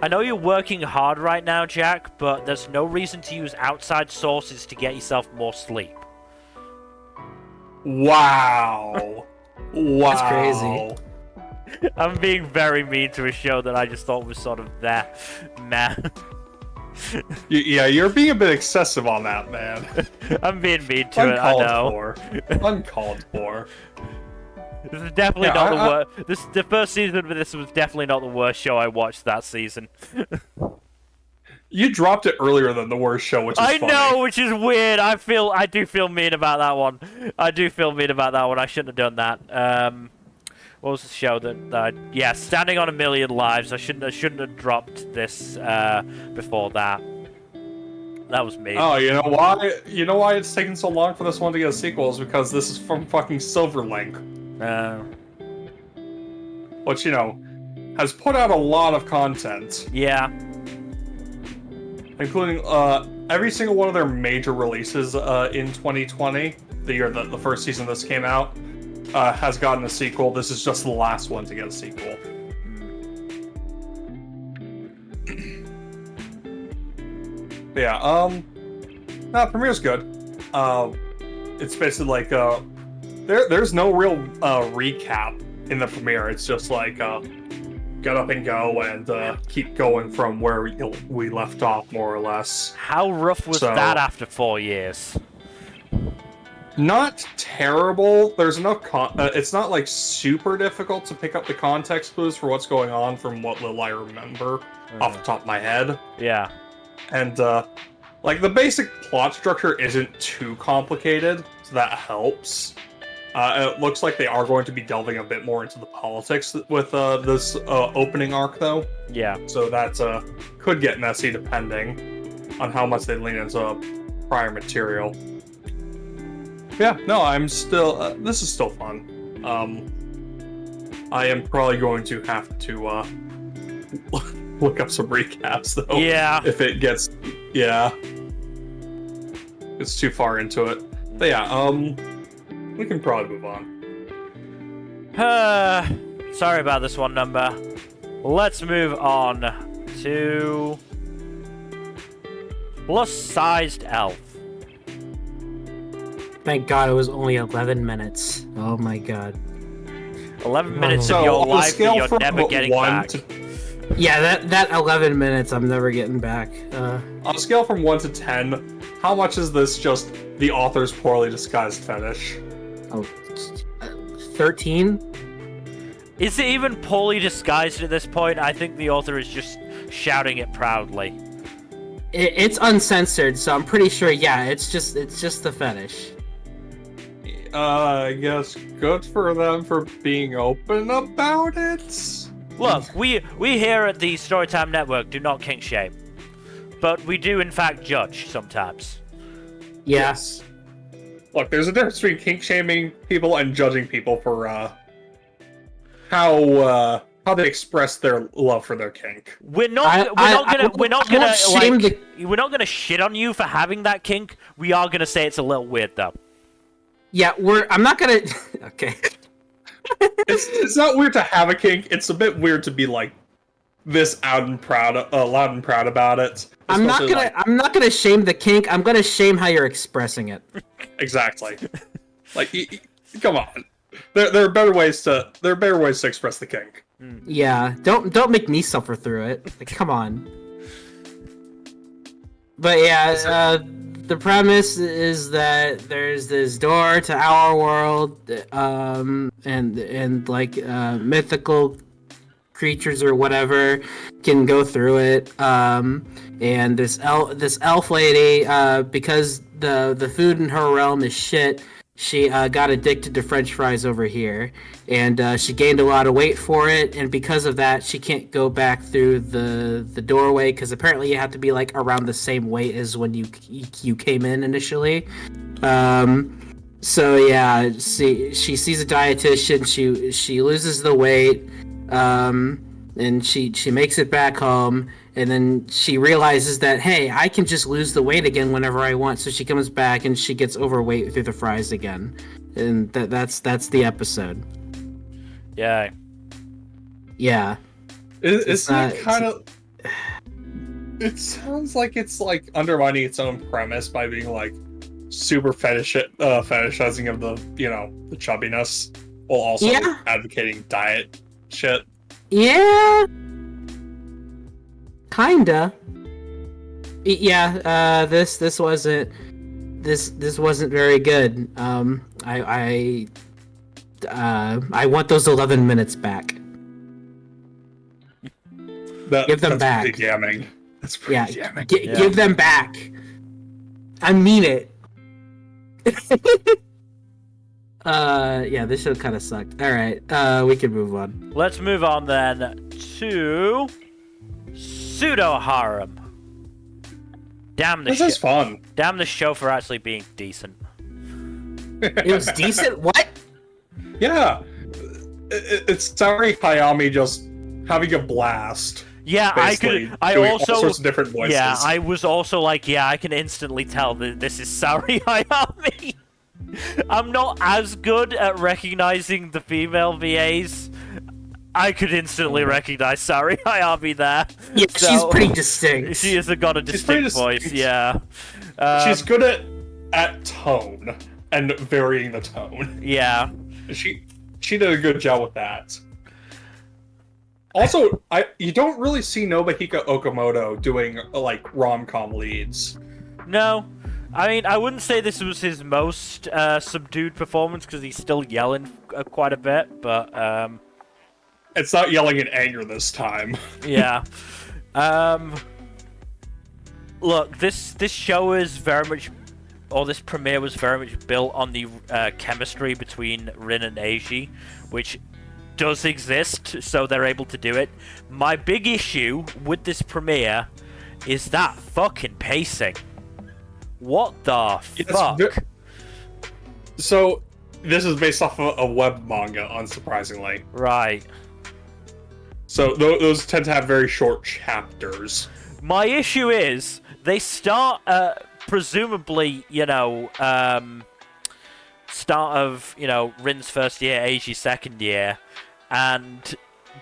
I know you're working hard right now, Jack, but there's no reason to use outside sources to get yourself more sleep. Wow. Wow. That's crazy. I'm being very mean to a show that I just thought was sort of there. Man. Yeah, you're being a bit excessive on that, man. I'm being mean to it, I know. Uncalled for. This is definitely not the worst. The first season of this was definitely not the worst show I watched that season. You dropped it earlier than the worst show, which is funny. know, which is weird. I do feel mean about that one. I shouldn't have done that. What was the show that? Standing on a Million Lives. I shouldn't have dropped this before that. That was me. Oh, you know why? You know why it's taken so long for this one to get a sequel? Is because this is from fucking Silverlink. Which, has put out a lot of content. Yeah. Including every single one of their major releases in 2020, the year that the first season of this came out, has gotten a sequel. This is just the last one to get a sequel. Yeah, Premiere's good. It's basically like, there's no real recap in the premiere. It's just like, get up and go and keep going from where we left off, more or less. How rough was that after 4 years? Not terrible. There's enough it's not like super difficult to pick up the context clues for what's going on from what little I remember off the top of my head. Yeah. And like the basic plot structure isn't too complicated, so that helps. It looks like they are going to be delving a bit more into the politics with this opening arc, though. Yeah. So that could get messy depending on how much they lean into prior material. Yeah, no, I'm still. This is still fun. I am probably going to have to look up some recaps, though. Yeah. If it gets, it's too far into it. But yeah, we can probably move on. Sorry about this one, Nmbr. Let's move on to plus-sized elf. Thank God it was only 11 minutes. Oh my God. 11 minutes So, of your on a life that scale you're from never getting 1 back. to Yeah, that 11 minutes I'm never getting back. On a scale from 1 to 10, how much is this just the author's poorly disguised fetish? 13? Is it even poorly disguised at this point? I think the author is just shouting it proudly. It's uncensored, so I'm pretty sure. Yeah, it's just the fetish. I guess good for them for being open about it. Look, we here at the Storytime Network do not kink shame, but we do in fact judge sometimes. Yes. Look, there's a difference between kink shaming people and judging people for how they express their love for their kink. We're not gonna shit on you for having that kink. We are gonna say it's a little weird though. Yeah, I'm not gonna. Okay. It's not weird to have a kink. It's a bit weird to be like this loud and proud about it. I'm not gonna shame the kink. I'm gonna shame how you're expressing it. Exactly. Like, come on. There are better ways to express the kink. Yeah, don't make me suffer through it. Like, come on. But yeah, the premise is that there's this door to our world, and like mythical creatures or whatever can go through it. And this elf lady, because the food in her realm is shit, she got addicted to French fries over here, and she gained a lot of weight for it. And because of that, she can't go back through the doorway, because apparently you have to be like around the same weight as when you came in initially. So yeah, she sees a dietitian. She loses the weight, and she makes it back home. And then she realizes that, hey, I can just lose the weight again whenever I want. So she comes back and she gets overweight through the fries again. And that's the episode. Yeah. Yeah. It's not kind of. It sounds like it's like undermining its own premise by being like super fetishizing of the the chubbiness while also advocating diet shit. Yeah. Kinda. Yeah, this wasn't very good. I want those 11 minutes back. Give them back. Pretty damning. That's pretty damning. Give them back. I mean it. Yeah, this show kind of sucked. All right, we can move on. Let's move on then to Pseudo Harem. Damn this is fun. Damn the show for actually being decent. It was decent. What? Yeah, it's Saori Hayami just having a blast. Yeah, I all sorts of different voices. Yeah, I was also like, yeah, I can instantly tell that this is Saori Hayami. I'm not as good at recognizing the female VAs. I could instantly recognize Saori Hayami there. Yeah, so, she's pretty distinct. She has got a distinct voice, yeah. She's good at tone and varying the tone. Yeah. She did a good job with that. Also, you don't really see Nobuhiko Okamoto doing like rom-com leads. No. I mean, I wouldn't say this was his most subdued performance, because he's still yelling quite a bit, but it's not yelling in anger this time. Yeah. Look, this show is very much or this premiere was very much built on the chemistry between Rin and Eiji, which does exist, so they're able to do it. My big issue with this premiere is that fucking pacing. What the fuck? So, this is based off of a web manga, unsurprisingly. Right. So, those tend to have very short chapters. My issue is, they start, presumably, start of, Rin's first year, Eiji's second year, and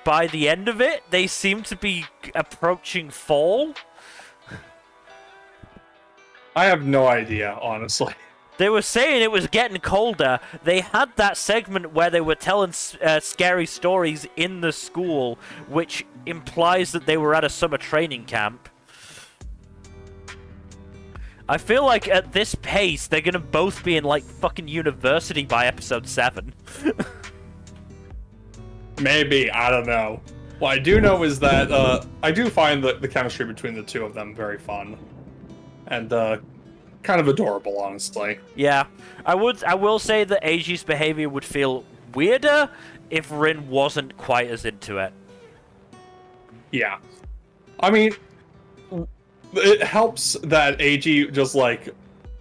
by the end of it, they seem to be approaching fall. I have no idea, honestly. They were saying it was getting colder. They had that segment where they were telling scary stories in the school, which implies that they were at a summer training camp. I feel like at this pace, they're gonna both be in, like, fucking university by episode 7. Maybe, I don't know. What I do know is that, I do find the chemistry between the two of them very fun. And, kind of adorable, honestly. Yeah. I will say that Eiji's behavior would feel weirder if Rin wasn't quite as into it. Yeah. I mean, it helps that Eiji just, like,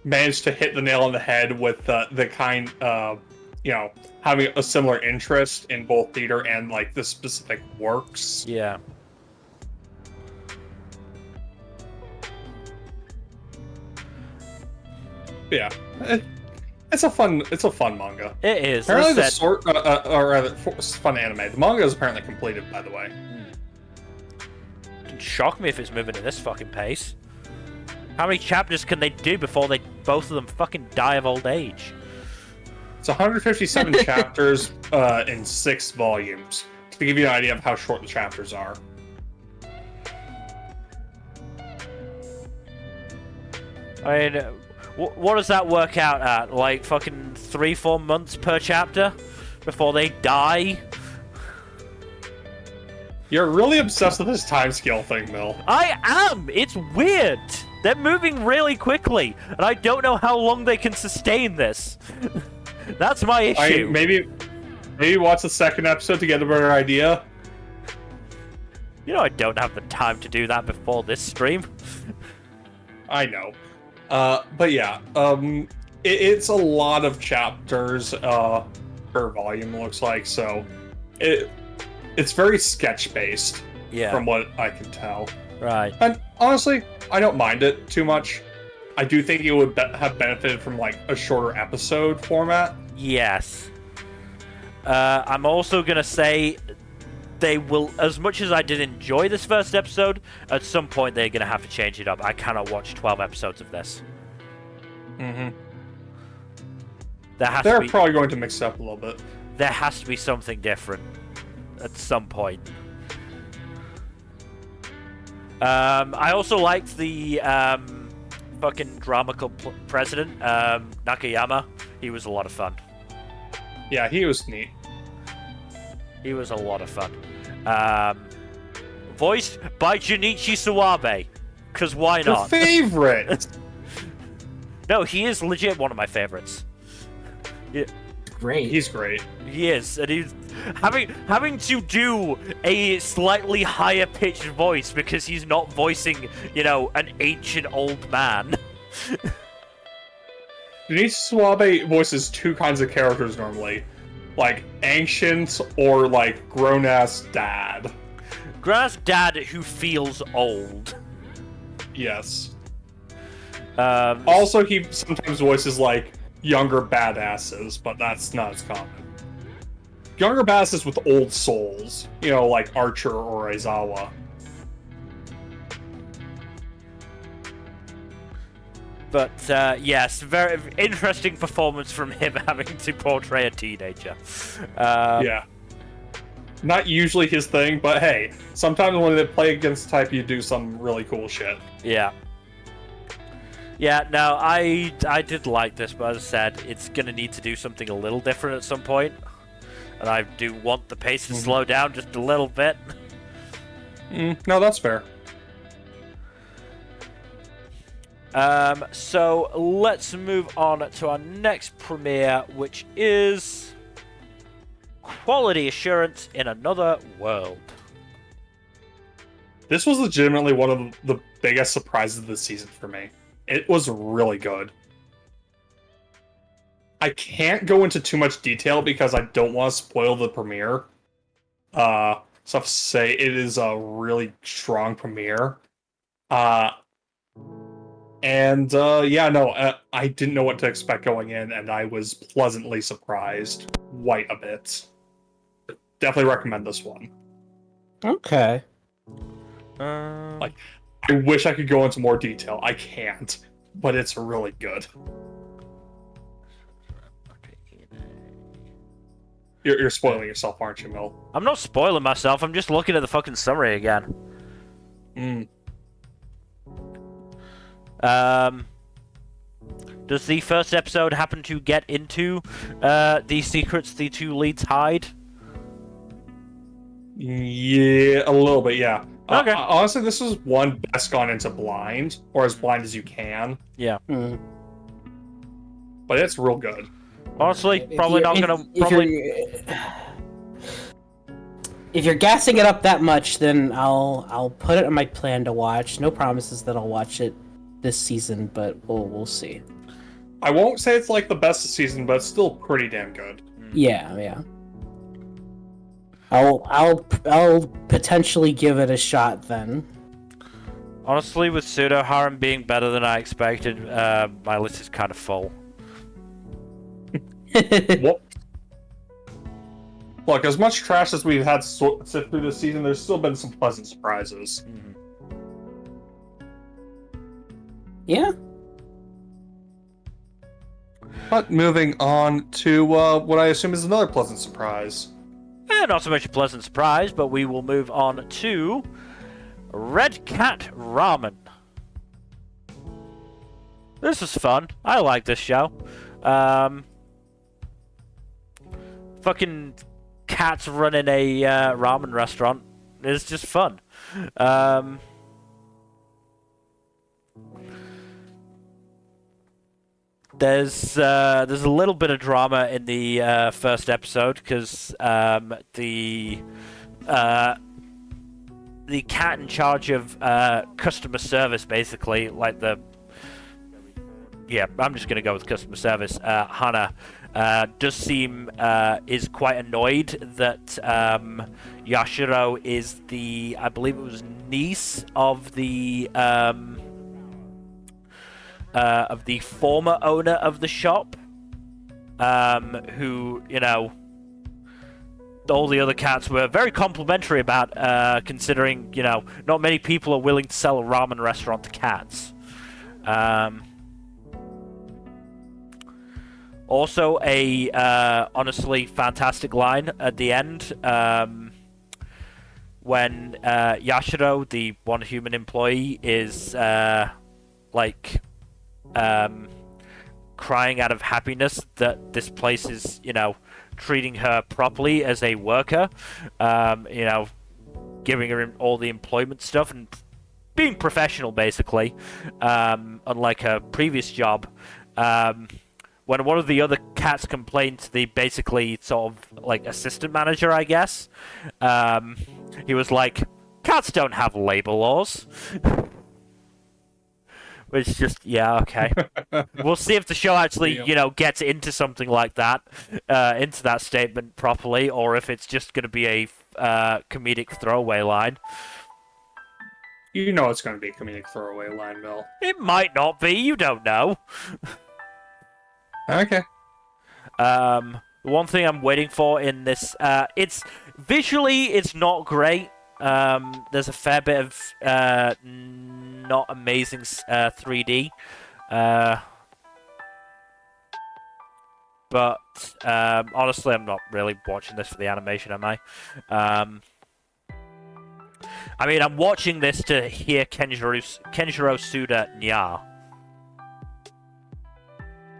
managed to hit the nail on the head with the kind of, having a similar interest in both theater and, like, the specific works. Yeah. Yeah. It's a fun manga. It is. Apparently fun anime. The manga is apparently completed, by the way. It'd shock me if it's moving at this fucking pace. How many chapters can they do before both of them fucking die of old age? It's 157 chapters in 6 volumes, to give you an idea of how short the chapters are. I mean, what does that work out at? Like fucking 3-4 months per chapter before they die? You're really obsessed with this time scale thing, Mill. I am! It's weird! They're moving really quickly, and I don't know how long they can sustain this. That's my issue. Maybe watch the second episode to get a better idea. I don't have the time to do that before this stream. I know. But yeah, it's a lot of chapters per volume, looks like, so it's very sketch-based, from what I can tell. Right. And honestly, I don't mind it too much. I do think it would have benefited from, like, a shorter episode format. Yes. I'm also gonna say they will, as much as I did enjoy this first episode, at some point they're gonna have to change it up. I cannot watch 12 episodes of this. Mm-hmm. They're probably going to mix it up a little bit. There has to be something different at some point. I also liked the fucking drama club president, Nakayama. He was a lot of fun. Yeah, he was neat. He was a lot of fun. Voiced by Junichi Suwabe. Because why not? Your favorite! No, he is legit one of my favorites. Yeah. Great. He's great. He is, and he's having to do a slightly higher pitched voice because he's not voicing, an ancient old man. Junichi Suwabe voices 2 kinds of characters normally. Like, ancient or, like, grown-ass dad. Grown-ass dad who feels old. Yes. Also, he sometimes voices, like, younger badasses, but that's not as common. Younger badasses with old souls. Like Archer or Aizawa. But, yes, very interesting performance from him having to portray a teenager. Yeah. Not usually his thing, but hey, sometimes when they play against type, you do some really cool shit. Yeah. Yeah, no, I did like this, but as I said, it's going to need to do something a little different at some point. And I do want the pace to slow down just a little bit. No, that's fair. So let's move on to our next premiere, which is Quality Assurance in Another World. This was legitimately one of the biggest surprises of the season for me. It was really good. I can't go into too much detail because I don't want to spoil the premiere. So I have to say it is a really strong premiere. I didn't know what to expect going in, and I was pleasantly surprised quite a bit. Definitely recommend this one. Okay. I wish I could go into more detail. I can't, but it's really good. You're spoiling yourself, aren't you, Mil? I'm not spoiling myself. I'm just looking at the fucking summary again. Does the first episode happen to get into the secrets the two leads hide? Yeah, a little bit, yeah. Okay. Honestly, this is one best gone into blind, or as blind as you can. Yeah. But it's real good. Honestly, probably not gonna. If you're gassing it up that much, then I'll put it on my plan to watch. No promises that I'll watch it this season, but we'll see. I won't say it's like the best this season, but it's still pretty damn good. Yeah. I'll potentially give it a shot then. Honestly, with Pseudo Harem being better than I expected, my list is kind of full. What? Look, as much trash as we've had sift through this season, there's still been some pleasant surprises. Yeah. But moving on to what I assume is another pleasant surprise. Not so much a pleasant surprise, but we will move on to Red Cat Ramen. This is fun. I like this show. Fucking cats running a ramen restaurant is just fun. There's a little bit of drama in the first episode because the cat in charge of customer service, basically, like I'm just gonna go with customer service. Hana does seem is quite annoyed that Yashiro is I believe it was niece of the former owner of the shop, who, all the other cats were very complimentary about, considering, not many people are willing to sell a ramen restaurant to cats. Also, a honestly fantastic line at the end, when Yashiro, the one human employee, is crying out of happiness that this place is, treating her properly as a worker, giving her all the employment stuff and being professional, basically, unlike her previous job. When one of the other cats complained to the basically sort of like assistant manager, I guess, he was like, "Cats don't have labor laws." Which just, yeah, okay. We'll see if the show actually, gets into something like that, into that statement properly, or if it's just going to be a comedic throwaway line. You know it's going to be a comedic throwaway line, Mel. It might not be, you don't know. Okay. One thing I'm waiting for in this, it's not great. There's a fair bit of not amazing 3D, but honestly, I'm not really watching this for the animation, am I? I mean, I'm watching this to hear Kenjiro Suda nya.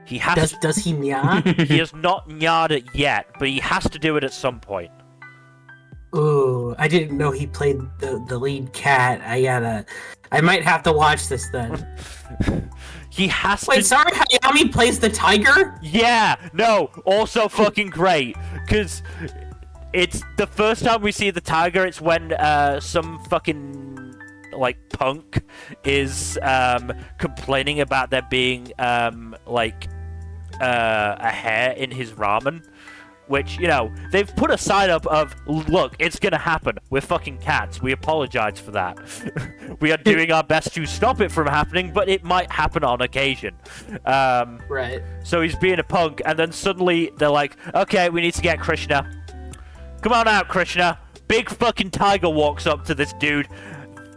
He has Does he nya? He has not nya'd it yet, but he has to do it at some point. Ooh, I didn't know he played the lead cat. I might have to watch this then. He has Wait, to. sorry, Hayami plays the tiger? Yeah, no, also fucking great, because it's the first time we see the tiger. It's when some fucking like punk is complaining about there being like a hair in his ramen. Which, you know, they've put a sign up of, look, it's gonna happen. We're fucking cats. We apologize for that. We are doing our best to stop it from happening, but it might happen on occasion. Right. So he's being a punk, and then suddenly they're like, okay, we need to get Krishna. Come on out, Krishna. Big fucking tiger walks up to this dude.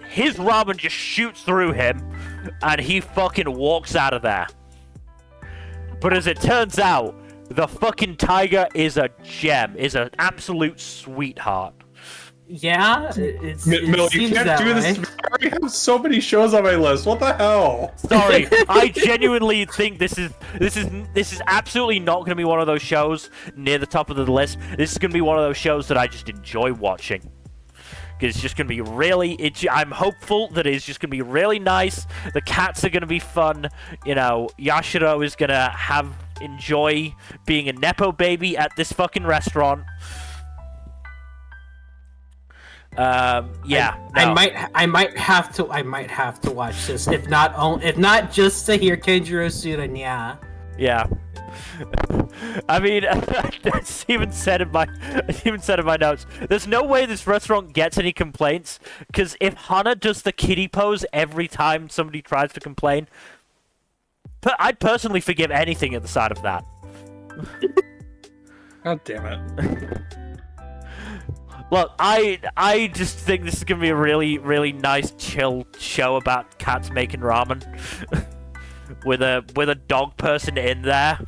His ramen just shoots through him, and he fucking walks out of there. But as it turns out, the fucking tiger is a gem, is an absolute sweetheart. Yeah, Mill, you seems can't that do way. this. I already have so many shows on my list. What the hell? Sorry, I genuinely think this is absolutely not going to be one of those shows near the top of the list. This is going to be one of those shows that I just enjoy watching. It's just going to be really... I'm hopeful that it's just going to be really nice. The cats are going to be fun. You know, Yashiro is going to enjoy being a Nepo baby at this fucking restaurant. Yeah. No. I might have to watch this. If not just to hear Kenjiro Suda, yeah. Yeah. I mean, it's even said in my notes. There's no way this restaurant gets any complaints, because if Hana does the kitty pose every time somebody tries to complain, I'd personally forgive anything at the side of that. God damn it. Look, I just think this is gonna be a really, really nice, chill show about cats making ramen. with a dog person in there.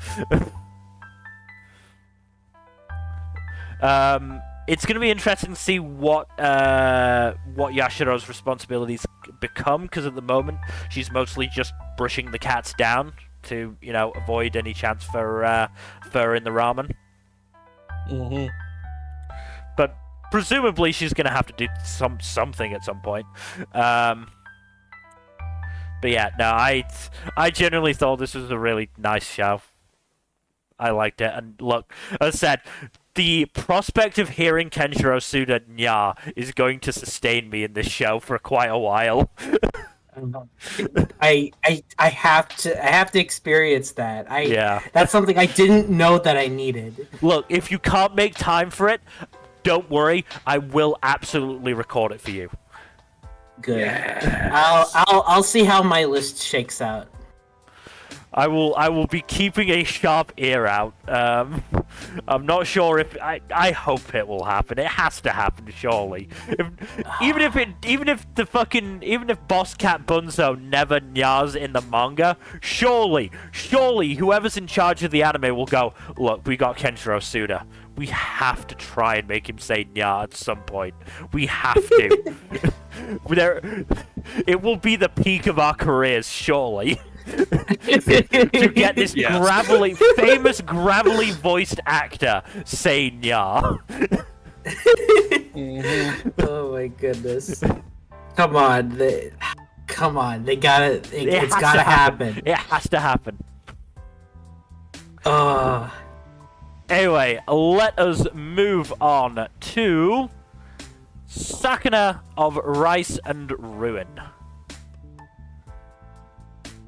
It's gonna be interesting to see what Yashiro's responsibilities become, because at the moment she's mostly just brushing the cats down to, you know, avoid any chance for fur in the ramen. Mm-hmm. But presumably she's gonna have to do something at some point. But yeah, no, I generally thought this was a really nice show. I liked it, and look, as I said, the prospect of hearing Kenjiro Suda nya is going to sustain me in this show for quite a while. I have to experience that. Yeah. That's something I didn't know that I needed. Look, if you can't make time for it, don't worry, I will absolutely record it for you. Good. Yes. I'll see how my list shakes out. I will be keeping a sharp ear out. I'm not sure if I hope it will happen. It has to happen, surely. Even if Boss Cat Bunzo never nyas in the manga, surely whoever's in charge of the anime will go, look, we got Kenjiro Suda. We have to try and make him say nya at some point. We have to. It will be the peak of our careers, surely. To get this famous gravelly voiced actor say nya. Mm-hmm. Oh my goodness. Come on, they gotta, it's gotta happen. It has to happen. Oh. Anyway, let us move on to Sakuna of Rice and Ruin.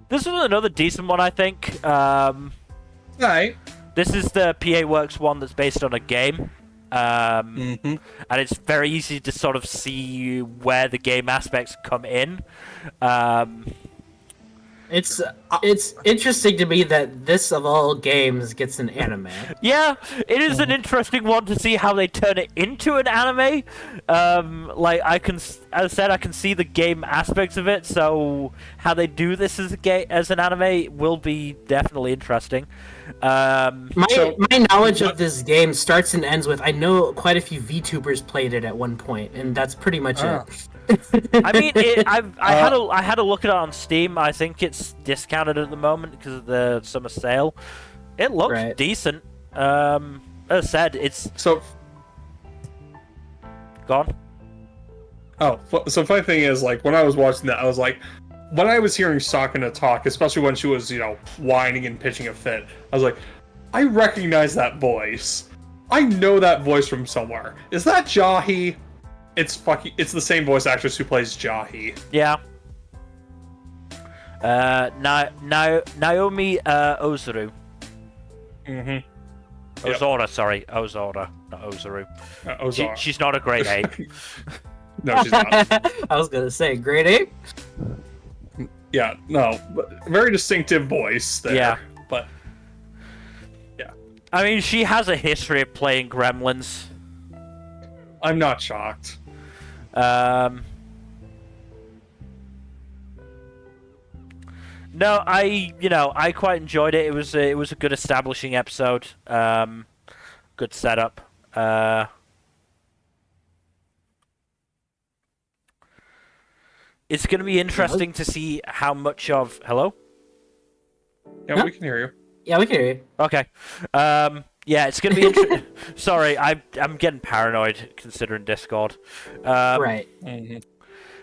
This was another decent one, I think. Right. This is the PA Works one that's based on a game. Mm-hmm. And it's very easy to sort of see where the game aspects come in. It's interesting to me that this of all games gets an anime. Yeah, it is an interesting one to see how they turn it into an anime. Like as I said, I can see the game aspects of it, so how they do this as an anime will be definitely interesting. My knowledge of this game starts and ends with I know quite a few VTubers played it at one point, and that's pretty much it. I mean, I had a look at it on Steam. I think it's discounted at the moment because of the summer sale. It looks decent. As I said, it's so. gone. Oh, so funny thing is, like, when I was watching that, I was like, when I was hearing Sakuna talk, especially when she was, whining and pitching a fit, I was like, I recognize that voice. I know that voice from somewhere. Is that Jahi? It's the same voice actress who plays Jahi. Yeah. Naomi Ozaru. Mm-hmm. Ozora, sorry. Ozora, not Ozaru. Ozora. She's not a grade 8. No, she's not. I was gonna say grade 8. Yeah, no, but very distinctive voice there. Yeah. But, yeah. I mean, she has a history of playing gremlins. I'm not shocked. No, I quite enjoyed it. It was a good establishing episode. Good setup. It's going to be interesting to see how much of... Hello? Yeah, Huh? we can hear you. Yeah, we can hear you. Okay. Yeah, it's going to be interesting. Sorry, I'm getting paranoid considering Discord. Right. Mm-hmm.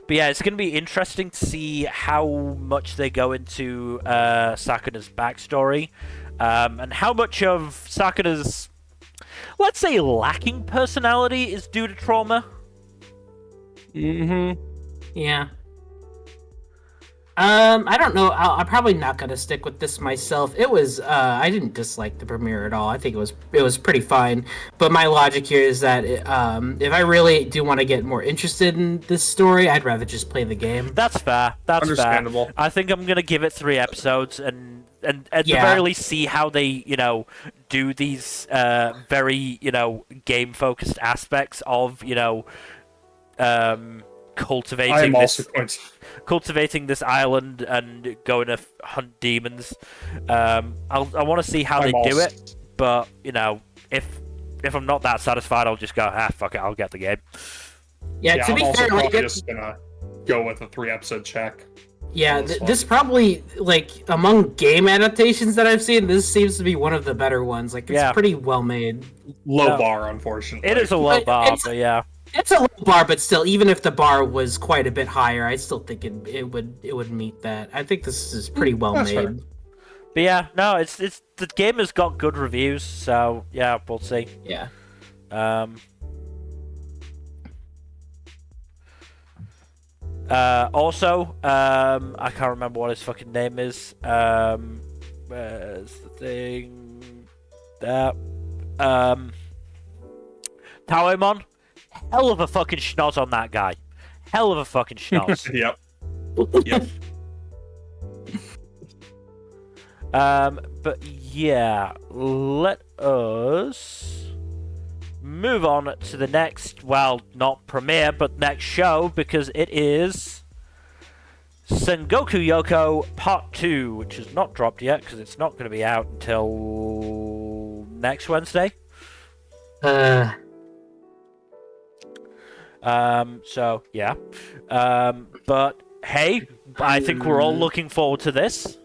But yeah, it's going to be interesting to see how much they go into Sakuna's backstory, and how much of Sakuna's, let's say, lacking personality is due to trauma. Mm-hmm. Yeah. I don't know. I'm probably not gonna stick with this myself. It was. I didn't dislike the premiere at all. I think it was pretty fine. But my logic here is that if I really do want to get more interested in this story, I'd rather just play the game. That's fair. That's Understandable. fair. I think I'm gonna give it 3 episodes and at the Yeah. very least see how they do these very game focused aspects of cultivating I am this. also going to... Cultivating this island and going to hunt demons. I want to see how they do it, but if I'm not that satisfied, I'll just go, fuck it, I'll get the game. Yeah. To I'm be also fair, probably like just gonna go with a 3-episode check. yeah, This one. this probably like among game adaptations that I've seen, this seems to be one of the better ones. Like it's Yeah. pretty well made. Low No. bar, unfortunately. It is a low But bar, it's- but yeah. It's a low bar, but still, even if the bar was quite a bit higher, I still think it would meet that. I think this is pretty well That's made. fair. But yeah, no, it's the game has got good reviews, so yeah, we'll see. Yeah. Also, I can't remember what his fucking name is. Where's the thing? There. Taoimon. Hell of a fucking schnoz on that guy. Hell of a fucking schnoz. Yep. Yep. But yeah, let us move on to the next, well, not premiere, but next show, because it is Sengoku Yoko Part 2, which is not dropped yet, because it's not going to be out until next Wednesday. So, yeah. But, hey, I think we're all looking forward to this.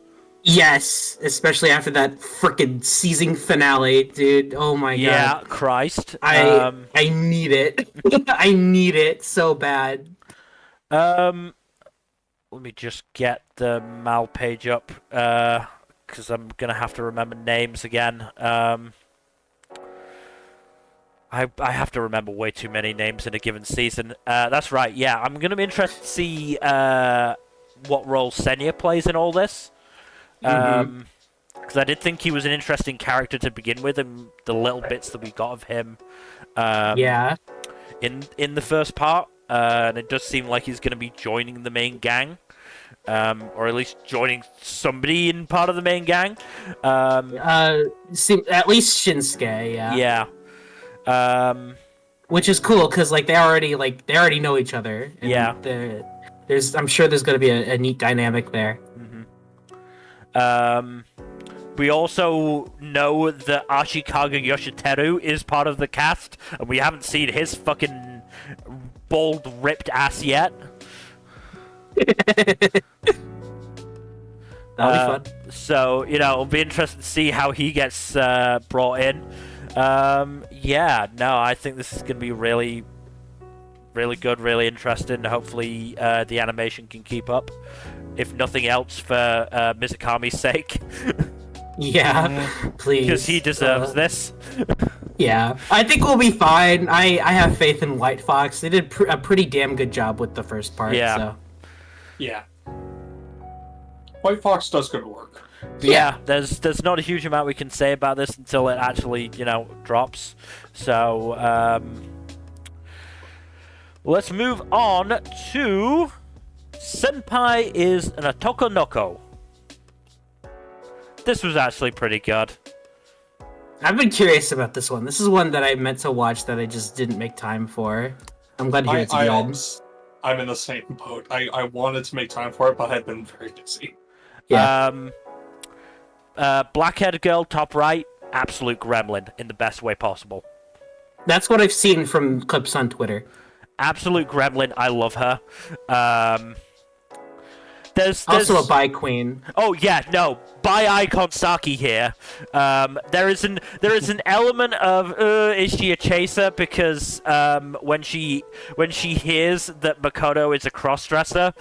Yes, especially after that frickin' season finale, dude. Oh my Yeah, god. Christ. I need it. I need it so bad. Let me just get the Mal page up, because I'm gonna have to remember names again. I have to remember way too many names in a given season. That's right, yeah. I'm gonna be interested to see what role Senya plays in all this. Because I did think he was an interesting character to begin with, and the little bits that we got of him Yeah. in the first part. And it does seem like he's going to be joining the main gang. Or at least joining somebody in part of the main gang. At least Shinsuke, yeah. Yeah. Which is cool because they already know each other. And Yeah. I'm sure there's gonna be a neat dynamic there. We also know that Ashikaga Yoshiteru is part of the cast, and we haven't seen his fucking bald, ripped ass yet. That'll be fun. So, it'll be interesting to see how he gets brought in. Yeah, no, I think this is going to be really, really good, really interesting. Hopefully, the animation can keep up, if nothing else, for Mizukami's sake. Yeah, please. Because he deserves this. Yeah, I think we'll be fine. I have faith in White Fox. They did a pretty damn good job with the first part. Yeah. So. Yeah. White Fox does good work. Yeah, there's not a huge amount we can say about this until it actually, drops. So, let's move on to Senpai is an Otoko no Ko. This was actually pretty good. I've been curious about this one. This is one that I meant to watch that I just didn't make time for. I'm glad to hear it's good. I'm in the same boat. I wanted to make time for it, but I've been very busy. Yeah. Black-haired girl, top right, absolute gremlin in the best way possible. That's what I've seen from clips on Twitter. Absolute gremlin, I love her. There's also a bi queen. Oh yeah, no, bi icon Saki here. There is an element of is she a chaser, because when she hears that Makoto is a crossdresser,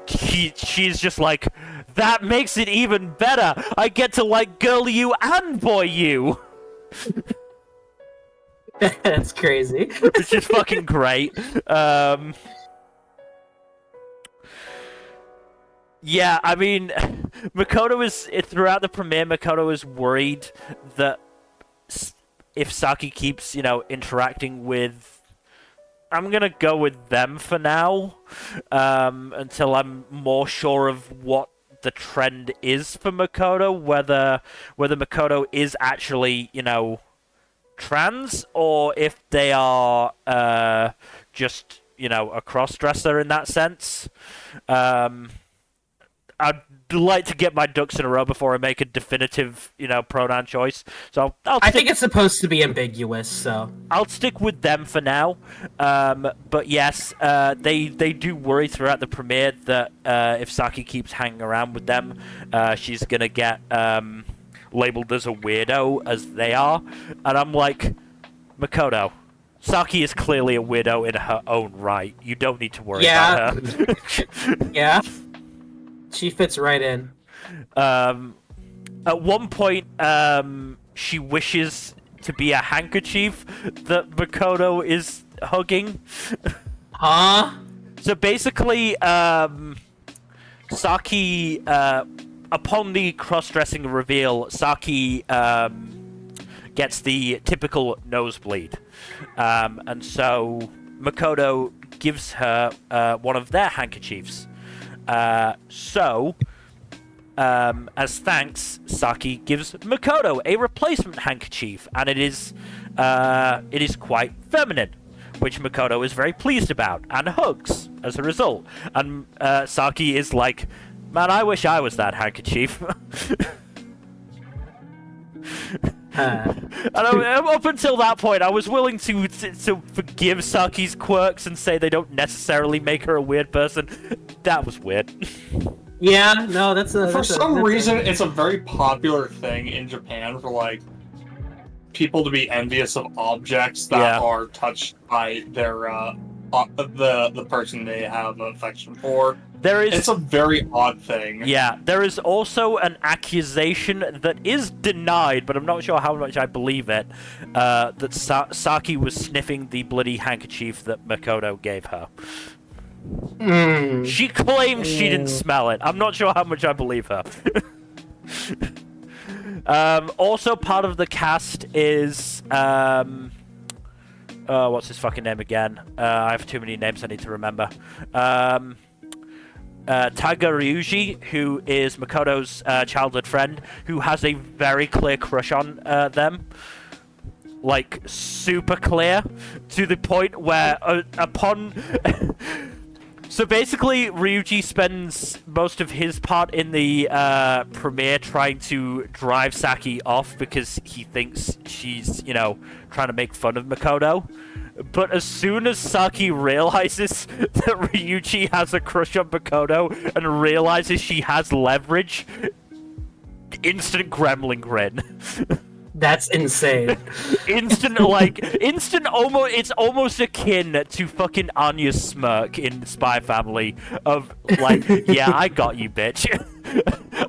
she's just like, that makes it even better. I get to like girl you and boy you. That's crazy. Which is fucking great. Yeah, I mean, throughout the premiere, Makoto is worried that if Saki keeps, interacting with... I'm gonna go with them for now, until I'm more sure of what the trend is for Makoto, whether Makoto is actually, trans, or if they are just, a cross-dresser in that sense. I'd like to get my ducks in a row before I make a definitive, pronoun choice. So I think it's supposed to be ambiguous, so I'll stick with them for now. But yes, they do worry throughout the premiere that if Saki keeps hanging around with them, she's gonna get labeled as a weirdo, as they are. And I'm like, Makoto, Saki is clearly a weirdo in her own right. You don't need to worry about her. Yeah. She fits right in. At one point, she wishes to be a handkerchief that Makoto is hugging. Huh? So basically, Saki, upon the cross-dressing reveal, Saki gets the typical nosebleed. And so Makoto gives her one of their handkerchiefs. As thanks, Saki gives Makoto a replacement handkerchief, and it is quite feminine, which Makoto is very pleased about, and hugs as a result. And Saki is like, man, I wish I was that handkerchief. And up until that point, I was willing to forgive Saki's quirks and say they don't necessarily make her a weird person. That was weird. Yeah, no, for some reason, it's a very popular thing in Japan for like people to be envious of objects that are touched by their the person they have affection for. It's a very odd thing. Yeah, there is also an accusation that is denied, but I'm not sure how much I believe it, that Saki was sniffing the bloody handkerchief that Makoto gave her. She claims she didn't smell it. I'm not sure how much I believe her. Also part of the cast is... what's his fucking name again? I have too many names I need to remember. Taiga Ryuji, who is Makoto's childhood friend, who has a very clear crush on them. Like, super clear, to the point where upon... So basically, Ryuji spends most of his part in the premiere trying to drive Saki off because he thinks she's, trying to make fun of Makoto. But as soon as Saki realizes that Ryuji has a crush on Makoto and realizes she has leverage, instant gremlin grin. That's insane. Instant, almost, it's almost akin to fucking Anya's smirk in Spy Family of, like, yeah, I got you, bitch.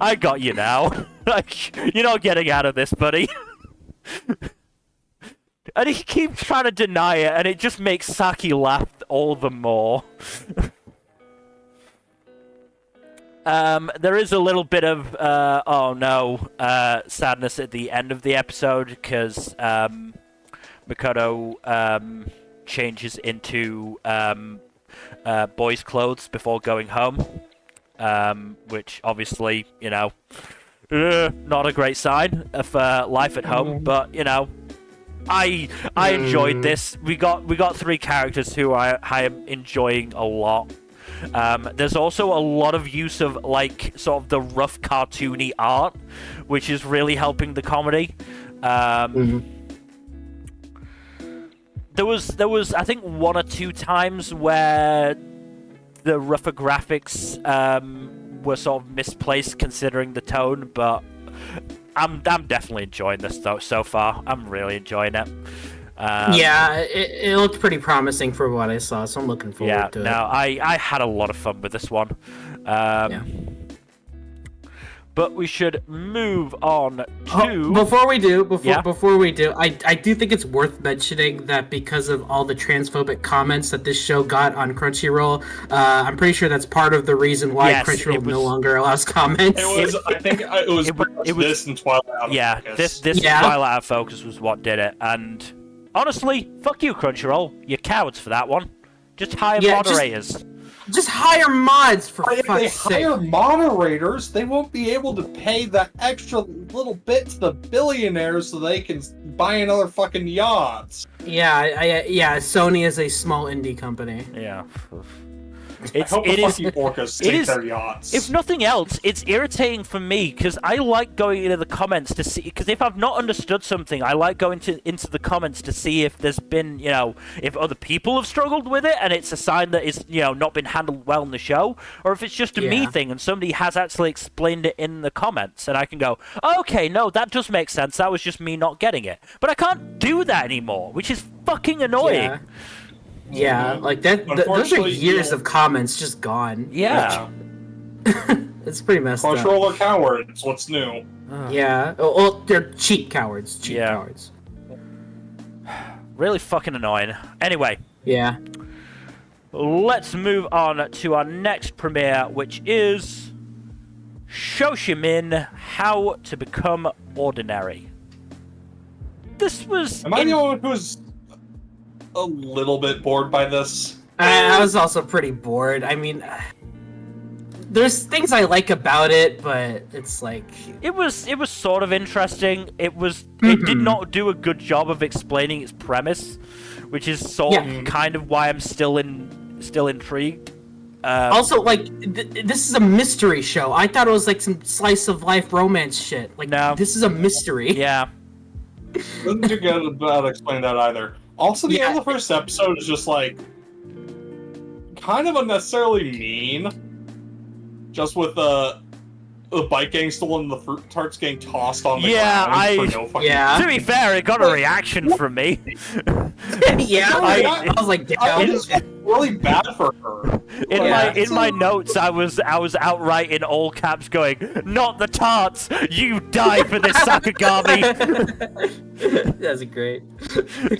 I got you now. Like, you're not getting out of this, buddy. And he keeps trying to deny it, and it just makes Saki laugh all the more. There is a little bit of, sadness at the end of the episode, because Makoto changes into boys' clothes before going home, which obviously, not a great sign of life at home, but, I enjoyed this. We got 3 characters who I am enjoying a lot. There's also a lot of use of, like, sort of the rough cartoony art, which is really helping the comedy. There was I think 1 or 2 times where the rougher graphics were sort of misplaced considering the tone, but I'm definitely enjoying this though so far. I'm really enjoying it. Yeah, it looked pretty promising for what I saw, so I'm looking forward to it. No, I had a lot of fun with this one. But we should move on to... Before we do, I do think it's worth mentioning that because of all the transphobic comments that this show got on Crunchyroll, I'm pretty sure that's part of the reason why Crunchyroll no longer allows comments. I think it was this and Twilight Out of Focus. This Twilight Out of Focus was what did it, and honestly, fuck you, Crunchyroll. You're cowards for that one. Just hire moderators. Just hire mods, for fuck's sake. If they hire moderators, they won't be able to pay that extra little bit to the billionaires so they can buy another fucking yacht. Yeah, Sony is a small indie company. Yeah. I hope the fucking orcas take their yachts. If nothing else, it's irritating for me, because I like going into the comments to see... Because if I've not understood something, I like going into the comments to see if there's been, if other people have struggled with it, and it's a sign that it's, not been handled well in the show, or if it's just a me thing, and somebody has actually explained it in the comments, and I can go, okay, no, that does make sense, that was just me not getting it. But I can't do that anymore, which is fucking annoying. Yeah, like that. Those are years of comments just gone. Yeah, it's pretty messed up. Control are cowards. What's new? Yeah, well, they're cheap cowards. Cowards. Really fucking annoying. Anyway. Yeah. Let's move on to our next premiere, which is Shoshimin: How to Become Ordinary. This was. Am I the only one who's a little bit bored by this? I was also pretty bored. I mean, there's things I like about it, but it's like it was sort of interesting. It did not do a good job of explaining its premise, which is kind of why I'm still intrigued. Also, like, this is a mystery show. I thought it was like some slice of life romance shit. Like, no, this is a mystery. Yeah. Doesn't do good about explaining that either. Also, the end of the first episode is just, like, kind of unnecessarily mean. Just with the bike getting stolen and the fruit tarts getting tossed on the ground. To be fair, it got a reaction from me. I was like, damn. It's really bad for her. In my notes, I was outright in all caps going, "Not the tarts! You die for this, Sakagami!" That's great.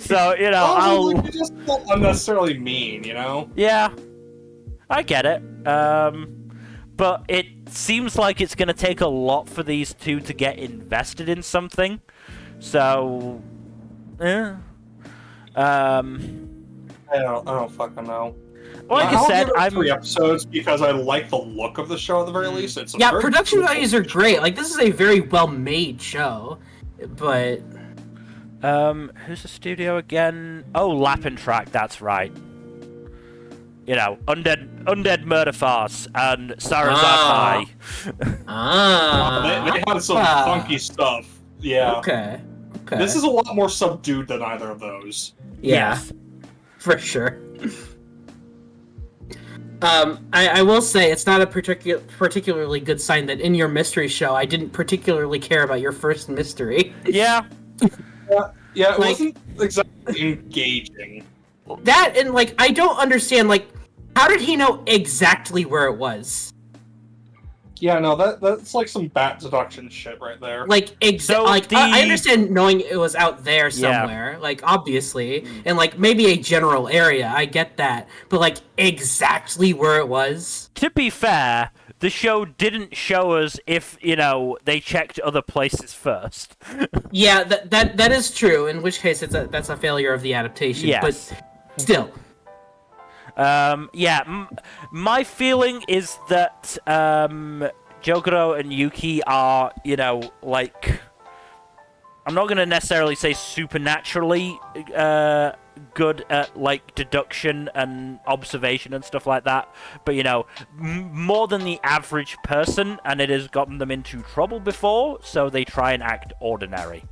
So It's just unnecessarily mean, Yeah, I get it. But it seems like it's going to take a lot for these two to get invested in something. So, I don't fucking know. Like I said, I'm 3 episodes because I like the look of the show at the very least. It's production values are great. Like, this is a very well-made show, but who's the studio again? Oh, Lapin Track. That's right. Undead Murder Farce and Sarazar High. They had some funky stuff. Yeah. Okay. This is a lot more subdued than either of those. Yeah. Yes. For sure. I will say it's not a particularly good sign that in your mystery show I didn't particularly care about your first mystery. Yeah. Yeah, it Like- wasn't exactly engaging. That and like I don't understand like how did he know exactly where it was? Yeah, no, that's like some bat deduction shit right there. Like So like I understand knowing it was out there Yeah. somewhere, like obviously, and like maybe a general area. I get that, but like exactly where it was. To be fair, the show didn't show us if, they checked other places first. Yeah, that is true. In which case, that's a failure of the adaptation. Yes. But still, My feeling is that Jogoro and Yuki are, like, I'm not going to necessarily say supernaturally good at, like, deduction and observation and stuff like that, but, more than the average person, and it has gotten them into trouble before, so they try and act ordinary.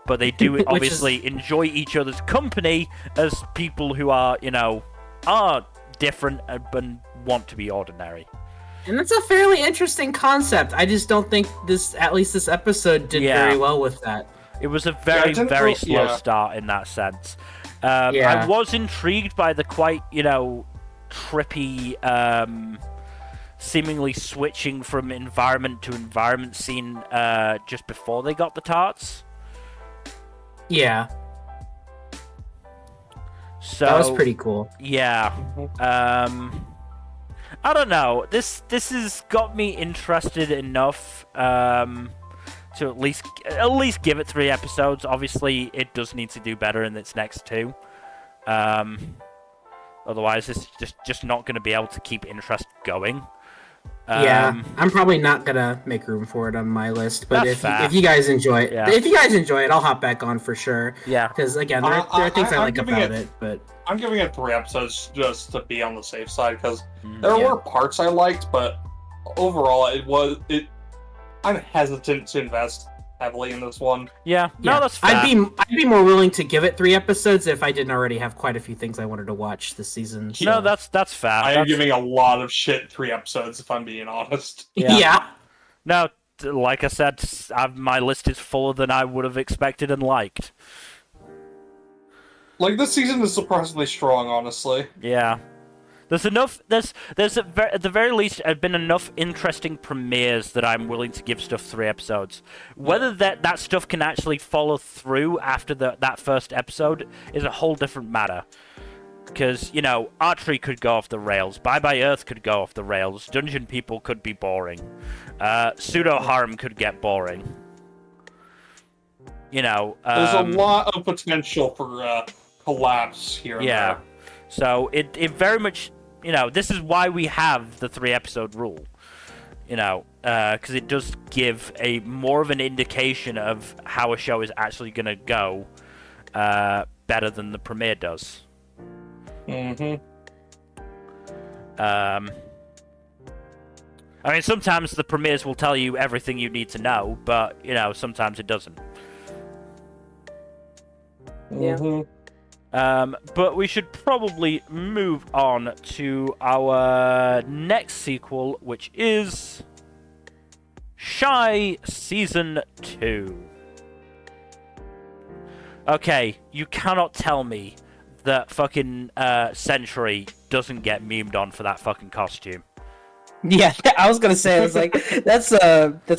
But they do obviously enjoy each other's company as people who are, are different and want to be ordinary. and that's a fairly interesting concept. I just don't think at least this episode did very well with that. It was a very, Yeah, very slow yeah. start in that sense. Yeah. I was intrigued by the quite, trippy, seemingly switching from environment to environment scene just before they got the tarts. Yeah, So that was pretty cool. Yeah. I don't know. This has got me interested enough to at least give it 3 episodes. Obviously, it does need to do better in its next 2. Otherwise, it's just not going to be able to keep interest going. Yeah, I'm probably not gonna make room for it on my list, but That's fair. if you guys enjoy it, Yeah. if you guys enjoy it, I'll hop back on for sure. Yeah. Because again, there are things I I'm like giving about it, but I'm giving it 3 episodes just to be on the safe side because Mm, there yeah. were parts I liked, but overall I'm hesitant to invest heavily in this one. Yeah. No, yeah. that's fair. I'd be more willing to give it 3 episodes if I didn't already have quite a few things I wanted to watch this season. So. No, that's fair. I am That's- giving a lot of shit 3 episodes if I'm being honest. Yeah. No, like I said, my list is fuller than I would have expected and liked. Like this season is surprisingly strong, honestly. Yeah. There's enough. There's at the very least been enough interesting premieres that I'm willing to give stuff 3 episodes. Whether that stuff can actually follow through after that first episode is a whole different matter. Because Archery could go off the rails, Bye Bye Earth could go off the rails, Dungeon People could be boring, Pseudo Harem could get boring. There's a lot of potential for collapse here. Yeah. And there. So it very much, this is why we have the 3 episode rule. Because it does give a more of an indication of how a show is actually going to go better than the premiere does. Mm-hmm. I mean, sometimes the premieres will tell you everything you need to know, but, sometimes it doesn't. Mm-hmm. But we should probably move on to our next sequel, which is Shy Season 2. Okay, you cannot tell me that fucking Century doesn't get memed on for that fucking costume. Yeah, I was gonna say, I was like, that's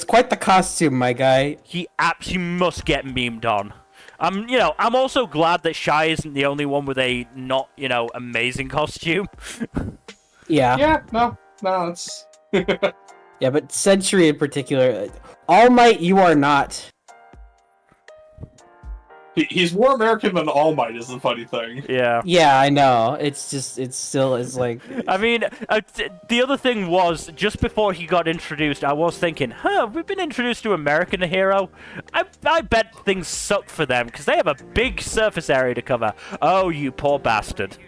quite the costume, my guy. He must get memed on. I'm also glad that Shy isn't the only one with a not, amazing costume. Yeah. Yeah, no, it's... Yeah, but Century in particular, All Might, you are not. He's more American than All Might is the funny thing. Yeah. Yeah, I know. It's like, I mean, the other thing was, just before he got introduced, I was thinking, we've been introduced to American hero? I bet things suck for them, because they have a big surface area to cover. Oh, you poor bastard.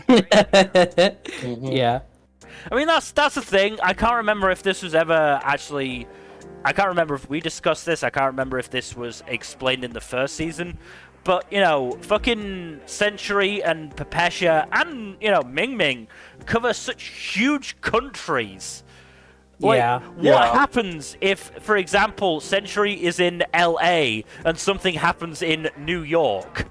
yeah. I mean, that's the thing. I can't remember if this was ever actually... I can't remember if we discussed this. I can't remember if this was explained in the first season. But, fucking Century and Perpetua and, Ming Ming cover such huge countries. Like, Yeah. what happens if, for example, Century is in LA and something happens in New York?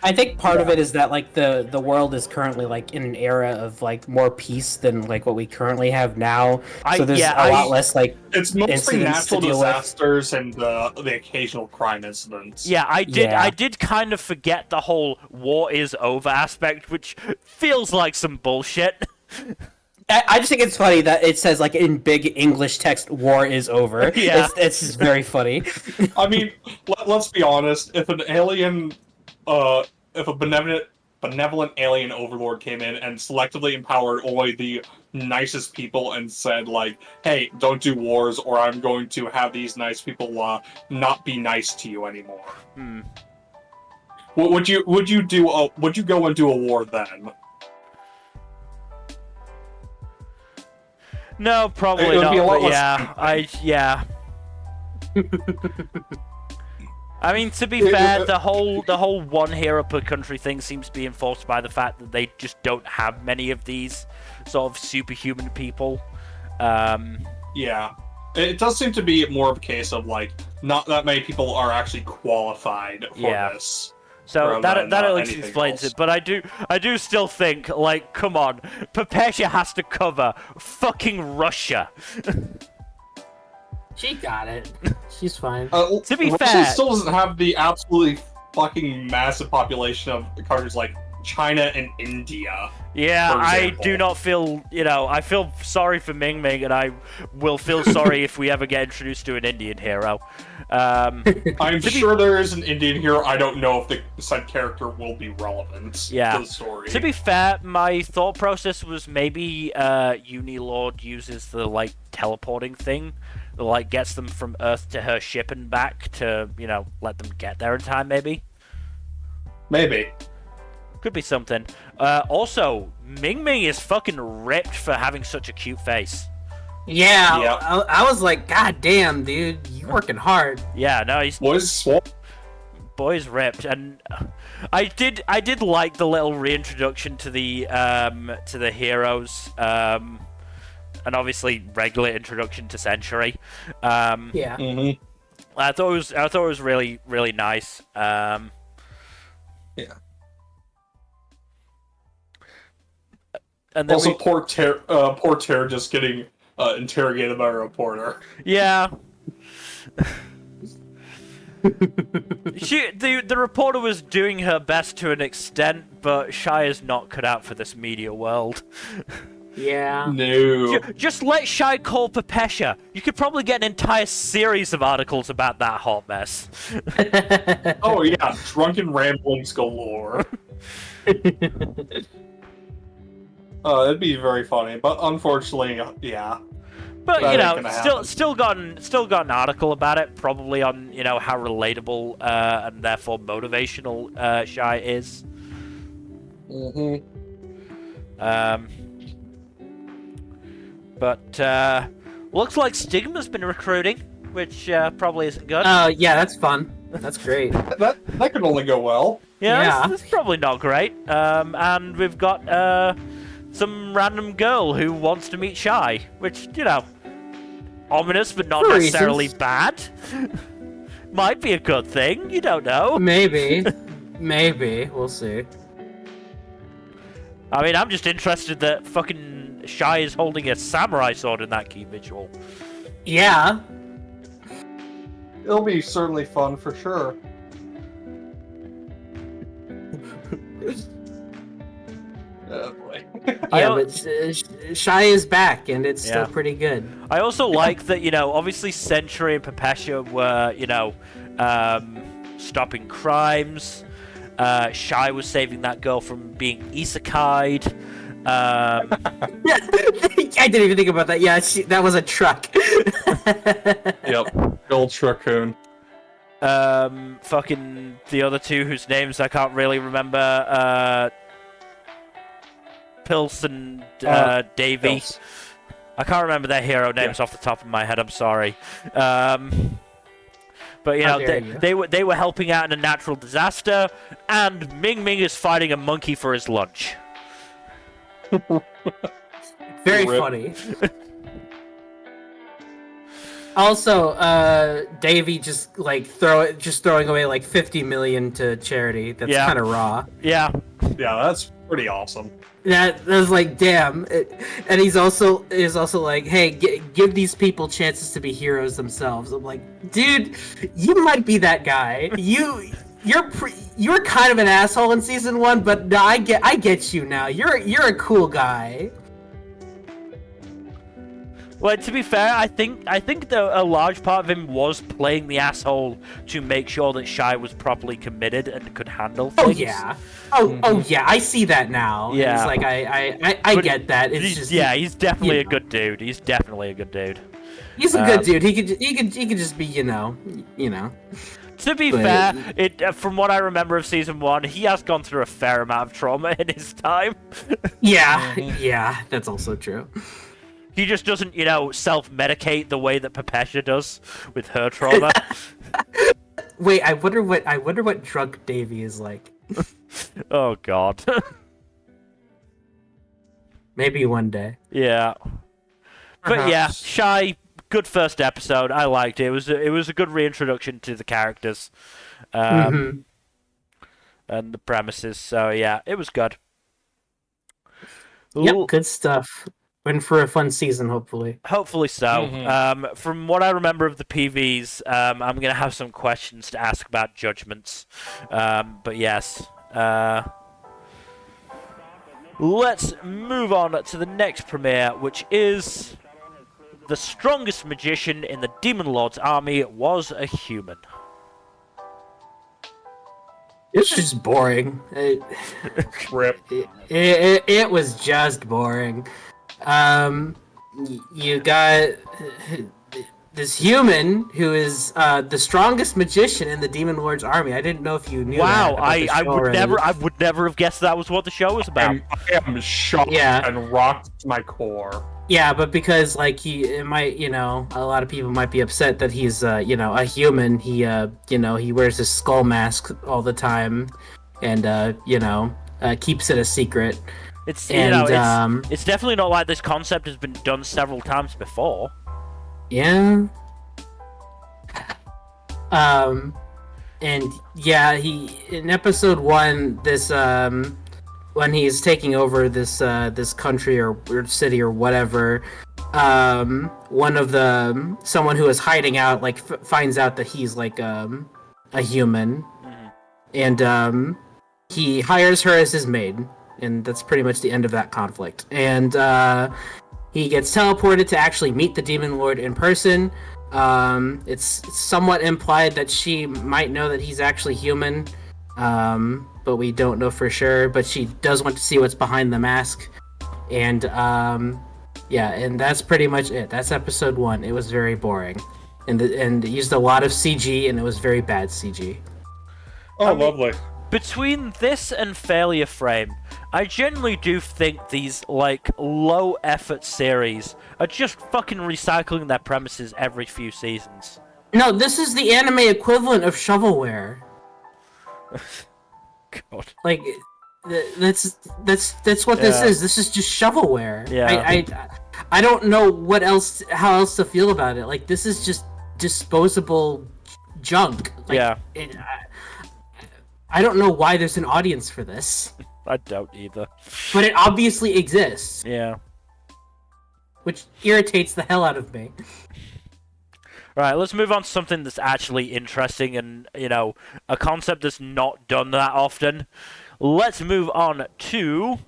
I think part of it is that like the world is currently like in an era of like more peace than like what we currently have now. So there's a lot less like It's mostly incidents to natural deal with. disasters and the occasional crime incidents. Yeah, I Yeah. did kind of forget the whole war is over aspect, which feels like some bullshit. I just think it's funny that it says like in big English text, "War is over." Yeah. It's just very funny. I mean, let's be honest. If an alien, if a benevolent alien overlord came in and selectively empowered only the nicest people and said like, "Hey, don't do wars, or I'm going to have these nice people not be nice to you anymore." Would you go and do a war then? No, probably It would not. be a lot But less yeah, I mean, to be fair, the whole one hero per country thing seems to be enforced by the fact that they just don't have many of these sort of superhuman people. Yeah. It does seem to be more of a case of, like, not that many people are actually qualified for this. So that at least anything explains else. it. But I do still think, like, come on, Perpetua has to cover fucking Russia. She got it. She's fine. To be Russia fair- still doesn't have the absolutely fucking massive population of countries like China and India. Yeah, for I example. do not feel, I feel sorry for Ming Ming, and I will feel sorry if we ever get introduced to an Indian hero. I'm sure there is an Indian hero. I don't know if the said character will be relevant to the story. To be fair, my thought process was maybe Unilord uses the, like, teleporting thing that, like, gets them from Earth to her ship and back to, let them get there in time, maybe? Maybe. Could be something. Also, Ming Ming is fucking ripped for having such a cute face. Yeah, Yeah. I was like, God damn, dude, you working hard. Yeah, no, he's Boys, ripped, and I did like the little reintroduction to the heroes, and obviously regular introduction to Century. Yeah. Mm-hmm. I thought it was really really nice. Yeah. And then Also, poor Ter just getting interrogated by a reporter. Yeah. The reporter was doing her best to an extent, but Shy is not cut out for this media world. Yeah. No. Just let Shy call Perpetua. You could probably get an entire series of articles about that hot mess. Oh yeah, drunken ramblings galore. It'd be very funny, but unfortunately, yeah. But That ain't gonna happen. still got an article about it, probably on how relatable and therefore motivational Shy is. Mm-hmm. But looks like Stigma's been recruiting, which probably isn't good. Oh, yeah, that's fun. That's great. That could only go well. yeah. That's probably not great. And we've got some random girl who wants to meet Shy, which, ominous but not For necessarily reasons. bad. Might be a good thing, you don't know. Maybe. Maybe. We'll see. I mean, I'm just interested that fucking Shy is holding a samurai sword in that key visual. Yeah. It'll be certainly fun for sure. Oh boy. Yeah, but Shy is back, and it's still Yeah. pretty good. I also like that, obviously Century and Perpetua were, stopping crimes. Shy was saving that girl from being isekai'd. I didn't even think about that. Yeah, that was a truck. Yep. Old Raccoon. Fucking the other two whose names I can't really remember. Pils and Davy. Else. I can't remember their hero names off the top of my head. I'm sorry. But How dare you. they were helping out in a natural disaster, and Ming Ming is fighting a monkey for his lunch. Very Rip. funny. Also, Davey just throwing away like 50 million to charity. That's kind of raw. Yeah. Yeah, that's pretty awesome. That was like, damn. And he's also like, hey, give these people chances to be heroes themselves. I'm like, dude, you might be that guy. You're kind of an asshole in season 1, but no, I get you now. You're a cool guy. Well, to be fair, I think that a large part of him was playing the asshole to make sure that Shy was properly committed and could handle things. Oh yeah. Oh yeah. I see that now. Yeah. It's like I get that. It's just he's definitely a good dude. He's definitely a good dude. He's a good dude. He could just be you know. To be fair, from what I remember of season 1, he has gone through a fair amount of trauma in his time. Yeah, that's also true. He just doesn't, self-medicate the way that Pepesha does with her trauma. Wait, I wonder what drunk Davy is like. Oh God. Maybe one day. Yeah. But yeah, Shy, good first episode. I liked it. It was a good reintroduction to the characters, and the premises. So yeah, it was good. Yep, good stuff. And for a fun season, hopefully. Hopefully so. From what I remember of the PVs, I'm going to have some questions to ask about judgments. But yes. Let's move on to the next premiere, which is... The strongest magician in the Demon Lord's army was a human. It's just boring. Rip. It was just boring. You got this human who is the strongest magician in the Demon Lord's army. I didn't know if you knew. Wow, that I would never have guessed that was what the show was about. I am shocked and rocked to my core. Yeah, but because like a lot of people might be upset that he's a human. He wears his skull mask all the time, and keeps it a secret. It's it's definitely not like this concept has been done several times before. Yeah. And yeah, he in episode 1, this when he's taking over this country or city or whatever, someone who is hiding out finds out that he's like a human, and he hires her as his maid. And that's pretty much the end of that conflict. And he gets teleported to actually meet the Demon Lord in person. It's somewhat implied that she might know that he's actually human, but we don't know for sure. But she does want to see what's behind the mask. And and that's pretty much it. That's episode 1. It was very boring, and it used a lot of CG, and it was very bad CG. Oh, lovely. Between this and Failure Frame, I generally do think these, low-effort series are just fucking recycling their premises every few seasons. No, this is the anime equivalent of shovelware. God. That's what this is. This is just shovelware. Yeah. I don't know how else to feel about it. This is just disposable junk. I don't know why there's an audience for this. I don't either. But it obviously exists. Yeah. Which irritates the hell out of me. Right, let's move on to something that's actually interesting and, a concept that's not done that often. Let's move on to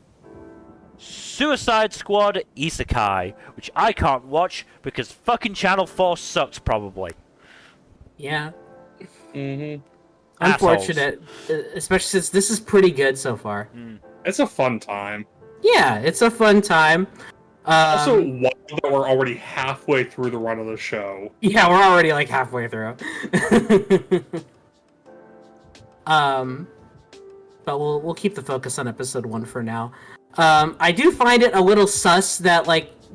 Suicide Squad Isekai, which I can't watch because fucking Channel 4 sucks, probably. Yeah. Mm-hmm. Unfortunate, especially since this is pretty good so far. It's a fun time. Yeah, it's a fun time. Also, wild that we're already halfway through the run of the show. Yeah, we're already halfway through. But we'll keep the focus on episode 1 for now. I do find it a little sus that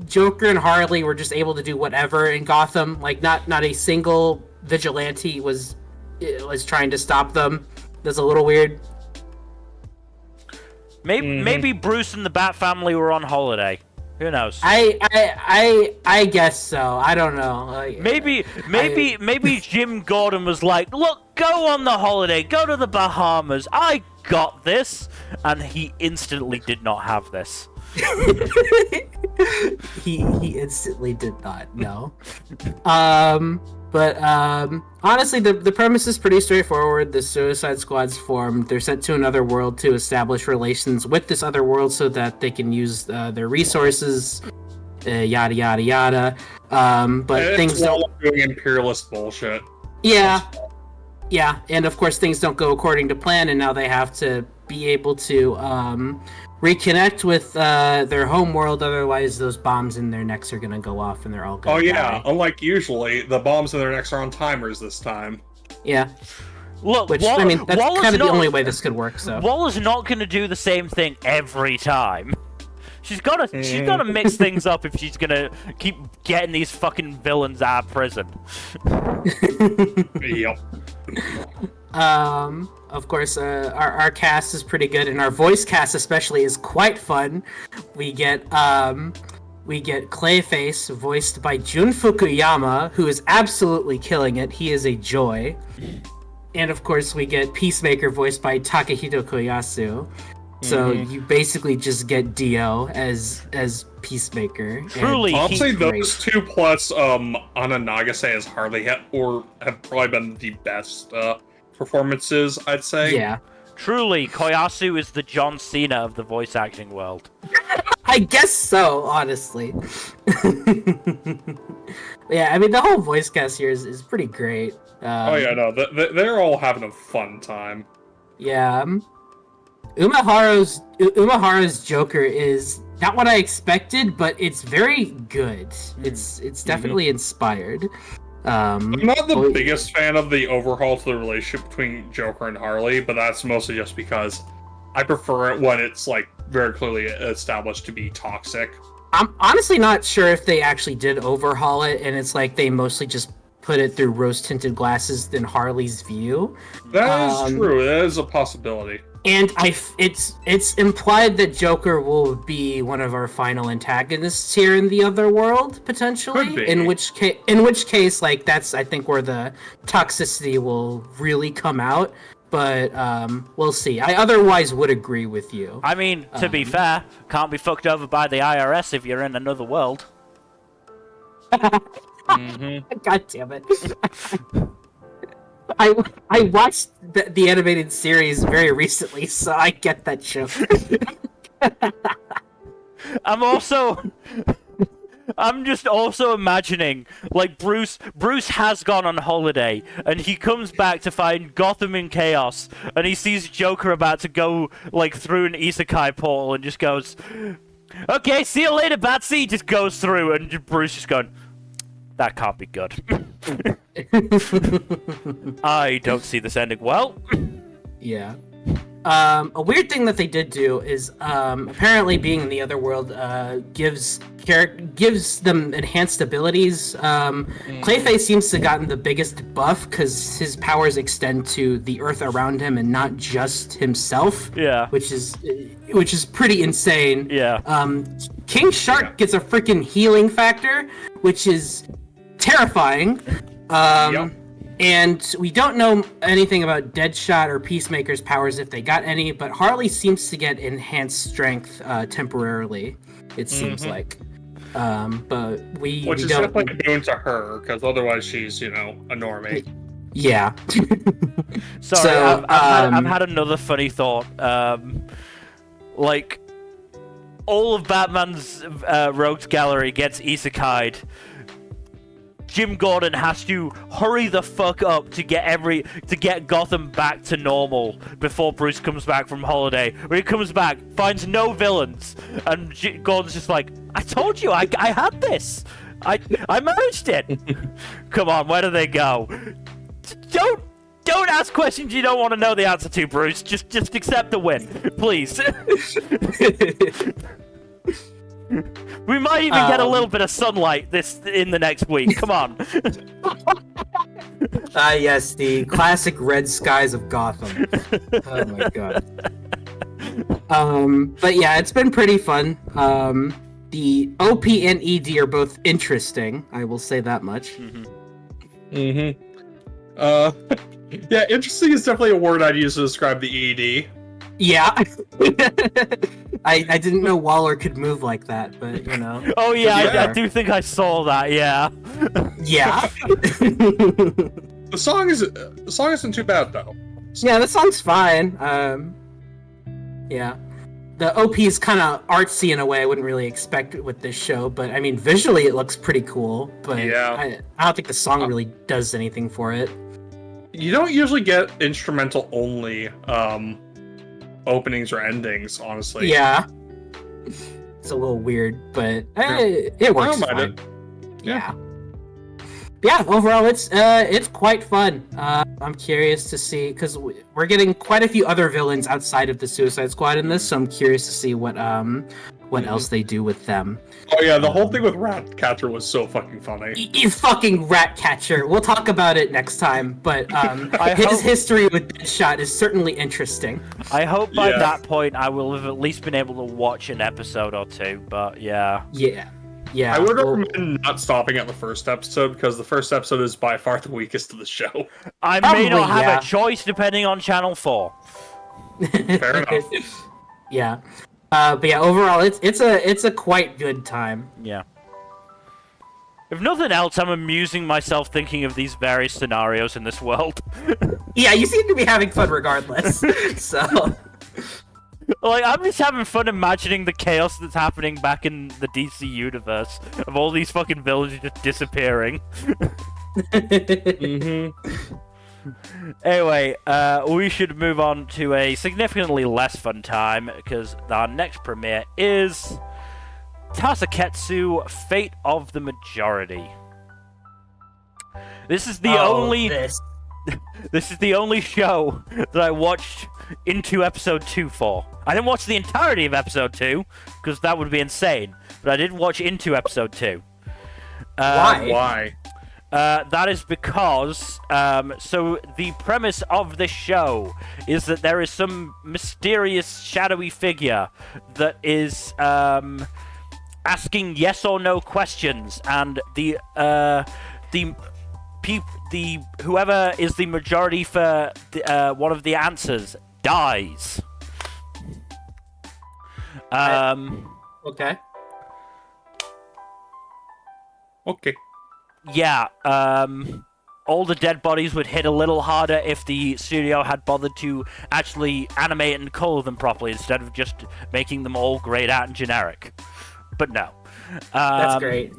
Joker and Harley were just able to do whatever in Gotham. Not a single vigilante was trying to stop them. That's a little weird. Maybe Bruce and the Bat family were on holiday. Who knows? I guess so. I don't know. Maybe Jim Gordon was like, look, go on the holiday, go to the Bahamas. I got this, and he instantly did not have this. he instantly did not. No. But honestly, the premise is pretty straightforward. The Suicide Squad's formed. They're sent to another world to establish relations with this other world so that they can use their resources, yada yada yada. But things don't doing imperialist bullshit. Yeah, and of course things don't go according to plan, and now they have to be able to reconnect with their home world, otherwise those bombs in their necks are gonna go off and they're all gonna die. Unlike usually, the bombs in their necks are on timers this time. Yeah. Look, which, I mean, that's kind of the only way this could work, so. Waller's not gonna do the same thing every time. She's gotta mix things up if she's gonna keep getting these fucking villains out of prison. Yep. Of course, our cast is pretty good, and our voice cast especially is quite fun. We get Clayface, voiced by Jun Fukuyama, who is absolutely killing it. He is a joy. And of course, we get Peacemaker, voiced by Takehito Koyasu. So you basically just get Dio as Peacemaker. Truly, honestly, those two plus Anna Nagase as Harley have probably been the best performances, I'd say. Yeah. Truly, Koyasu is the John Cena of the voice acting world. I guess so, honestly. Yeah, I mean, the whole voice cast here is pretty great. They're all having a fun time. Yeah. Umaharu's Joker is not what I expected, but it's very good. It's definitely inspired. I'm not the biggest fan of the overhaul to the relationship between Joker and Harley, but that's mostly just because I prefer it when it's like very clearly established to be toxic. I'm honestly not sure if they actually did overhaul it, and it's like they mostly just put it through rose-tinted glasses than Harley's view. That is true. That is a possibility. And it's implied that Joker will be one of our final antagonists here in the other world, potentially. Could be. In which case, like, that's, I think, where the toxicity will really come out. But we'll see. I otherwise would agree with you. I mean, to be fair, can't be fucked over by the IRS if you're in another world. God damn it. I watched the animated series very recently, so I get that joke. I'm just also imagining, like, Bruce has gone on holiday, and he comes back to find Gotham in chaos, and he sees Joker about to go, like, through an isekai portal, and just goes, okay, see you later, Batsy, just goes through, and Bruce just going, that can't be good. I don't see this ending well. Yeah. A weird thing that they did do is apparently being in the other world gives them enhanced abilities. Clayface seems to have gotten the biggest buff because his powers extend to the earth around him and not just himself. Yeah. Which is pretty insane. Yeah. King Shark gets a freaking healing factor, which is terrifying. And we don't know anything about Deadshot or Peacemaker's powers if they got any, but Harley seems to get enhanced strength temporarily, it seems like. But we Which is don't... definitely a boon to her, because otherwise she's, a normie. Yeah. Sorry, So, I've had another funny thought. Like, all of Batman's rogues gallery gets isekai'd. Jim Gordon has to hurry the fuck up to get Gotham back to normal before Bruce comes back from holiday. When he comes back, finds no villains, and Gordon's just like, I told you, I had this. I managed it. Come on, where do they go? Don't ask questions you don't want to know the answer to, Bruce. Just accept the win, please. We might even get a little bit of sunlight in the next week. Come on. Yes, the classic red skies of Gotham. Oh my god. But yeah, it's been pretty fun. The OP and ED are both interesting. I will say that much. Yeah, interesting is definitely a word I'd use to describe the ED. Yeah. I didn't know Waller could move like that, but you know. Oh yeah, I do think I saw that. Yeah. Yeah. The song isn't too bad though. Yeah, the song's fine. Yeah. The OP is kind of artsy in a way I wouldn't really expect it with this show, but I mean, visually it looks pretty cool, but I don't think the song really does anything for it. You don't usually get instrumental only openings or endings, honestly. Yeah. It's a little weird, but it works fine. Yeah. Yeah, overall, it's quite fun. I'm curious to see, because we're getting quite a few other villains outside of the Suicide Squad in this, so I'm curious to see what else they do with them. Oh yeah, the whole thing with Ratcatcher was so fucking funny. You fucking Ratcatcher. We'll talk about it next time, but his history with Deadshot is certainly interesting. I hope by that point I will have at least been able to watch an episode or two, but yeah. Yeah, I would recommend not stopping at the first episode, because the first episode is by far the weakest of the show. I may not have a choice depending on Channel 4. Fair enough. Yeah. But yeah, overall, it's a quite good time. Yeah. If nothing else, I'm amusing myself thinking of these various scenarios in this world. Yeah, you seem to be having fun regardless. So... Like, I'm just having fun imagining the chaos that's happening back in the DC universe of all these fucking villains just disappearing. Anyway, we should move on to a significantly less fun time, because our next premiere is Tasaketsu, Fate of the Majority. This is the This is the only show that I watched into episode 2 for. I didn't watch the entirety of episode 2, because that would be insane, but I did watch into episode 2. Why? That is because, so the premise of this show is that there is some mysterious shadowy figure that is, asking yes or no questions, and whoever is the majority for one of the answers dies. Okay. Yeah, all the dead bodies would hit a little harder if the studio had bothered to actually animate and color them properly instead of just making them all grayed out and generic. But no. That's great.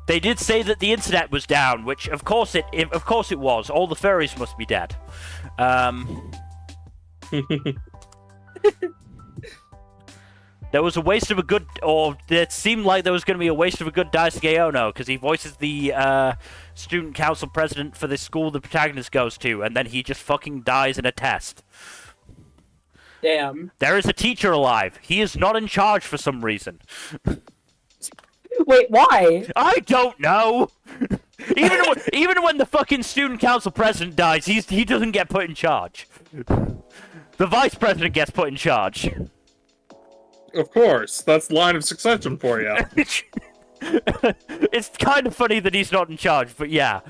They did say that the internet was down, which of course it was. All the furries must be dead. There was a waste of a good, or it seemed like there was going to be a waste of a good Daisuke Ono, because he voices the student council president for the school the protagonist goes to, and then he just fucking dies in a test. Damn. There is a teacher alive. He is not in charge for some reason. Wait, why? I don't know. Even when the fucking student council president dies, he doesn't get put in charge. The vice president gets put in charge. Of course, that's line of succession for you. It's kind of funny that he's not in charge, but yeah.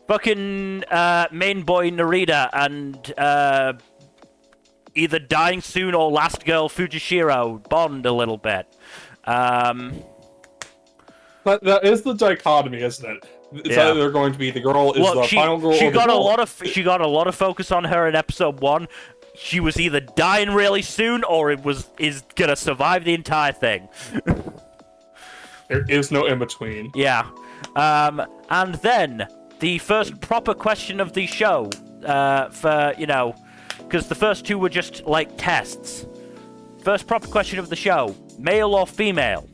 Fucking main boy Narita and either dying soon or last girl Fujishiro bond a little bit. That is the dichotomy, isn't it? It's either going to be the girl is the final girl. She got a lot of focus on her in episode 1. She was either dying really soon or is gonna survive the entire thing. There is no in between. Yeah. And then the first proper question of the show, for because the first 2 were just like tests. First proper question of the show: male or female?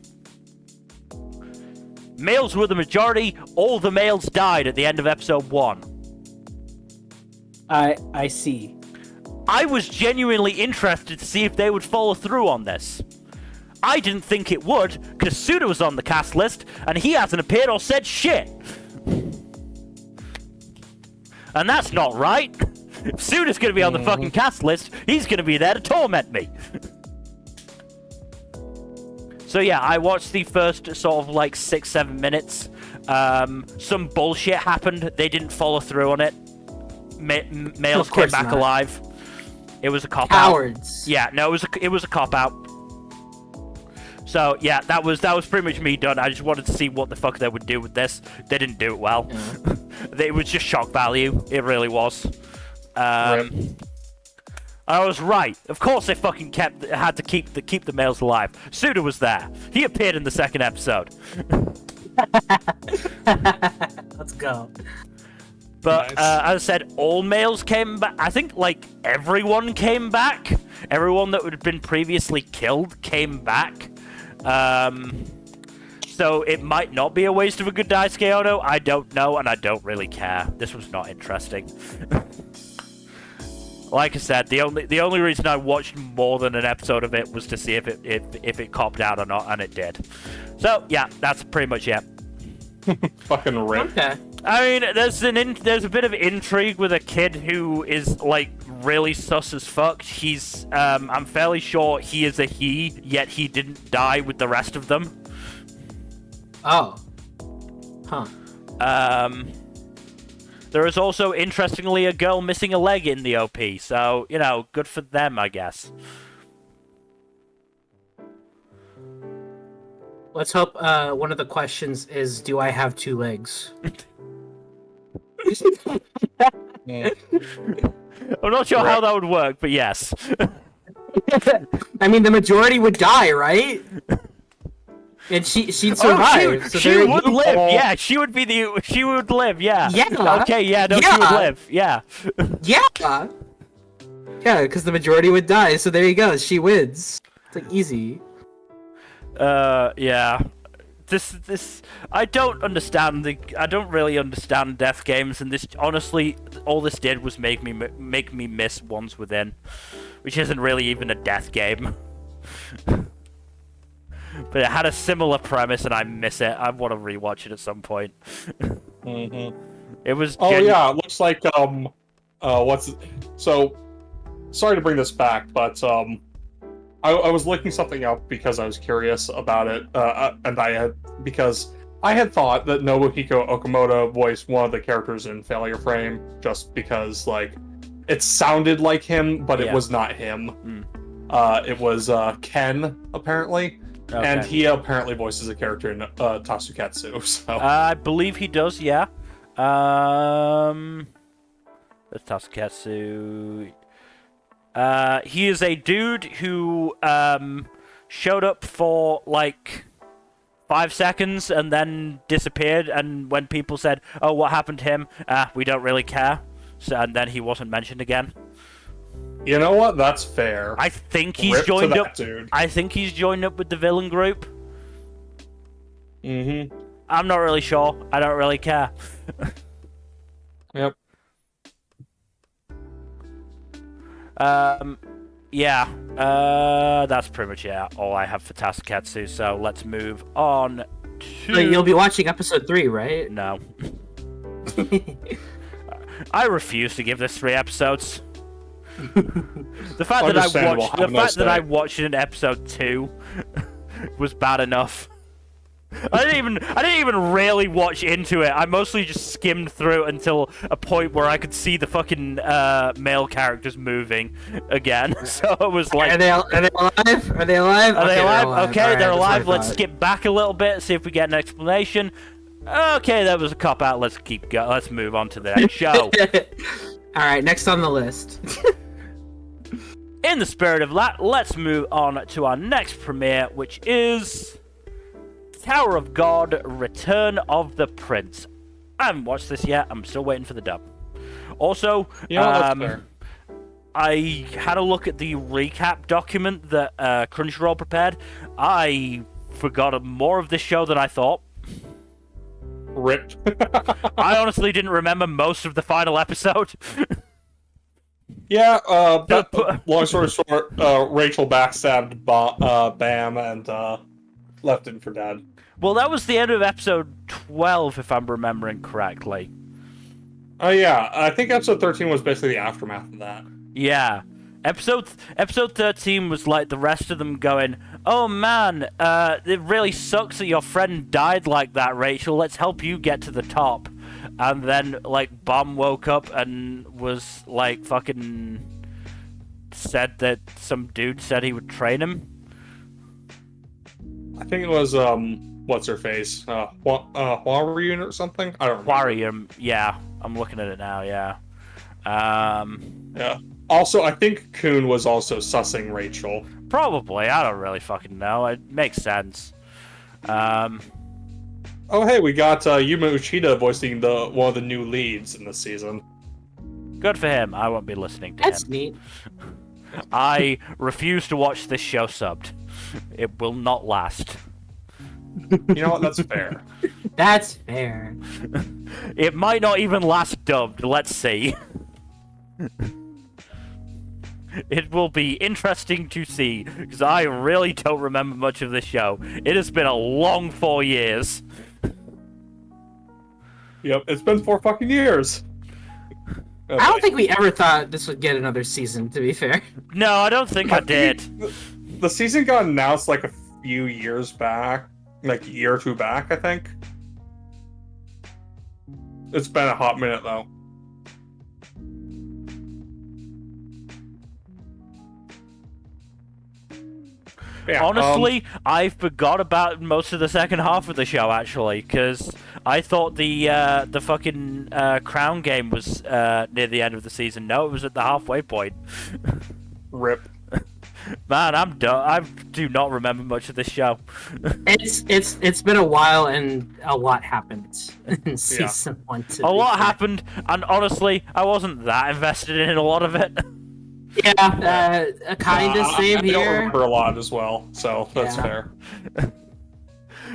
Males were the majority. All the males died at the end of episode 1. I see. I was genuinely interested to see if they would follow through on this. I didn't think it would, because Suda was on the cast list, and he hasn't appeared or said shit. And that's not right. If Suda's gonna be on the fucking cast list, he's gonna be there to torment me. So yeah, I watched the first sort of like 6-7 minutes. Some bullshit happened. They didn't follow through on it. Males came back alive. It was a cop out. Cowards. Yeah, no, it was a cop out. So yeah, that was pretty much me done. I just wanted to see what the fuck they would do with this. They didn't do it well. It was just shock value. It really was. I was right. Of course they fucking had to keep the males alive. Suda was there. He appeared in the second episode. Let's go. But Nice. as I said, all males came back. I think like everyone came back. Everyone that had been previously killed came back. So it might not be a waste of a good Daisuke Ono. I don't know, and I don't really care. This was not interesting. Like I said, the only reason I watched more than an episode of it was to see if it copped out or not, and it did. So yeah, that's pretty much it. Fucking rip. Okay. I mean, there's a bit of intrigue with a kid who is like really sus as fuck. He's I'm fairly sure he is a he, yet he didn't die with the rest of them. Oh. Huh. There is also, interestingly, a girl missing a leg in the OP, so, you know, good for them, I guess. Let's hope one of the questions is, do I have 2 legs? I'm not sure how that would work, but yes. I mean, the majority would die, right? And she'd survive. She would live. Yeah, she would live. Yeah. Yeah. Okay. Yeah. No, Yeah. she would live. Yeah. Yeah. Yeah, because the majority would die. So there you go. She wins. It's like easy. Yeah. This. I don't understand I don't really understand death games, and this honestly, all this did was make me miss Ones Within, which isn't really even a death game. But it had a similar premise, and I miss it. I want to rewatch it at some point. It was. Oh yeah, it looks like So, sorry to bring this back, but I was looking something up because I was curious about it, and because I had thought that Nobuhiko Okamoto voiced one of the characters in Failure Frame, just because like it sounded like him, but it was not him. It was Ken apparently. Okay. And he apparently voices a character in Tatsuketsu, so... I believe he does, yeah. That's Tatsuketsu. He is a dude who showed up for, like, 5 seconds and then disappeared, and when people said, oh, what happened to him? We don't really care. So, and then he wasn't mentioned again. You know what? That's fair. I think he's Rip joined to up. that dude. I think he's joined up with the villain group. Mm-hmm. I'm not really sure. I don't really care. Yep. Yeah. That's pretty much all I have for Tatsuketsu. So let's move on to. But you'll be watching episode 3, right? No. I refuse to give this 3 episodes. The fact that I watched it in episode 2 was bad enough. I didn't even really watch into it. I mostly just skimmed through until a point where I could see the fucking male characters moving again. So it was like, Are they alive? Are they alive? Are they alive? Okay, Alright, they're that's what I alive. Let's thought. skip back a little bit, see if we get an explanation. Okay, that was a cop out. Let's keep going. Let's move on to the next show. Alright, next on the list. In the spirit of that, let's move on to our next premiere, which is Tower of God: Return of the Prince. I haven't watched this yet. I'm still waiting for the dub. Also, That's fair. I had a look at the recap document that Crunchyroll prepared. I forgot more of this show than I thought. Ripped. I honestly didn't remember most of the final episode. Yeah, long story short, Rachel backstabbed Bam and left him for dead. Well, that was the end of episode 12, if I'm remembering correctly. Oh yeah, I think episode 13 was basically the aftermath of that. Yeah. Episode 13 was like the rest of them going, "Oh man, it really sucks that your friend died like that, Rachel. Let's help you get to the top." And then, like, Bomb woke up and was, like, fucking said that some dude said he would train him. I think it was, what's-her-face? Huarun or something? I don't remember. Huarun, yeah. I'm looking at it now, yeah. Yeah. Also, I think Kun was also sussing Rachel. Probably. I don't really fucking know. It makes sense. Oh, hey, we got Yuma Uchida voicing one of the new leads in this season. Good for him. I won't be listening to That's him. neat. I refuse to watch this show subbed. It will not last. You know what? That's fair. That's fair. It might not even last dubbed. Let's see. It will be interesting to see, because I really don't remember much of this show. It has been a long 4 years. Yep, it's been 4 fucking years. I don't think we ever thought this would get another season, to be fair. No, I don't think I did. The season got announced like a few years back. Like a year or two back, I think. It's been a hot minute, though. Yeah, honestly, I forgot about most of the second half of the show, actually, because I thought the fucking crown game was near the end of the season. No, it was at the halfway point. Rip. Man, I'm done. I do not remember much of this show. It's been a while and a lot happened in season 1. A lot happened, and honestly, I wasn't that invested in a lot of it. Yeah, kind of same I here. don't remember a lot as well, so that's fair.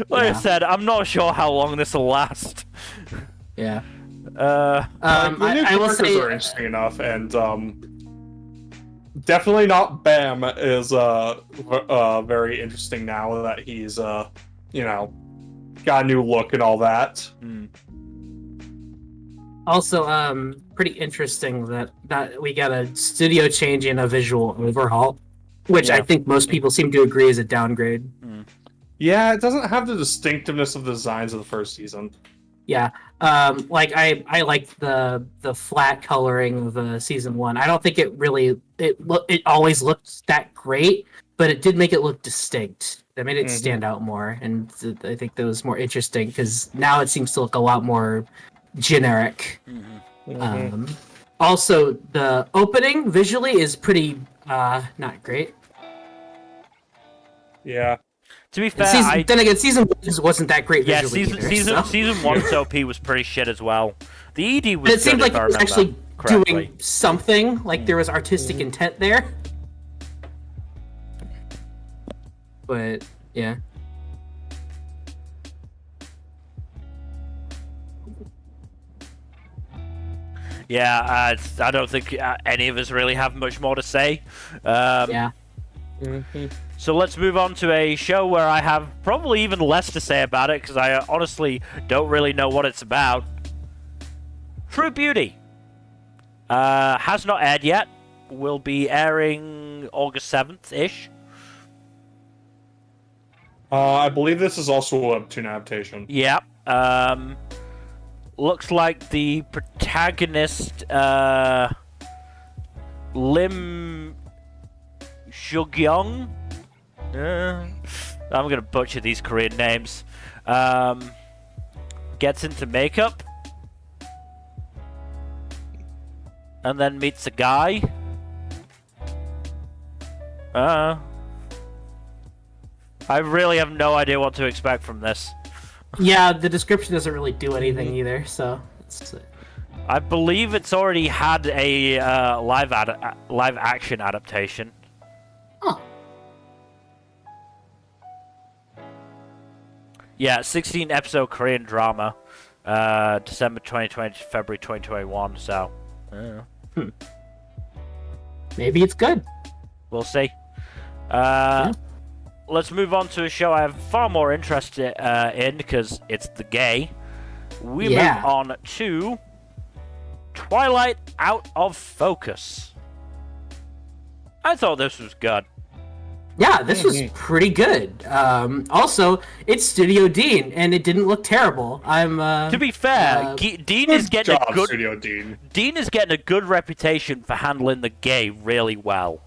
Like I said, I'm not sure how long this will last. Yeah. The new I will characters say, are interesting enough, and definitely not Bam is very interesting now that he's you know, got a new look and all that. also, pretty interesting that we got a studio change and a visual overhaul, which I think most people seem to agree is a downgrade. Yeah, it doesn't have the distinctiveness of the designs of the first season. Yeah, like I liked the flat coloring of season 1. I don't think it always looked that great, but it did make it look distinct. That made it stand out more, and I think that was more interesting because now it seems to look a lot more generic. Also, the opening visually is pretty not great. Yeah. To be fair, then again, season 1 wasn't that great visually either, season 1's OP was pretty shit as well. The ED was it seemed like it was actually correctly. doing something, like there was artistic intent there. But, yeah. Yeah, I don't think any of us really have much more to say. Yeah. So let's move on to a show where I have probably even less to say about it, because I honestly don't really know what it's about. True Beauty. Has not aired yet. Will be airing August 7th-ish. I believe this is also a webtoon adaptation. Yeah. Looks like the protagonist, Lim Shugyong. I'm gonna butcher these Korean names. Gets into makeup, and then meets a guy. I really have no idea what to expect from this. Yeah, the description doesn't really do anything either, so... I believe it's already had a live action adaptation. Oh. Yeah, 16-episode Korean drama. December 2020 to February 2021, so... Maybe it's good. We'll see. Let's move on to a show I have far more interest in, because it's the gay. We move on to Twilight Out of Focus. I thought this was good. Yeah, this was pretty good. Also, it's Studio Dean, and it didn't look terrible. To be fair, Dean is getting a good. Studio Dean. Dean is getting a good reputation for handling the gay really well.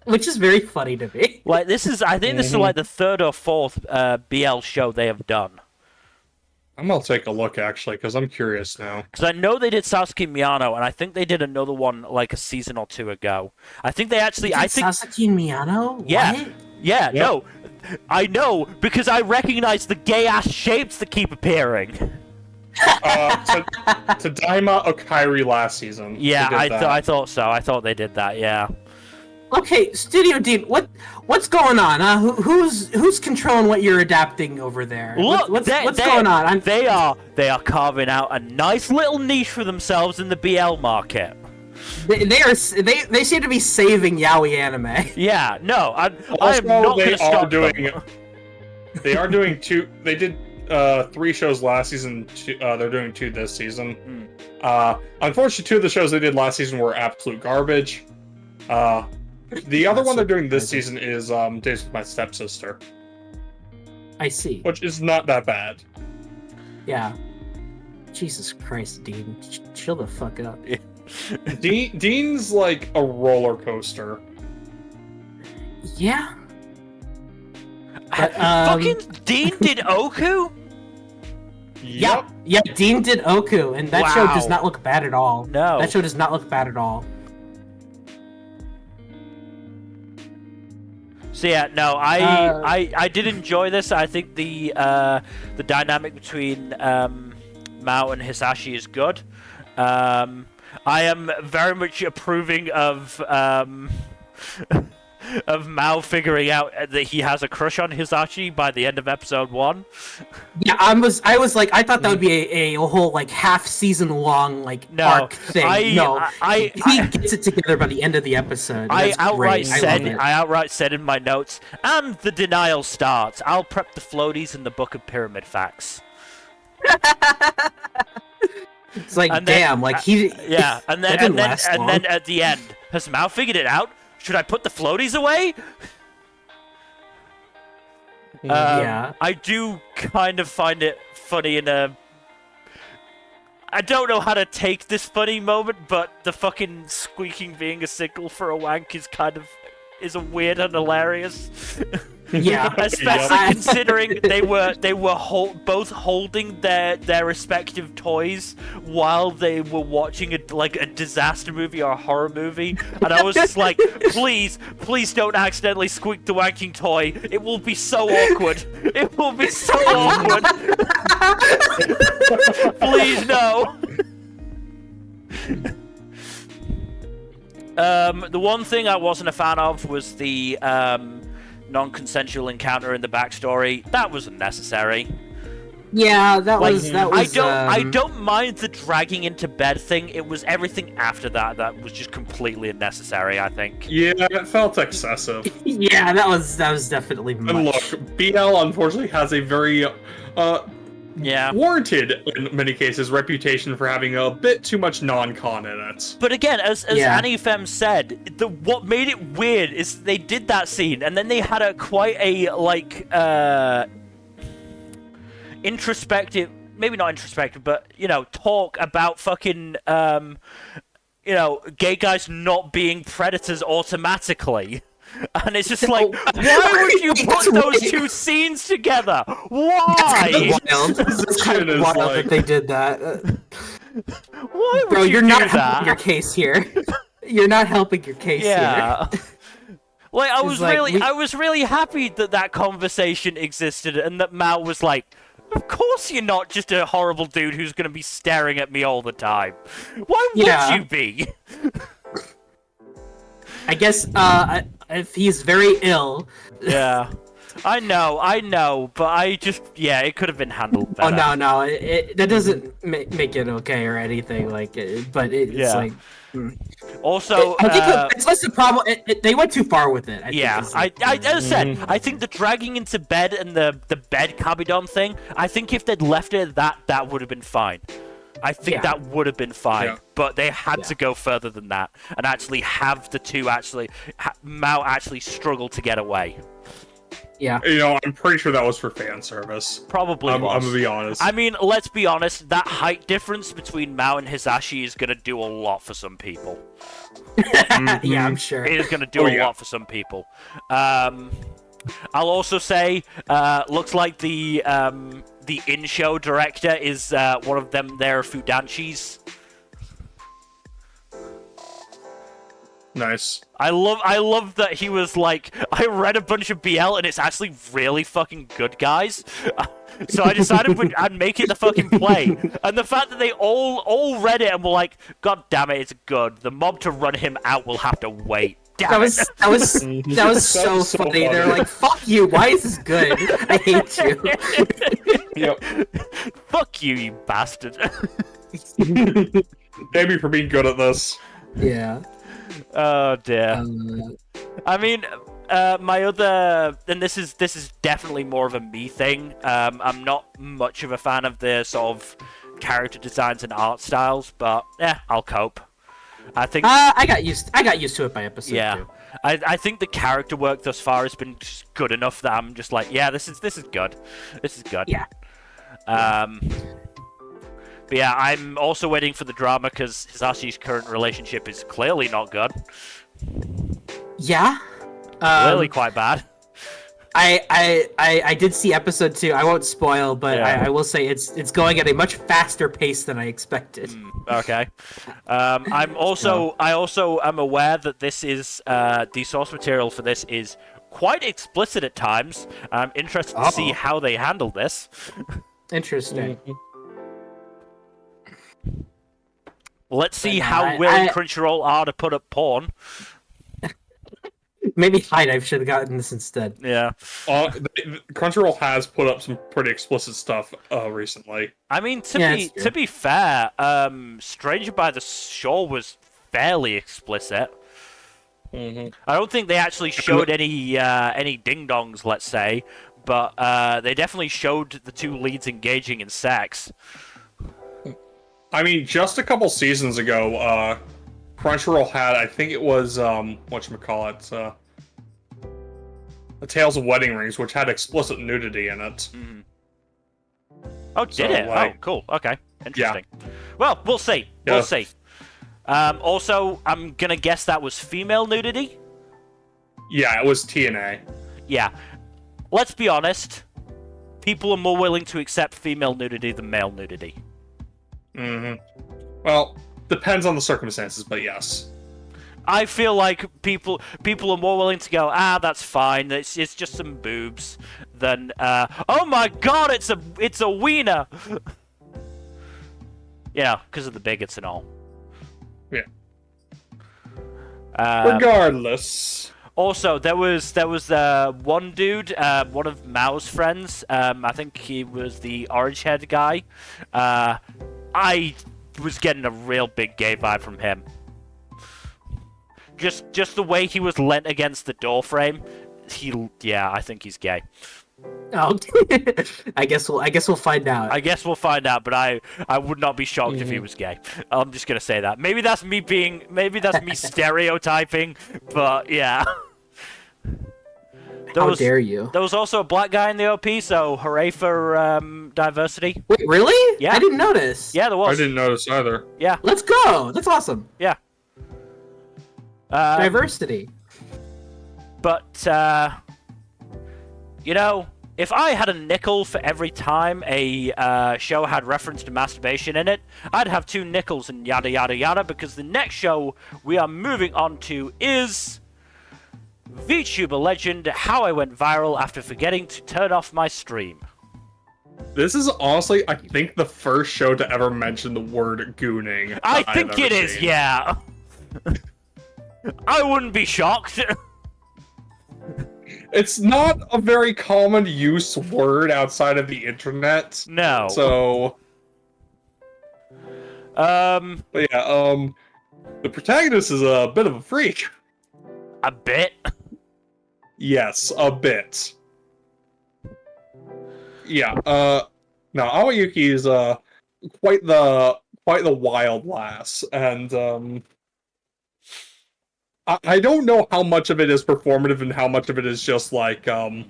Which is very funny to me. Like this is, I think this is like the third or fourth BL show they have done. I'm gonna take a look actually, because I'm curious now. Because I know they did Sasuke Miyano, and I think they did another one like a season or two ago. I think they actually. I think Sasuke Miyano. Yeah, What? yeah, no, I know because I recognize the gay ass shapes that keep appearing. Tadaima Okairi last season. Yeah, I thought so. I thought they did that. Yeah. Okay, Studio Dean, what's going on? Who's controlling what you're adapting over there? Look, what's going on? They are carving out a nice little niche for themselves in the BL market. They seem to be saving yaoi anime. Yeah, no, I am Also, not going they to stop are doing. them. They are doing two. They did 3 shows last season. They're doing 2 this season. Unfortunately, 2 of the shows they did last season were absolute garbage. The other one they're doing this season is Days with My Stepsister. I see. Which is not that bad. Yeah. Jesus Christ, Dean. Chill the fuck up. Dean's like a roller coaster. Yeah. But, Fucking Dean did Oku? Yep. Yeah, Dean did Oku, and that show does Wow. not look bad at all. No. That show does not look bad at all. So yeah, no, I did enjoy this. I think the dynamic between Mao and Hisashi is good. I am very much approving of Mao figuring out that he has a crush on Hisashi by the end of episode 1. Yeah, I was like, I thought that would be a whole like half season long like arc thing. He gets it together by the end of the episode. I outright great. said in my notes, and the denial starts. I'll prep the floaties in the Book of Pyramid Facts. It's like, And damn, then, like he. Yeah, and then didn't last long. at the end, has Mao figured it out? Should I put the floaties away? Yeah. I do kind of find it funny in a... I don't know how to take this funny moment, but the fucking squeaking being a signal for a wank is kind of... is a weird and hilarious. Yeah. Especially considering they were both holding their respective toys while they were watching a disaster movie or a horror movie, and I was just like, please don't accidentally squeak the wanking toy. It will be so awkward. It will be so awkward. Please no. The one thing I wasn't a fan of was the non-consensual encounter in the backstory. That was unnecessary. Yeah, that was. I don't mind the dragging into bed thing. It was everything after that was just completely unnecessary, I think. Yeah, it felt excessive. Yeah, that was definitely much. And look, BL unfortunately has a very warranted, in many cases, reputation for having a bit too much non-con in it. But again, as Annie Femme said, what made it weird is they did that scene, and then they had quite a introspective, maybe not introspective, but talk about fucking gay guys not being predators automatically. And it's just like, why would you put those two scenes together? Why? It's kind of wild that they did that. Why would Bro, you you're do not that? helping your case here. You're not helping your case here. Like, I was like, really happy that conversation existed, and that Mao was like, of course you're not just a horrible dude who's going to be staring at me all the time. Why would you be? I guess if he's very ill. Yeah. I know, but I just, it could have been handled better. Oh, no, that doesn't make it okay or anything, but it's like... Also, I think it's less the problem. They went too far with it. As I said, I think the dragging into bed and the bed kabedon thing, I think if they'd left it at that would have been fine. I think that would have been fine, but they had to go further than that and actually have the two Mao actually struggle to get away. Yeah. I'm pretty sure that was for fan service. Probably was. I'm gonna be honest. I mean, let's be honest, that height difference between Mao and Hisashi is gonna do a lot for some people. Yeah, I'm sure. It is gonna do a lot for some people. I'll also say, looks like the in-show director is one of them their Fudanshis. Nice. I love that he was like, I read a bunch of BL and it's actually really fucking good, guys. So I decided I'd make it the fucking play. And the fact that they all read it and were like, God damn it, it's good. The mob to run him out will have to wait. That was so funny. They're like, fuck you, why is this good? I hate you. Yep. Fuck you, you bastard. Maybe for being good at this. Yeah. Oh dear. I mean, my other, and this is definitely more of a me thing. I'm not much of a fan of the sort of character designs and art styles, but I'll cope. I think I got used to it by episode 2. I think the character work thus far has been just good enough that I'm just like, yeah, this is good. This is good. Yeah. But yeah, I'm also waiting for the drama because Hisashi's current relationship is clearly not good. Yeah. Clearly quite bad. I did see episode 2. I won't spoil, but I will say it's going at a much faster pace than I expected. Okay. I also am aware that this is the source material for this is quite explicit at times. I'm interested to see how they handle this. Interesting. Let's see how willing Crunchyroll are to put up porn. Maybe I should have gotten this instead. Yeah. Crunchyroll has put up some pretty explicit stuff recently. I mean, to be fair, Stranger by the Shore was fairly explicit. I don't think they actually showed any ding-dongs, let's say, but they definitely showed the two leads engaging in sex. I mean, just a couple seasons ago, Crunchyroll had, I think it was, whatchamacallit, The Tales of Wedding Rings, which had explicit nudity in it. Oh, did it? Oh, cool. Okay. Interesting. Yeah. Well, we'll see. Yeah. We'll see. Also, I'm gonna guess that was female nudity? Yeah, it was TNA. Yeah. Let's be honest. People are more willing to accept female nudity than male nudity. Well, depends on the circumstances, but yes. I feel like people are more willing to go, that's fine, it's just some boobs, than, oh my god, it's a wiener! Yeah, because of the bigots and all. Yeah. Regardless. Also, there was one dude, one of Mao's friends, I think he was the orange-haired guy, I was getting a real big gay vibe from him. Just the way he was leant against the door frame, I think he's gay. Oh, I guess we'll find out. I guess we'll find out, but I would not be shocked if he was gay. I'm just gonna say that. Maybe that's me stereotyping, but yeah. How dare you? There was also a black guy in the OP, so hooray for diversity. Wait, really? Yeah. I didn't notice. Yeah, there was. I didn't notice either. Yeah. Let's go! That's awesome. Yeah. Diversity. But, if I had a nickel for every time a show had reference to masturbation in it, I'd have 2 nickels and yada yada yada, because the next show we are moving on to is VTuber legend, How I Went Viral After Forgetting to Turn Off My Stream. This is honestly, I think, the first show to ever mention the word gooning. I think it is, yeah. I wouldn't be shocked. It's not a very common use word outside of the internet. No. So... But yeah, the protagonist is a bit of a freak. A bit? Yes, a bit. Yeah, no, Aoyuki is quite quite the wild lass, and I don't know how much of it is performative and how much of it is just like well,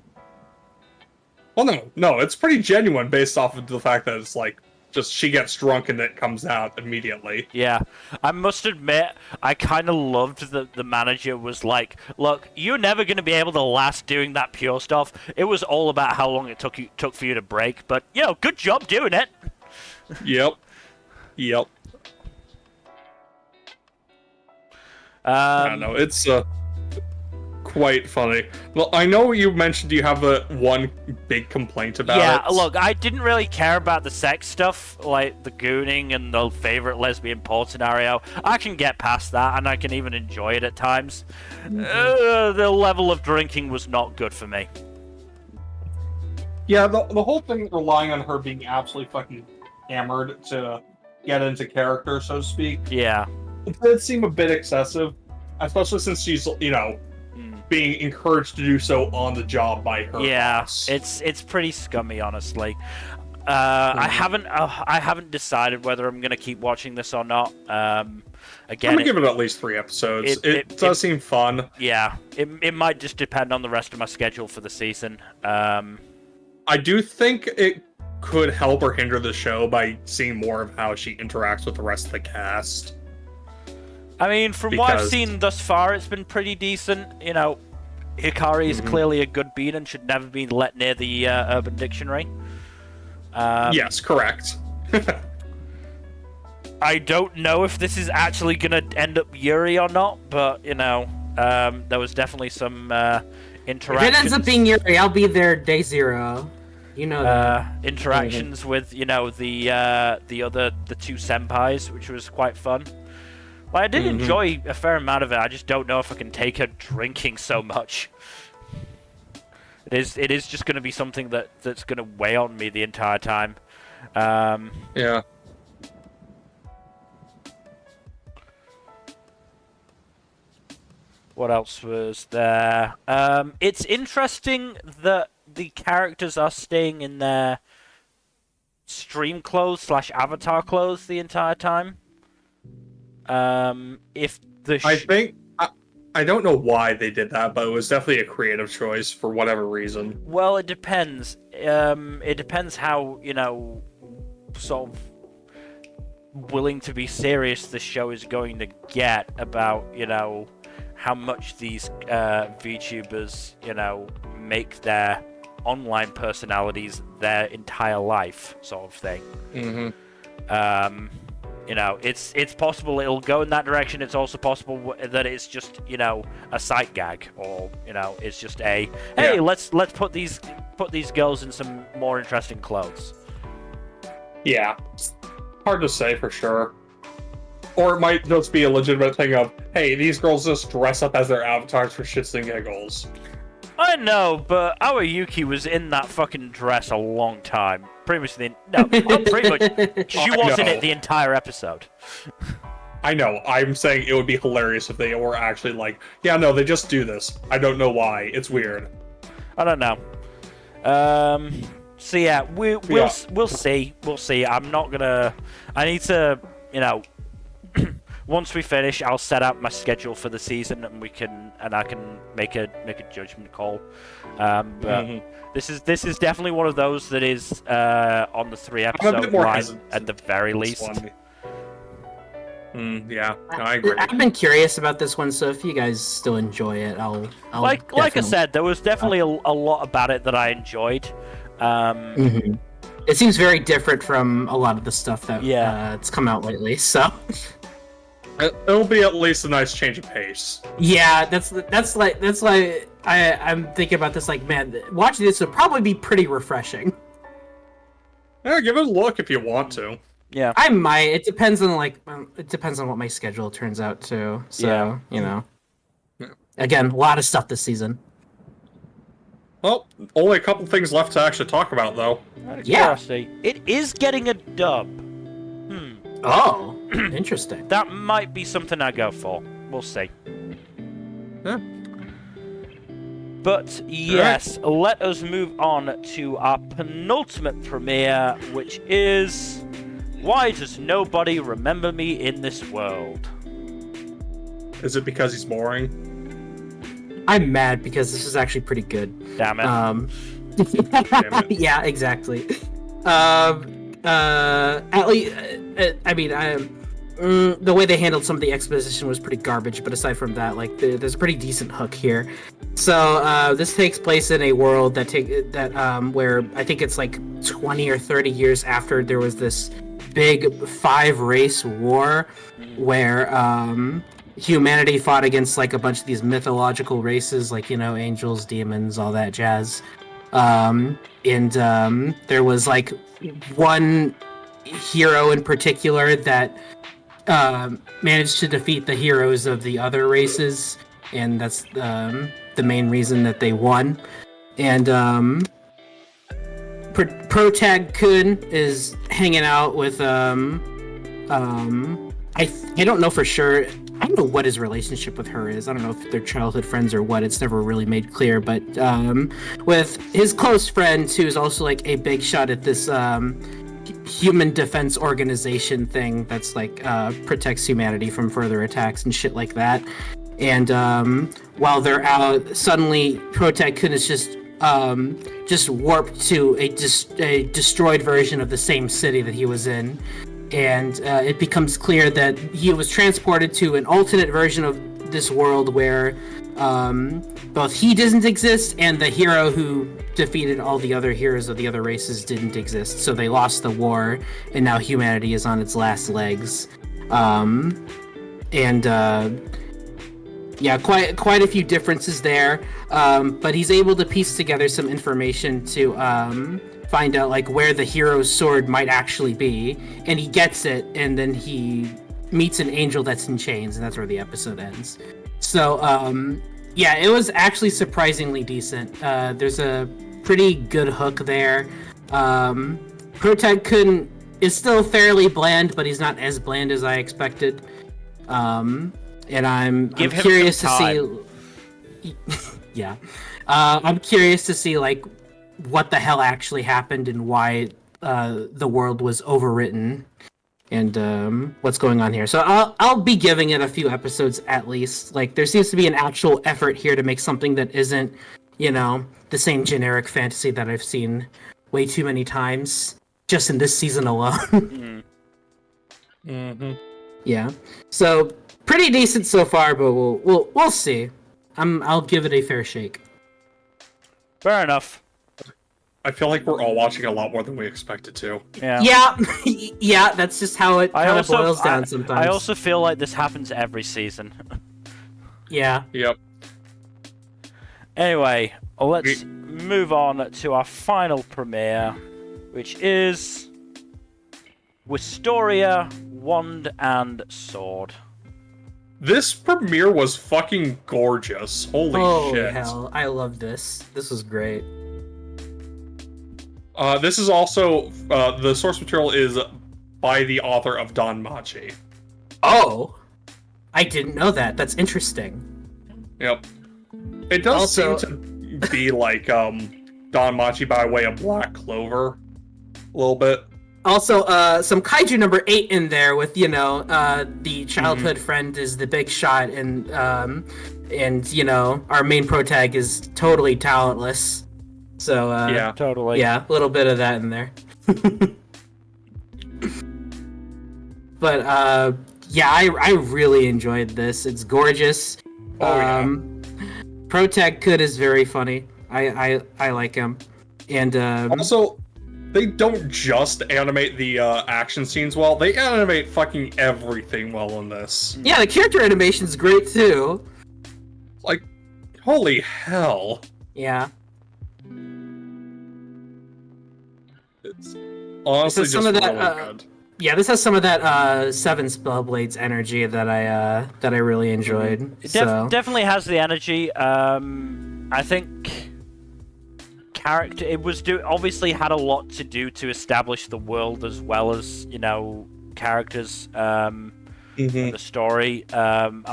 no, it's pretty genuine based off of the fact that it's like just she gets drunk and it comes out immediately. Yeah, I must admit, I kind of loved that the manager was like, "Look, you're never going to be able to last doing that pure stuff. It was all about how long it took for you to break, but good job doing it." Yep. I know it's quite funny. Well, I know you mentioned you have one big complaint about it. Yeah, look, I didn't really care about the sex stuff, like the gooning and the favorite lesbian porn scenario. I can get past that, and I can even enjoy it at times. The level of drinking was not good for me. Yeah, the whole thing relying on her being absolutely fucking hammered to get into character, so to speak. Yeah. It did seem a bit excessive, especially since she's, being encouraged to do so on the job by her boss. It's pretty scummy, honestly. I haven't decided whether I'm gonna keep watching this or not. Again, I'm gonna give it at least 3 episodes. It does seem fun. Yeah, it might just depend on the rest of my schedule for the season. I do think it could help or hinder the show by seeing more of how she interacts with the rest of the cast. I mean, from what I've seen thus far, it's been pretty decent. Hikari is clearly a good beat and should never be let near the Urban Dictionary. Yes, correct. I don't know if this is actually going to end up Yuri or not, but, there was definitely some interactions. If it ends up being Yuri, I'll be there day 0. You know that. Interactions with, the 2 senpais, which was quite fun. Well, I did enjoy a fair amount of it. I just don't know if I can take her drinking so much. It is just going to be something that's going to weigh on me the entire time. Yeah. What else was there? It's interesting that the characters are staying in their stream clothes / avatar clothes the entire time. I don't know why they did that, but it was definitely a creative choice for whatever reason. Well, it depends. It depends how, sort of willing to be serious the show is going to get about, how much these VTubers, make their online personalities their entire life, sort of thing. It's possible it'll go in that direction. It's also possible that it's just, a sight gag, or it's just hey, let's put these girls in some more interesting clothes. Yeah, hard to say for sure. Or it might just be a legitimate thing of, hey, these girls just dress up as their avatars for shits and giggles. I know, but our Yuki was in that fucking dress a long time. Pretty much pretty much. She was in it the entire episode. I know. I'm saying it would be hilarious if they were actually like, yeah, no, they just do this. I don't know why. It's weird. I don't know. So yeah, we'll see. We'll see. I'm not gonna. I need to, once we finish, I'll set out my schedule for the season, and I can make a judgment call. But this is definitely one of those that is on the 3-episode line at the very least. Yeah, no, I agree. I've been curious about this one, so if you guys still enjoy it, I'll like I said, there was definitely a lot about it that I enjoyed. It seems very different from a lot of the stuff that it's come out lately, so. It'll be at least a nice change of pace. Yeah, that's like I'm thinking about this. Like, man, watching this would probably be pretty refreshing. Yeah, give it a look if you want to. Yeah, I might. It depends on what my schedule turns out to. So again, a lot of stuff this season. Well, only a couple things left to actually talk about, though. Yeah, it is getting a dub. Oh, interesting. That might be something I go for. We'll see. Yeah. But yes, let us move on to our penultimate premiere, which is Why does nobody remember me in this world? Is it because he's boring? I'm mad because this is actually pretty good. Damn it. Damn it. Yeah, exactly. At least, I mean, the way they handled some of the exposition was pretty garbage, but aside from that, like, there's a pretty decent hook here. So, this takes place in a world where I think it's like 20 or 30 years after there was this big 5-race war where, humanity fought against like a bunch of these mythological races, like, you know, angels, demons, all that jazz. There was like one hero in particular that managed to defeat the heroes of the other races, and that's the main reason that they won. And Protag Kun is hanging out with I don't know for sure. I don't know what his relationship with her is. I don't know if they're childhood friends or what. It's never really made clear. But with his close friend, who's also like a big shot at this human defense organization thing that's like protects humanity from further attacks and shit like that. And while they're out, suddenly Protag Kun is just warped to a destroyed version of the same city that he was in. And it becomes clear that he was transported to an alternate version of this world where both he doesn't exist and the hero who defeated all the other heroes of the other races didn't exist. So they lost the war, and now humanity is on its last legs. Yeah, quite a few differences there. But he's able to piece together some information to find out like where the hero's sword might actually be, and he gets it, and then he meets an angel that's in chains, and that's where the episode ends. So yeah, it was actually surprisingly decent. There's a pretty good hook there. Protag Kun is still fairly bland, but he's not as bland as I expected. And I'm curious to see. Yeah, I'm curious to see like what the hell actually happened and why the world was overwritten, and what's going on here. So I'll be giving it a few episodes at least. Like, there seems to be an actual effort here to make something that isn't, you know, the same generic fantasy that I've seen way too many times just in this season alone. Mm-hmm. Yeah. So pretty decent so far, but we'll see. I'll give it a fair shake. Fair enough. I feel like we're all watching a lot more than we expected to. Yeah, yeah. That's just how it kind of boils down sometimes. I also feel like this happens every season. Yeah. Yep. Anyway, let's move on to our final premiere, which is Wistoria, Wand and Sword. This premiere was fucking gorgeous. Holy shit. Hell, I love this. This was great. This is also, the source material is by the author of Danmachi. Oh! I didn't know that. That's interesting. Yep. It does Also, seem to be like, Danmachi by way of Black Clover. A little bit. Also, some kaiju number 8 in there with, you know, the childhood friend is the big shot, and you know, our main protag is totally talentless. So, yeah, totally. Yeah, a little bit of that in there. But, yeah, I really enjoyed this. It's gorgeous. Protag Kun is very funny. I like him. And, also, they don't just animate the action scenes well, they animate fucking everything well in this. Yeah, the character animation's great too. Like, holy hell. Yeah. It's honestly just really good. Yeah, this has some of that Seven Spellblades energy that I really enjoyed. It definitely has the energy. I think character obviously had a lot to do to establish the world as well as, you know, characters and the story. I'm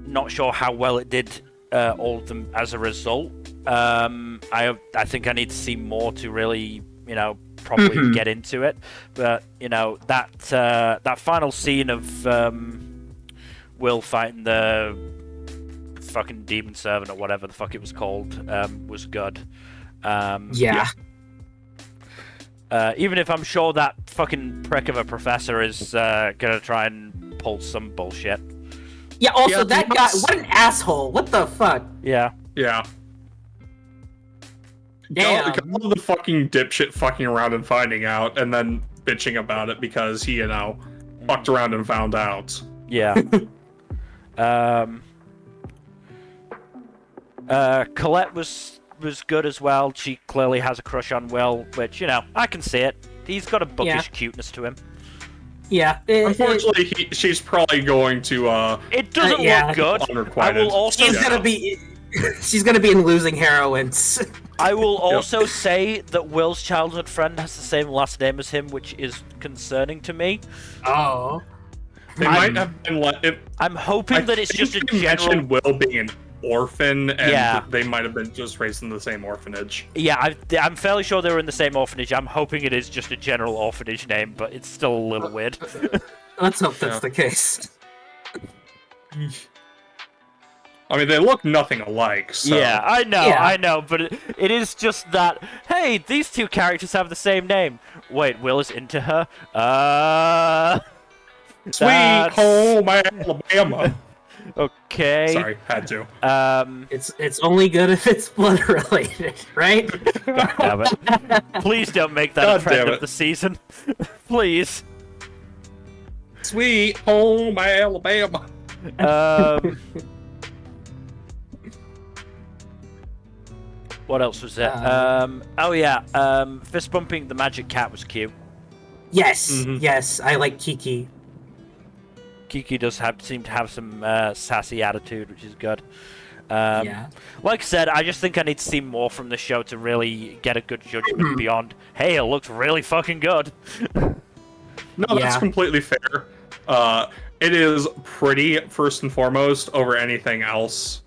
not sure how well it did all of them as a result. I think I need to see more to really, you know, properly get into it. But you know that final scene of Will fighting the fucking demon servant or whatever the fuck it was called was good. Yeah. Even if I'm sure that fucking prick of a professor is gonna try and pull some bullshit. Yeah, also, that guy, what an asshole. What the fuck? Yeah. Yeah. Damn. All the fucking dipshit fucking around and finding out, and then bitching about it because he, fucked around and found out. Yeah. Colette was good as well. She clearly has a crush on Will, which, I can see it. He's got a bookish cuteness to him. Yeah. Unfortunately, she's probably going to, It doesn't look good. I will also... She's gonna be in Losing Heroines. I will also say that Will's childhood friend has the same last name as him, which is concerning to me. Oh. They might have been I'm hoping that it's just a general... Will being an orphan, and they might have been just raised in the same orphanage. Yeah, I'm fairly sure they were in the same orphanage. I'm hoping it is just a general orphanage name, but it's still a little weird. Let's hope that's the case. I mean, they look nothing alike, so... Yeah, I know, but it is just that, hey, these two characters have the same name. Wait, Will is into her? Sweet home Alabama. Okay. Sorry, had to. It's only good if it's blood related, right? God damn it. Please don't make that a trend of the season. Please. Sweet home Alabama. What else was there? Fist bumping the magic cat was cute. Yes, yes, I like Kiki. Kiki does seem to have some sassy attitude, which is good. Yeah. Like I said, I just think I need to see more from the show to really get a good judgment beyond, hey, it looks really fucking good. No, that's completely fair. It is pretty, first and foremost, over anything else.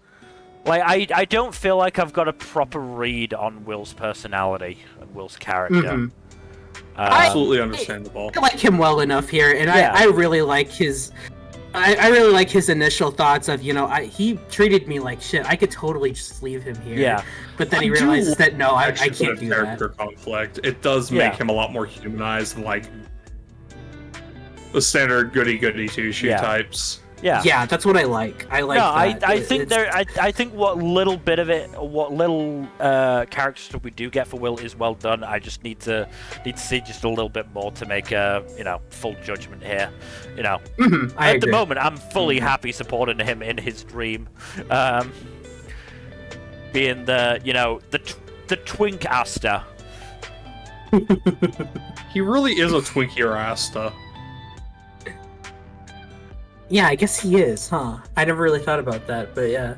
Like, I don't feel like I've got a proper read on Will's personality and Will's character. Absolutely understandable. I like him well enough here, and I really like his... I really like his initial thoughts of, he treated me like shit. I could totally just leave him here. Yeah. But then he realizes that, no, I can't do that. Character conflict. It does make him a lot more humanized than, like, the standard goody-goody two-shoe types. Yeah. Yeah, that's what I like. I like that. I think what little bit of it, what little character stuff we do get for Will is well done. I just need to see just a little bit more to make a full judgment here. At the moment, I'm fully happy supporting him in his dream, being the twink Asta. He really is a twinkier Asta. Yeah, I guess he is, huh? I never really thought about that, but yeah.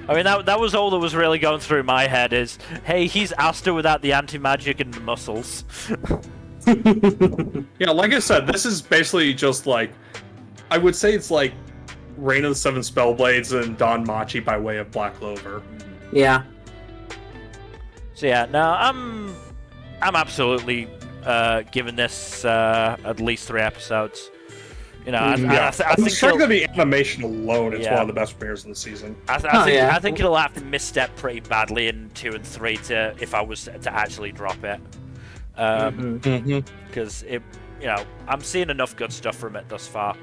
I mean, that was all that was really going through my head is, hey, he's Asta without the anti-magic and the muscles. Yeah, like I said, this is basically just like... I would say it's like Reign of the Seven Spellblades and Don Machi by way of Black Clover. Yeah. So yeah, no, I'm absolutely giving this at least 3 episodes. I think the animation alone is one of the best premieres in the season. I think it'll have to misstep pretty badly in 2 and 3 if I was to actually drop it. Because I'm seeing enough good stuff from it thus far.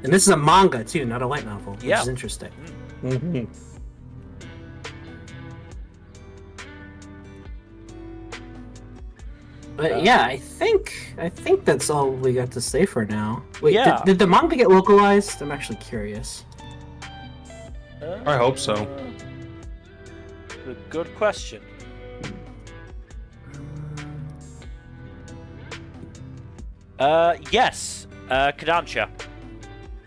And this is a manga too, not a light novel, which is interesting. But yeah, I think that's all we got to say for now. Wait, did the manga get localized? I'm actually curious. I hope so. A good question. Yes, Kodansha.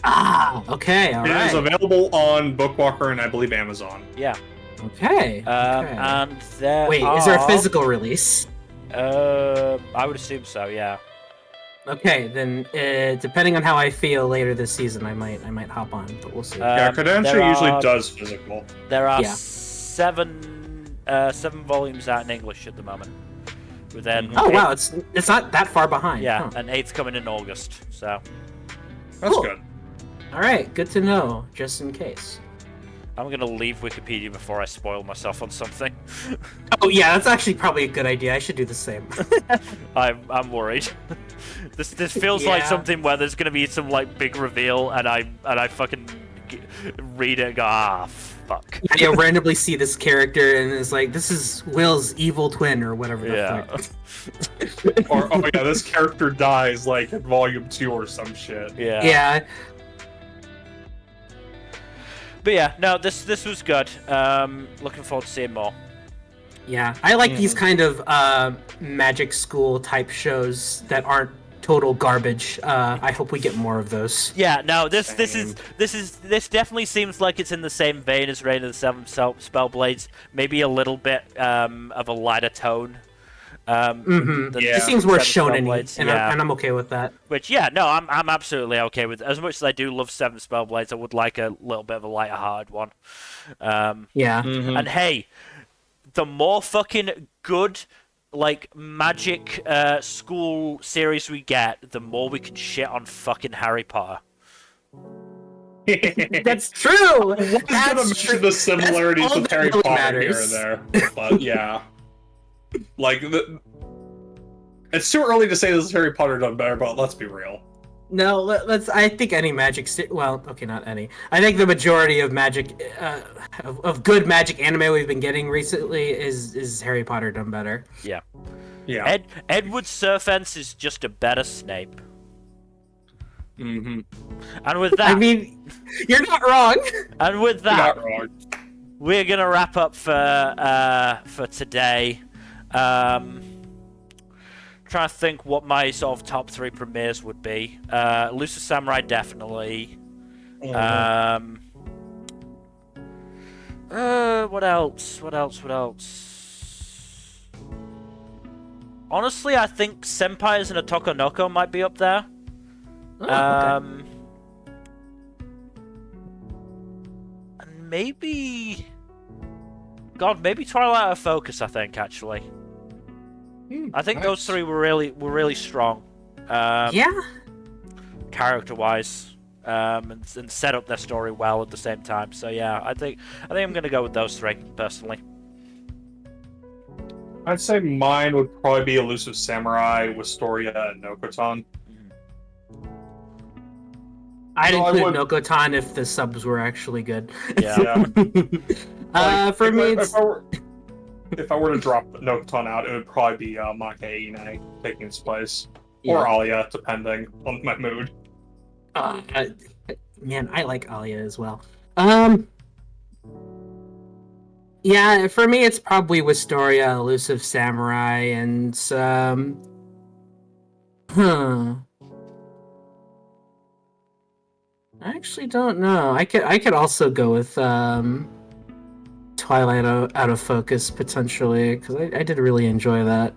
Ah, okay, all right. It is available on Bookwalker and I believe Amazon. Yeah. Okay. And there Wait, is there a physical release? I would assume so, yeah. Okay, then depending on how I feel later this season, I might hop on, but we'll see. Yeah, Kodansha usually does physical. There are 7 7 volumes out in English at the moment. With then Oh wow, it's not that far behind. yeah, huh. an 8th coming in August. So That's Cool. good. All right, good to know, just in case. I'm gonna leave Wikipedia before I spoil myself on something. Oh yeah, that's actually probably a good idea. I should do the same. I'm worried. This feels like Yeah. something where there's gonna be some like big reveal, and I fucking read it and go, fuck. Yeah, you randomly see this character and it's like, this is Will's evil twin or whatever the Yeah. fuck. Or oh yeah, this character dies like in volume 2 or some shit. Yeah. Yeah. But yeah, no, this was good. Looking forward to seeing more. Yeah. I like these kind of magic school type shows that aren't total garbage. I hope we get more of those. Yeah, no, this definitely seems like it's in the same vein as Reign of the Seven Spellblades. Maybe a little bit of a lighter tone. Mm-hmm. Yeah. It seems more Seven shonen-y, Spellblades, and, yeah. I'm okay with that. Which, yeah, no, I'm absolutely okay with it. As much as I do love Seven Spellblades, I would like a little bit of a lighter-hearted one. Yeah. And hey, the more fucking good, like, magic school series we get, the more we can shit on fucking Harry Potter. That's true. I was gonna That's mention true. the similarities That's all with that Harry really Potter matters. here and there, but yeah, like it's too early to say this is Harry Potter done better, but let's be real. No, let's. I think any magic. Well, okay, not any. I think the majority of magic, of good magic anime we've been getting recently is Harry Potter done better. Yeah. Yeah. Edward Sirfence is just a better Snape. Mm-hmm. And with that, I mean, you're not wrong. and with that, Not wrong. we're gonna wrap up for today. Trying to think what my sort of top 3 premieres would be. Elusive Samurai, definitely. What else? What else? Honestly, I think Senpais and Otoko no Ko might be up there. Oh, okay. And maybe... God, maybe Twilight Out of Focus, I think, actually. I think those 3 were really strong. Yeah. Character-wise. And set up their story well at the same time. So yeah, I think I'm gonna go with those 3, personally. I'd say mine would probably be Elusive Samurai, Wistoria, and Nokotan. I'd No, I include would- Nokotan if the subs were actually good. Yeah. Yeah. For me, it's If I were to drop Nokotan out, it would probably be Makeine taking its place. Yeah. Or Alya, depending on my mood. Man, I like Alya as well. Yeah, for me, it's probably Wistoria, Elusive Samurai, and I actually don't know. I could also go with Twilight Out of Focus potentially, because I did really enjoy that.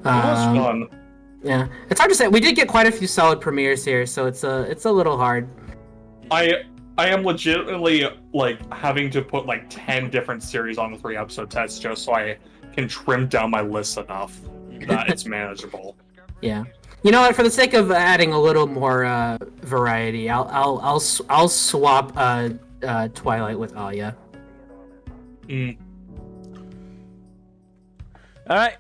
That was fun. Yeah, it's hard to say. We did get quite a few solid premieres here, so it's a little hard. I am legitimately like having to put like 10 different series on the 3-episode test just so I can trim down my list enough that it's manageable. Yeah. You know what? For the sake of adding a little more variety, I'll swap Twilight with Alya. Alright.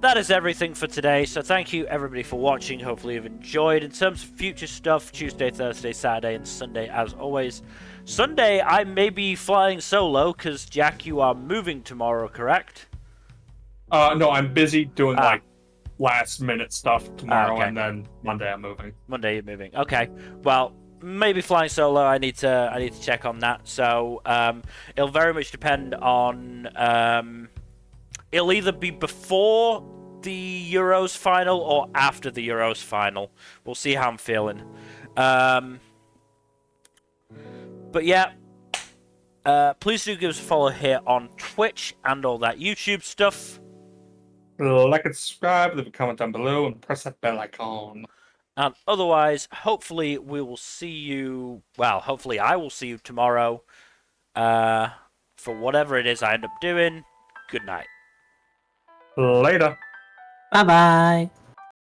That is everything for today, so thank you everybody for watching. Hopefully you've enjoyed. In terms of future stuff, Tuesday, Thursday, Saturday, and Sunday as always. Sunday, I may be flying solo, because Jack, you are moving tomorrow, correct? No, I'm busy doing like last minute stuff tomorrow, okay. and then Monday I'm moving. Monday you're moving. Okay. Well, maybe flying solo. I need to check on that. So it'll very much depend on. It'll either be before the Euros final or after the Euros final. We'll see how I'm feeling. But yeah. Please do give us a follow here on Twitch and all that YouTube stuff. Like and subscribe, leave a comment down below, and press that bell icon. And otherwise, hopefully we will see you... Well, hopefully I will see you tomorrow. For whatever it is I end up doing. Good night. Later. Bye bye.